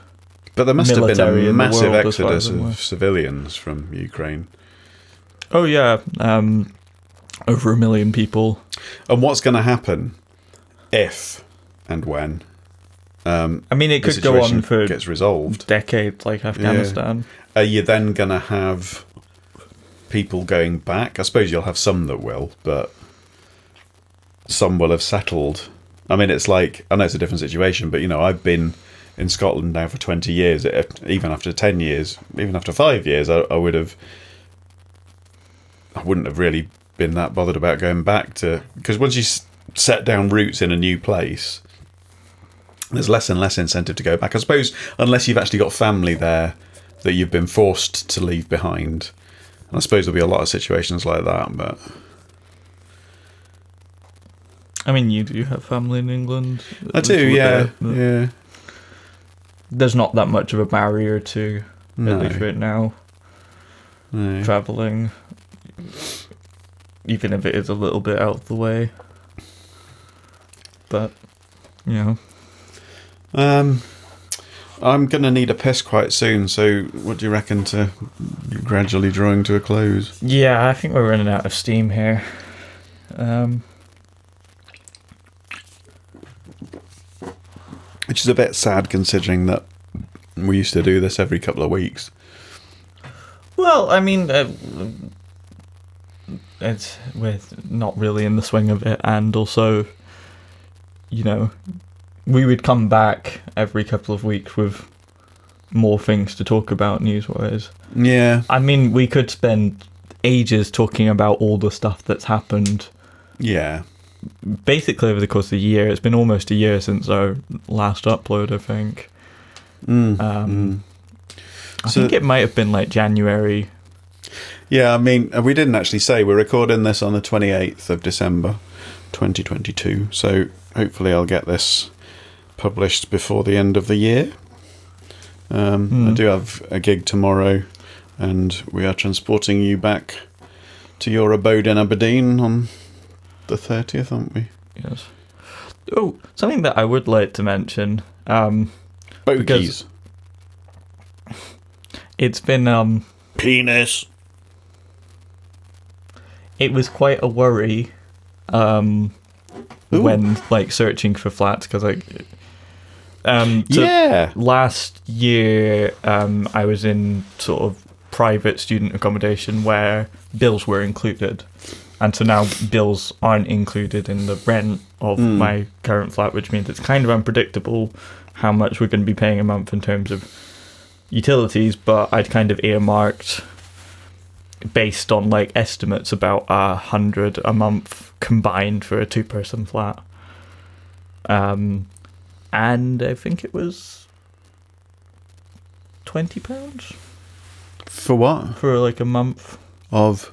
But there must have been a massive world, exodus of civilians from Ukraine. Oh yeah, over 1 million people. And what's going to happen if and when? I mean, it could go on for gets resolved, decades, like Afghanistan. Are you then going to have people going back? I suppose you'll have some that will, but some will have settled. I mean, it's like, I know it's a different situation, but I've been in Scotland now for 20 years. Even after 10 years, even after 5 years, I wouldn't have really been that bothered about going back to, because once you set down roots in a new place, there's less and less incentive to go back, I suppose, unless you've actually got family there that you've been forced to leave behind. And I suppose there'll be a lot of situations like that, but I mean, you do have family in England. I do, yeah. There's not that much of a barrier to, No. at least right now, No. travelling, even if it is a little bit out of the way. But, I'm going to need a piss quite soon, so what do you reckon to gradually drawing to a close? Yeah, I think we're running out of steam here. Which is a bit sad, considering that we used to do this every couple of weeks. Well, I mean, we're not really in the swing of it, and also, we would come back every couple of weeks with more things to talk about news-wise. Yeah. I mean, we could spend ages talking about all the stuff that's happened. Yeah. Basically over the course of the year. It's been almost a year since our last upload, I think. I think it might have been like January. Yeah, I mean, we didn't actually say. We're recording this on the 28th of December, 2022. So hopefully I'll get this published before the end of the year. I do have a gig tomorrow, and we are transporting you back to your abode in Aberdeen on the 30th, aren't we? Yes. Oh, something that I would like to mention. Bogies. It's been Penis. It was quite a worry when searching for flats, because last year I was in sort of private student accommodation where bills were included, and so now bills aren't included in the rent of my current flat, which means it's kind of unpredictable how much we're going to be paying a month in terms of utilities. But I'd kind of earmarked, based on estimates, about 100 a month combined for a 2-person flat, and I think it was £20 for what? for a month Of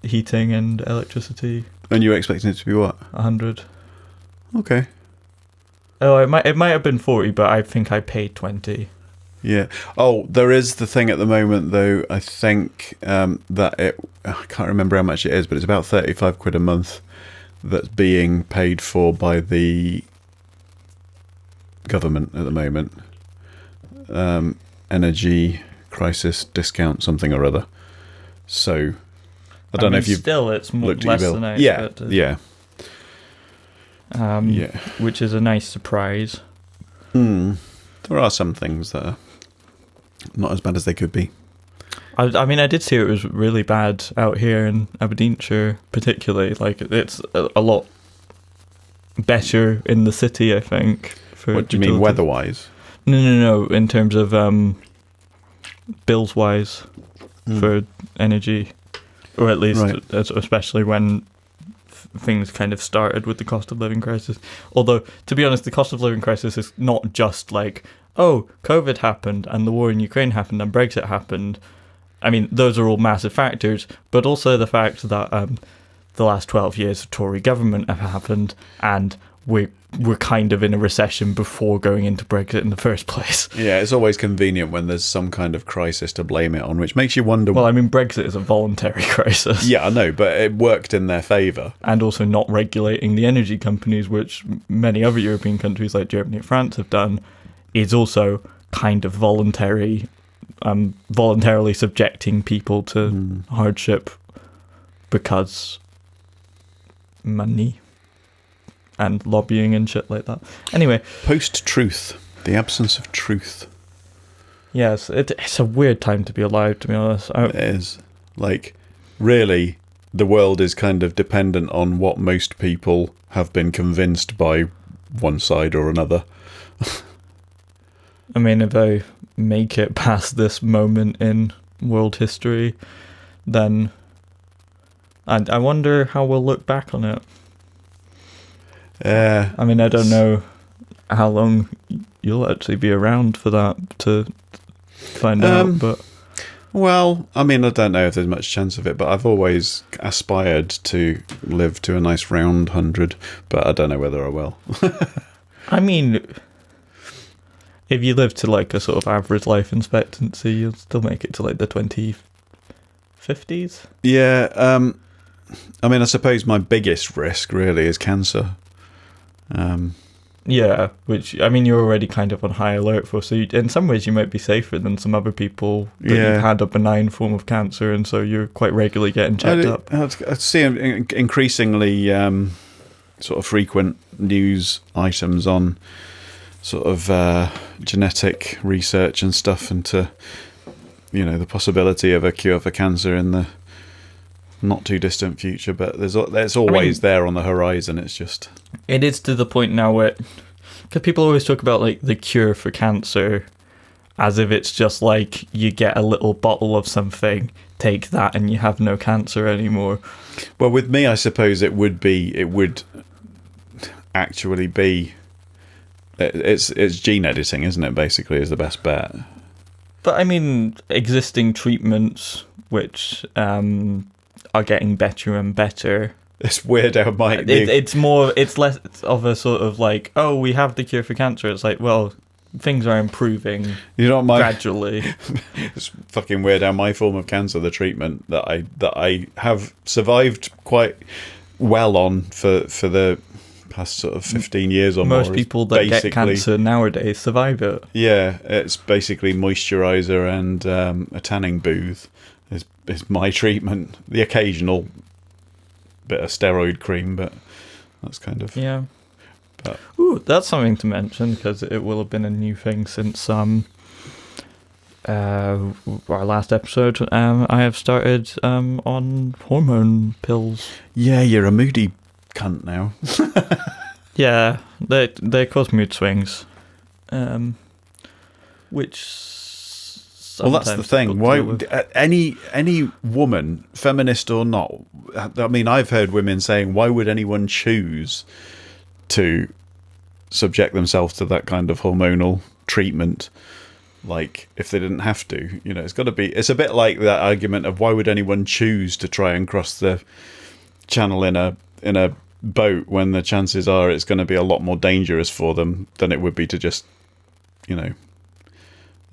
heating and electricity. And you were expecting it to be what? 100. Okay. Oh, it might have been 40, but I think I paid 20. Yeah. Oh, there is the thing at the moment, though. I think that I can't remember how much it is, but it's about 35 quid a month that's being paid for by the government at the moment. Energy crisis discount, something or other. So I don't know if you've still it's looked less at your bill. than I Yeah, expected. yeah. Which is a nice surprise. There are some things that are not as bad as they could be. I mean, I did see it was really bad out here in Aberdeenshire, particularly. It's a lot better in the city, I think. What do you mean, weather-wise? No. In terms of bills-wise for energy, or at least especially when things kind of started with the cost of living crisis. Although, to be honest, the cost of living crisis is not just like, oh, COVID happened and the war in Ukraine happened and Brexit happened. I mean, those are all massive factors, but also the fact that the last 12 years of Tory government have happened, and we're kind of in a recession before going into Brexit in the first place. Yeah, it's always convenient when there's some kind of crisis to blame it on, which makes you wonder... Well, I mean, Brexit is a voluntary crisis. Yeah, I know, but it worked in their favour. And also not regulating the energy companies, which many other European countries like Germany and France have done, is also kind of voluntarily subjecting people to hardship because money and lobbying and shit like that. Anyway. Post-truth. The absence of truth. Yes, it's a weird time to be alive, to be honest. It is. Like, really, the world is kind of dependent on what most people have been convinced by one side or another. I mean, if I make it past this moment in world history, then I wonder how we'll look back on it. I mean, I don't know how long you'll actually be around for that to find out, but... Well, I mean, I don't know if there's much chance of it, but I've always aspired to live to a nice round 100, but I don't know whether I will. I mean... If you live to like a sort of average life expectancy, you'll still make it to like the 2050s. Yeah, I mean, I suppose my biggest risk really is cancer. Yeah, which, I mean, you're already kind of on high alert for, so in some ways you might be safer than some other people that you've had a benign form of cancer, and so you're quite regularly getting checked up. I see increasingly sort of frequent news items on sort of genetic research and stuff into, you know, the possibility of a cure for cancer in the not too distant future, but it's always there on the horizon. It's just... It is to the point now where... Because people always talk about, like, the cure for cancer as if it's just like you get a little bottle of something, take that, and you have no cancer anymore. Well, with me, I suppose it would actually be... It's gene editing, isn't it, basically, is the best bet. But, I mean, existing treatments, which are getting better and better... It's weird how it's less of a sort of like, oh, we have the cure for cancer. It's like, well, things are improving gradually. It's fucking weird how my form of cancer, the treatment that I have survived quite well on for the past sort of 15 years or more. Most people that get cancer nowadays survive it. Yeah, it's basically moisturiser and a tanning booth is my treatment. The occasional bit of steroid cream, but that's kind of... Yeah. But, ooh, that's something to mention, because it will have been a new thing since our last episode. I have started on hormone pills. Yeah, you're a moody cunt now. Yeah, they cause mood swings, which... Well, that's the thing. Why any woman, feminist or not? I mean, I've heard women saying, "Why would anyone choose to subject themselves to that kind of hormonal treatment? Like, if they didn't have to, you know, it's got to be." It's a bit like that argument of why would anyone choose to try and cross the channel in a boat when the chances are it's going to be a lot more dangerous for them than it would be to just, you know.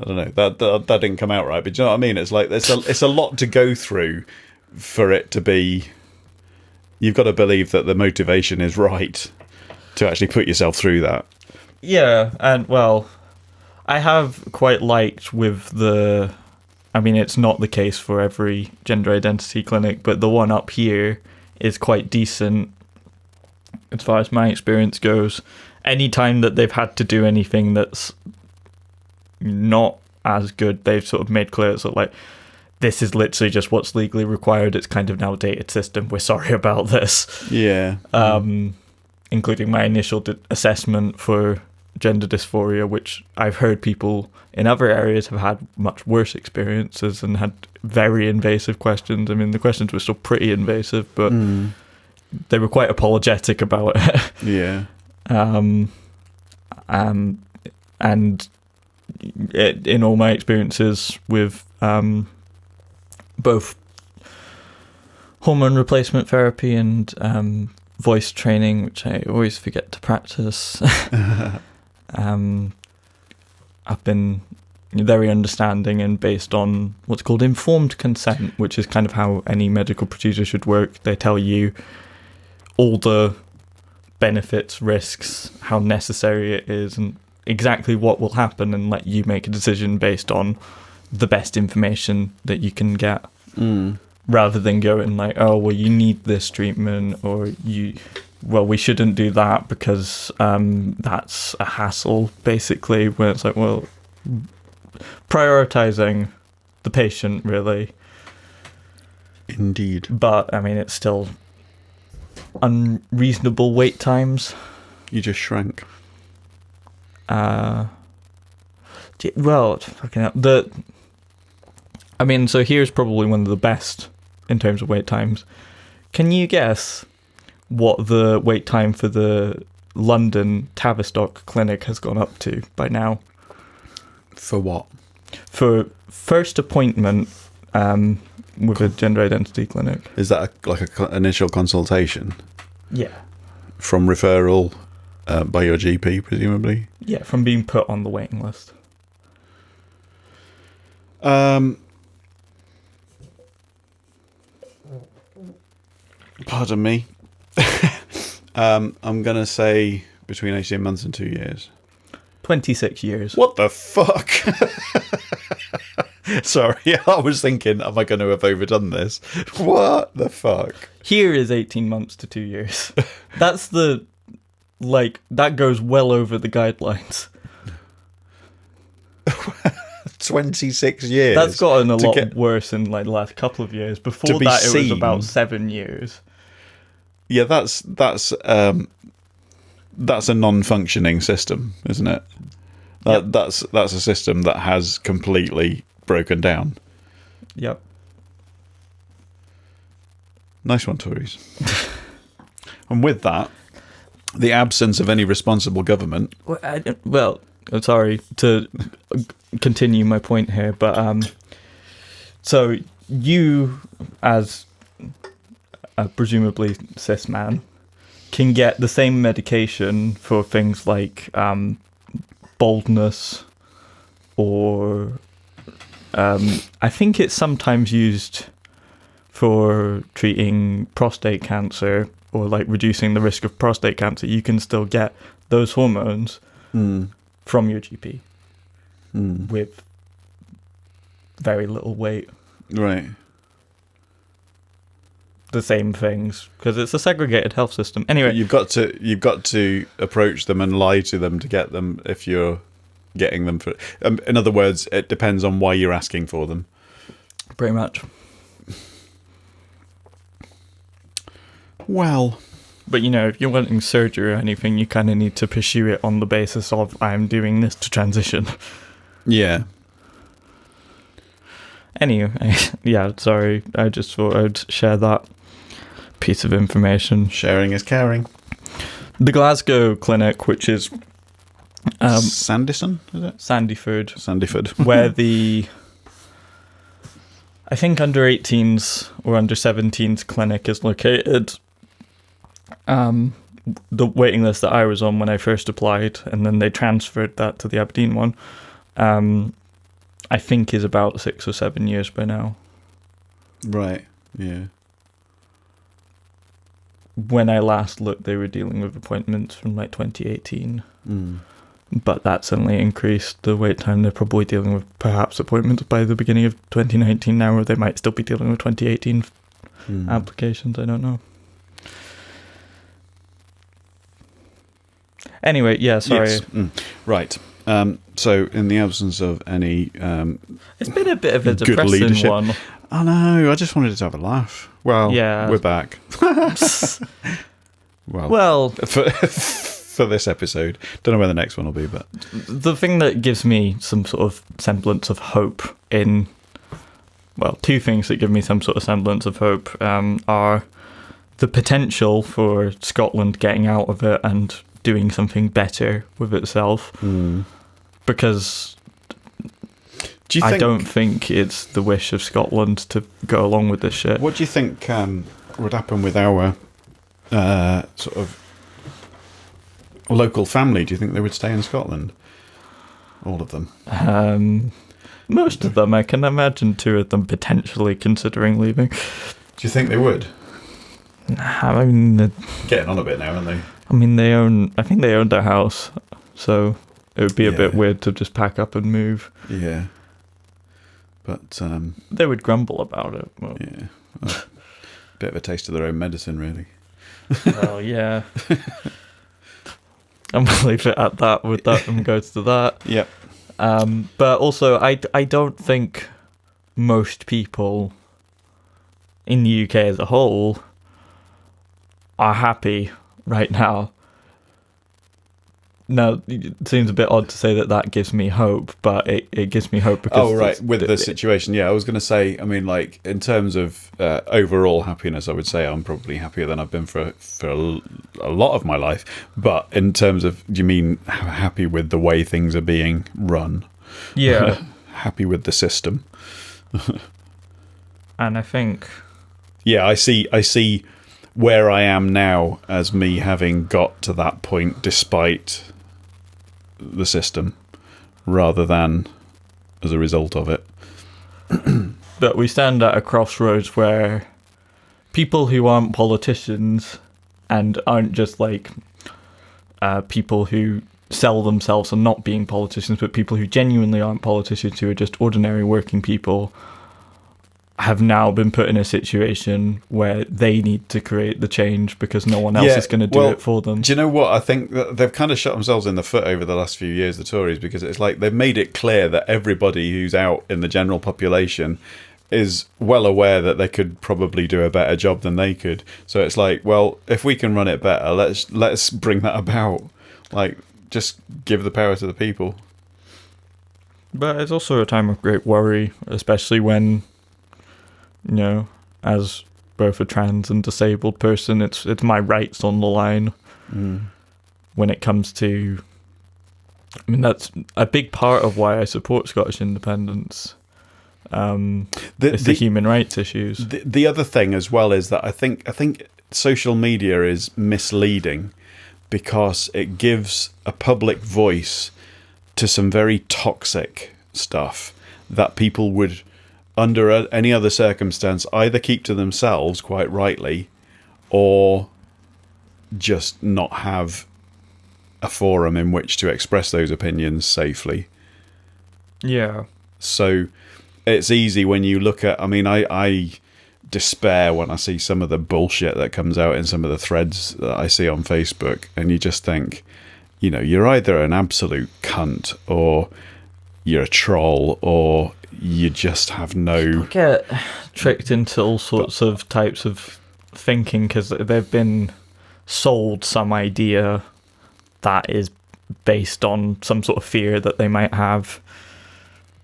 I don't know, that didn't come out right, but do you know what I mean? It's like it's a lot to go through for it to be... You've got to believe that the motivation is right to actually put yourself through that. Yeah, and well, I have quite liked with the... I mean, it's not the case for every gender identity clinic, but the one up here is quite decent as far as my experience goes. Any time that they've had to do anything that's not as good, they've sort of made clear it's sort of like, this is literally just what's legally required, it's kind of an outdated system, we're sorry about this. Yeah. Including my initial assessment for gender dysphoria, which I've heard people in other areas have had much worse experiences and had very invasive questions. I mean, the questions were still pretty invasive, but they were quite apologetic about it. Yeah. And in all my experiences with both hormone replacement therapy and voice training, which I always forget to practice, I've been very understanding and based on what's called informed consent, which is kind of how any medical procedure should work. They tell you all the benefits, risks, how necessary it is, and exactly what will happen, and let you make a decision based on the best information that you can get, rather than going like, oh, well, you need this treatment, or we shouldn't do that because that's a hassle, basically, where it's like, well, prioritizing the patient, really. Indeed. But, I mean, it's still unreasonable wait times. You just shrank. Well, fucking hell. So here's probably one of the best in terms of wait times. Can you guess what the wait time for the London Tavistock clinic has gone up to by now? For what? For first appointment with a gender identity clinic. Is that like an initial consultation? Yeah. From referral by your GP, presumably? Yeah, from being put on the waiting list. Pardon me. I'm going to say between 18 months and 2 years. 26 years. What the fuck? Sorry, I was thinking, am I going to have overdone this? What the fuck? Here is 18 months to 2 years. That's that goes well over the guidelines. 26 years. That's gotten a lot worse in the last couple of years. Before that, it was about 7 years. Yeah, that's a non-functioning system, isn't it? Yep. That's a system that has completely broken down. Yep. Nice one, Tories. And with that, the absence of any responsible government. Well, I'm sorry to continue my point here, but so you, as a presumably cis man, can get the same medication for things like baldness, or I think it's sometimes used for treating prostate cancer, or reducing the risk of prostate cancer. You can still get those hormones from your GP with very little wait. Right. The same things, because it's a segregated health system. Anyway, you've got to approach them and lie to them to get them if you're getting them for. In other words, it depends on why you're asking for them. Pretty much. Well, but if you're wanting surgery or anything, you kind of need to pursue it on the basis of, I'm doing this to transition. Yeah. Anyway, yeah, sorry. I just thought I'd share that piece of information. Sharing is caring. The Glasgow clinic, which is Sanderson, is it? Sandyford, where the I think under 18s or under 17s clinic is located. The waiting list that I was on when I first applied, and then they transferred that to the Aberdeen one, I think is about 6 or 7 years by now. Right, yeah. When I last looked, they were dealing with appointments from 2018. But that's only increased the wait time. They're probably dealing with perhaps appointments by the beginning of 2019 now, or they might still be dealing with 2018 applications. I don't know. Anyway, yeah, sorry. Yes. Right. So, in the absence of any it's been a bit of a good depressing leadership. one. I know. I just wanted to have a laugh. Well, yeah. We're back. well, for this episode, don't know where the next one will be, but the thing that gives me some sort of semblance of hope two things that give me some sort of semblance of hope are the potential for Scotland getting out of it and doing something better with itself, because I don't think it's the wish of Scotland to go along with this shit. What do you think would happen with our sort of local family? Do you think they would stay in Scotland? All of them? Most of them. I can imagine 2 of them potentially considering leaving. Do you think they would? I mean, getting on a bit now, aren't they? I mean, I think they own their house, so it would be a bit weird to just pack up and move. Yeah. But they would grumble about it. Well, yeah. Well, bit of a taste of their own medicine, really. Well, yeah. And we'll leave it at that with that and go to that. Yep. But also, I don't think most people in the UK as a whole are happy right now. Now, it seems a bit odd to say that gives me hope, but it gives me hope because... with the situation. Yeah, I was going to say, I mean, like, in terms of overall happiness, I would say I'm probably happier than I've been for a lot of my life. But in terms of, do you mean happy with the way things are being run? Yeah. Happy with the system. And I think... Yeah, I see where I am now as me having got to that point despite the system rather than as a result of it. But we stand at a crossroads where people who aren't politicians and aren't just like people who sell themselves on not being politicians, but people who genuinely aren't politicians, who are just ordinary working people, have now been put in a situation where they need to create the change because no one else is going to do it for them. Do you know what? I think that they've kind of shot themselves in the foot over the last few years, the Tories, because it's like they've made it clear that everybody who's out in the general population is well aware that they could probably do a better job than they could. So it's like, well, if we can run it better, let's bring that about. Like, just give the power to the people. But it's also a time of great worry, especially when, you know, as both a trans and disabled person, it's my rights on the line when it comes to... I mean, that's a big part of why I support Scottish independence. It's the human rights issues. The other thing as well is that I think social media is misleading because it gives a public voice to some very toxic stuff that people would, under any other circumstance, either keep to themselves, quite rightly, or just not have a forum in which to express those opinions safely. Yeah. So it's easy when you look at... I mean, I despair when I see some of the bullshit that comes out in some of the threads that I see on Facebook, and you just think, you know, you're either an absolute cunt, or you're a troll, or you just have no... People get tricked into all sorts of types of thinking because they've been sold some idea that is based on some sort of fear that they might have,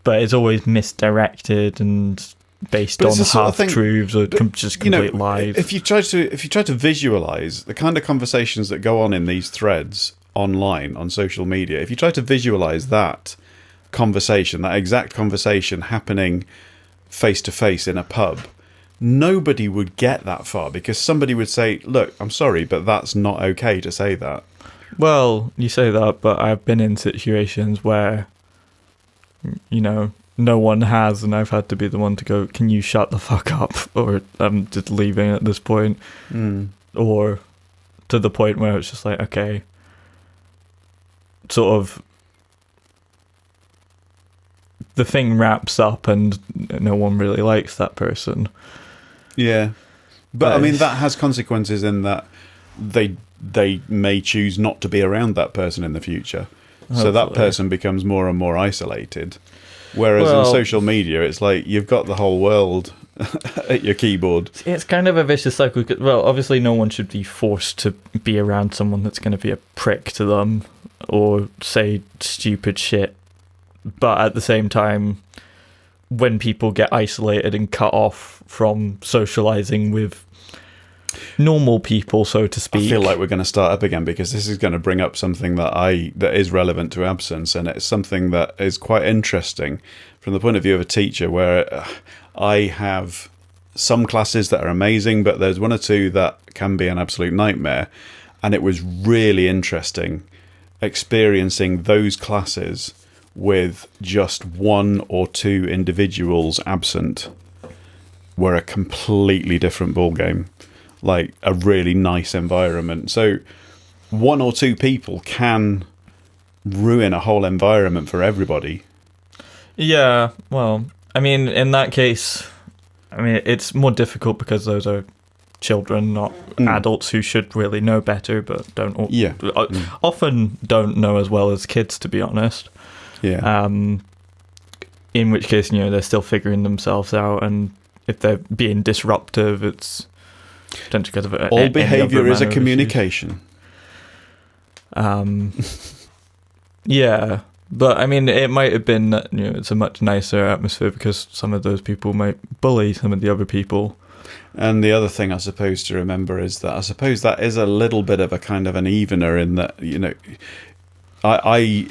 but it's always misdirected and based on half-truths or just complete lies. If you try to visualize the kind of conversations that go on in these threads online on social media, if you try to visualize that conversation, that exact conversation happening face to face in a pub, nobody would get that far because somebody would say, look, I'm sorry, but that's not okay to say that. Well, you say that, but I've been in situations where, you know, no one has, and I've had to be the one to go, can you shut the fuck up, or I'm just leaving at this point. Or to the point where it's just like, okay, sort of the thing wraps up and no one really likes that person. Yeah. But I mean, that has consequences in that they may choose not to be around that person in the future. Hopefully. So that person becomes more and more isolated. Whereas in social media, it's like you've got the whole world at your keyboard. It's kind of a vicious cycle. Well, obviously no one should be forced to be around someone that's going to be a prick to them or say stupid shit. But at the same time, when people get isolated and cut off from socializing with normal people, so to speak. I feel like we're going to start up again, because this is going to bring up something that is relevant to absence, and it's something that is quite interesting from the point of view of a teacher, where I have some classes that are amazing, but there's one or two that can be an absolute nightmare. And it was really interesting experiencing those classes with just one or two individuals absent, were a completely different ballgame, like a really nice environment. So one or two people can ruin a whole environment for everybody. Yeah, well, I mean, in that case, I mean, it's more difficult because those are children, not adults who should really know better, but don't. Often don't know as well as kids, to be honest. Yeah. In which case, they're still figuring themselves out, and if they're being disruptive, it's potentially because of it. All behaviour is a communication. Yeah, but I mean, it might have been that it's a much nicer atmosphere because some of those people might bully some of the other people. And the other thing I suppose to remember is that I suppose that is a little bit of a kind of an evener, in that, I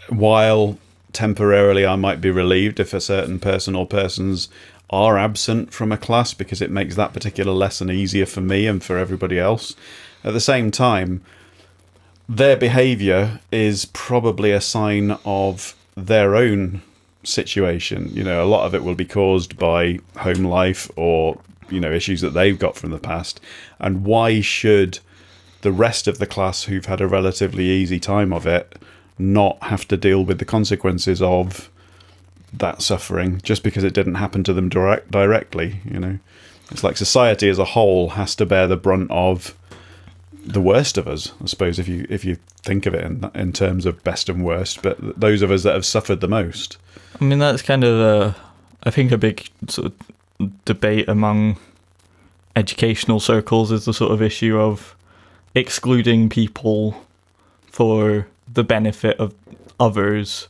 while temporarily I might be relieved if a certain person or persons are absent from a class, because it makes that particular lesson easier for me and for everybody else. At the same time, their behaviour is probably a sign of their own situation. A lot of it will be caused by home life or issues that they've got from the past. And why should the rest of the class who've had a relatively easy time of it not have to deal with the consequences of that suffering just because it didn't happen to them directly? It's like society as a whole has to bear the brunt of the worst of us, I suppose, if you think of it in terms of best and worst, but those of us that have suffered the most. I mean, that's kind of I think a big sort of debate among educational circles is the sort of issue of excluding people for the benefit of others.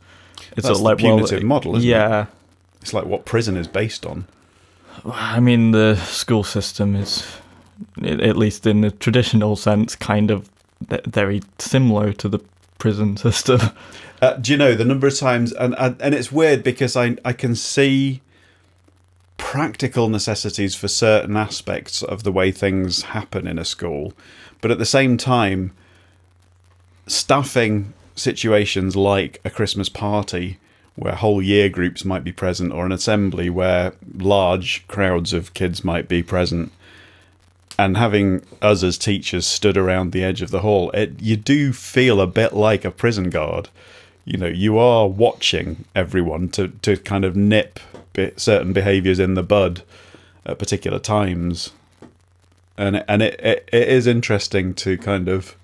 It's That's sort of the punitive model, isn't it? Yeah. It's like what prison is based on. I mean, the school system is, at least in the traditional sense, kind of very similar to the prison system. Do you know the number of times, and it's weird because I can see practical necessities for certain aspects of the way things happen in a school, but at the same time, staffing situations like a Christmas party where whole year groups might be present, or an assembly where large crowds of kids might be present, and having us as teachers stood around the edge of the hall, you do feel a bit like a prison guard. You are watching everyone to kind of nip certain behaviours in the bud at particular times, and it is interesting to kind of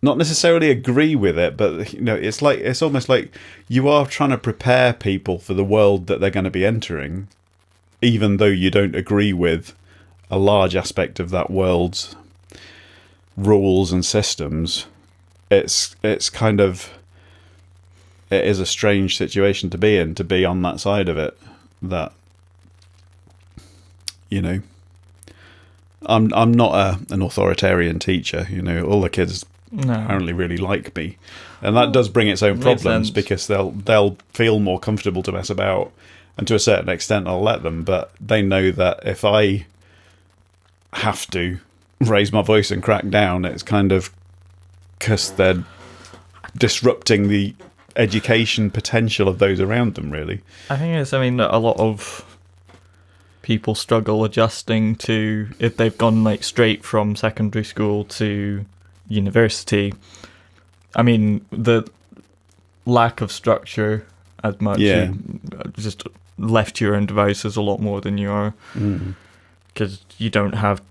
not necessarily agree with it, but it's almost like you are trying to prepare people for the world that they're going to be entering, even though you don't agree with a large aspect of that world's rules and systems. It's kind of, it is a strange situation to be in, to be on that side of it. That I'm not an authoritarian teacher. All the kids apparently really like me, and that does bring its own problems because they'll feel more comfortable to mess about, and to a certain extent I'll let them, but they know that if I have to raise my voice and crack down, it's kind of because they're disrupting the education potential of those around them, really. I think a lot of people struggle adjusting to, if they've gone like straight from secondary school to university. I mean, the lack of structure as much, you just left to your own devices a lot more than you are, because you don't have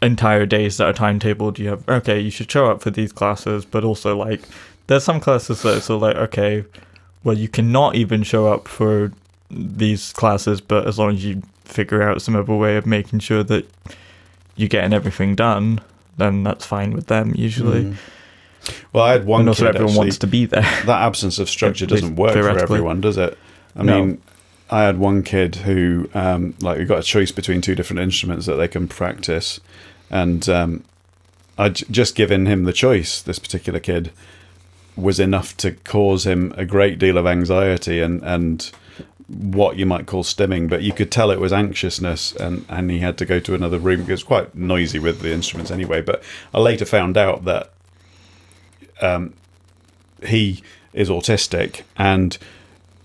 entire days that are timetabled. You have, okay, you should show up for these classes, but also like there's some classes that are sort of like, okay, well, you cannot even show up for these classes, but as long as you figure out some other way of making sure that you're getting everything done, then that's fine with them usually. Well, I had one, and also kid, everyone actually, wants to be there. That absence of structure doesn't work for everyone, does it? I mean, I had one kid who, we got a choice between two different instruments that they can practice, and I'd just given him the choice. This particular kid was enough to cause him a great deal of anxiety and what you might call stimming, but you could tell it was anxiousness, and he had to go to another room. It was quite noisy with the instruments anyway, but I later found out that he is autistic and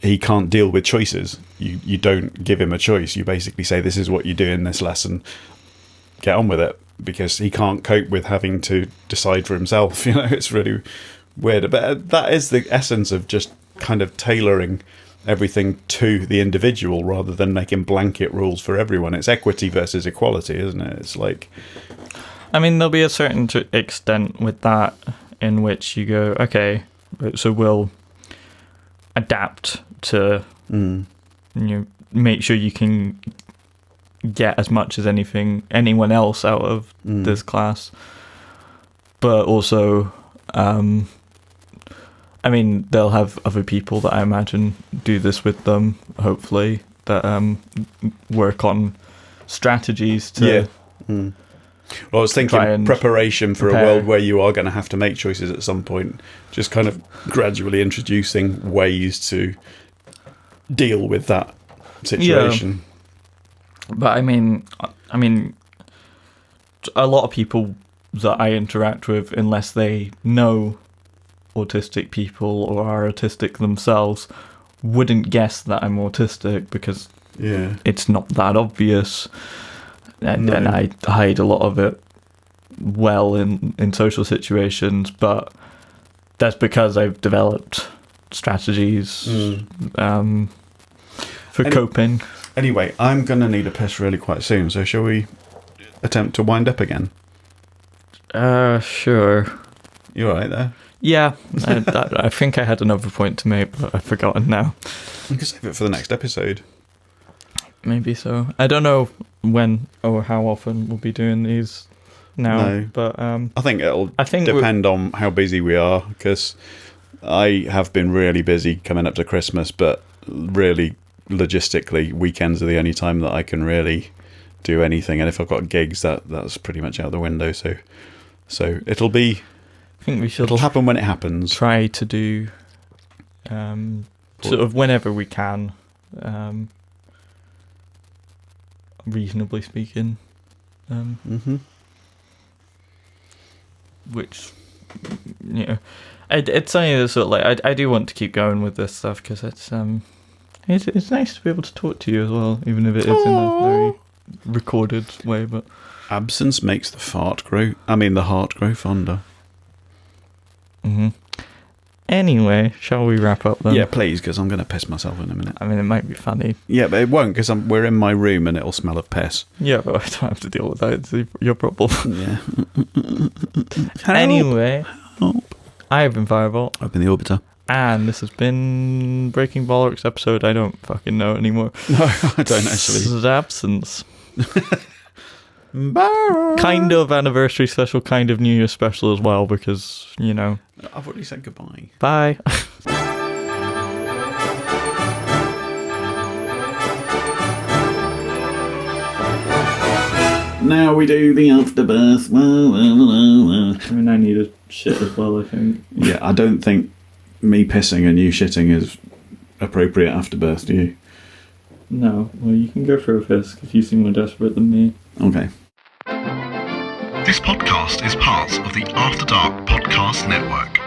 he can't deal with choices. You don't give him a choice. You basically say, this is what you do in this lesson, get on with it, because he can't cope with having to decide for himself. You know, it's really weird. But that is the essence of just kind of tailoring everything to the individual rather than making blanket rules for everyone. It's equity versus equality, isn't it? It's like... I mean, there'll be a certain extent with that in which you go, okay, so we'll adapt to make sure you can get as much as anyone else out of this class, but also I mean, they'll have other people that I imagine do this with them, hopefully, that work on strategies to Well, I was thinking preparation for a world where you are going to have to make choices at some point, just kind of gradually introducing ways to deal with that situation. Yeah. But I mean, a lot of people that I interact with, unless they know autistic people or are autistic themselves, wouldn't guess that I'm autistic because it's not that obvious. And I hide a lot of it well in social situations, but that's because I've developed strategies for coping. Anyway, I'm going to need a piss really quite soon, so shall we attempt to wind up again? Sure. You alright there? Yeah, I think I had another point to make, but I've forgotten now. You can save it for the next episode. Maybe so. I don't know when or how often we'll be doing these now, but I think it'll depend on how busy we are, because I have been really busy coming up to Christmas, but really logistically weekends are the only time that I can really do anything, and if I've got gigs, that's pretty much out the window. So it'll be. I think we should. It'll happen when it happens. Try to do sort of whenever we can. Reasonably speaking, which, you know, it's something that's sort of like I do want to keep going with this stuff because it's nice to be able to talk to you as well, even if it is in a very recorded way. But absence makes the heart grow fonder. Anyway, shall we wrap up then? Yeah, please, because I'm going to piss myself in a minute. I mean, it might be funny. Yeah, but it won't, because we're in my room and it'll smell of piss. Yeah, but I don't have to deal with that. It's your problem. Yeah. Anyway, I have been Fireball. I've been the Orbiter. And this has been Breaking Bollocks episode. I don't fucking know anymore. No, I don't actually. This is Absence. Bye. Kind of anniversary special, kind of New Year special as well, because, you know. I've already said goodbye. Bye. Now we do the afterbirth. I mean, I need a shit as well, I think. Yeah, I don't think me pissing and you shitting is appropriate afterbirth, do you? No. Well, you can go for a piss if you seem more desperate than me. Okay. This podcast is part of the After Dark Podcast Network.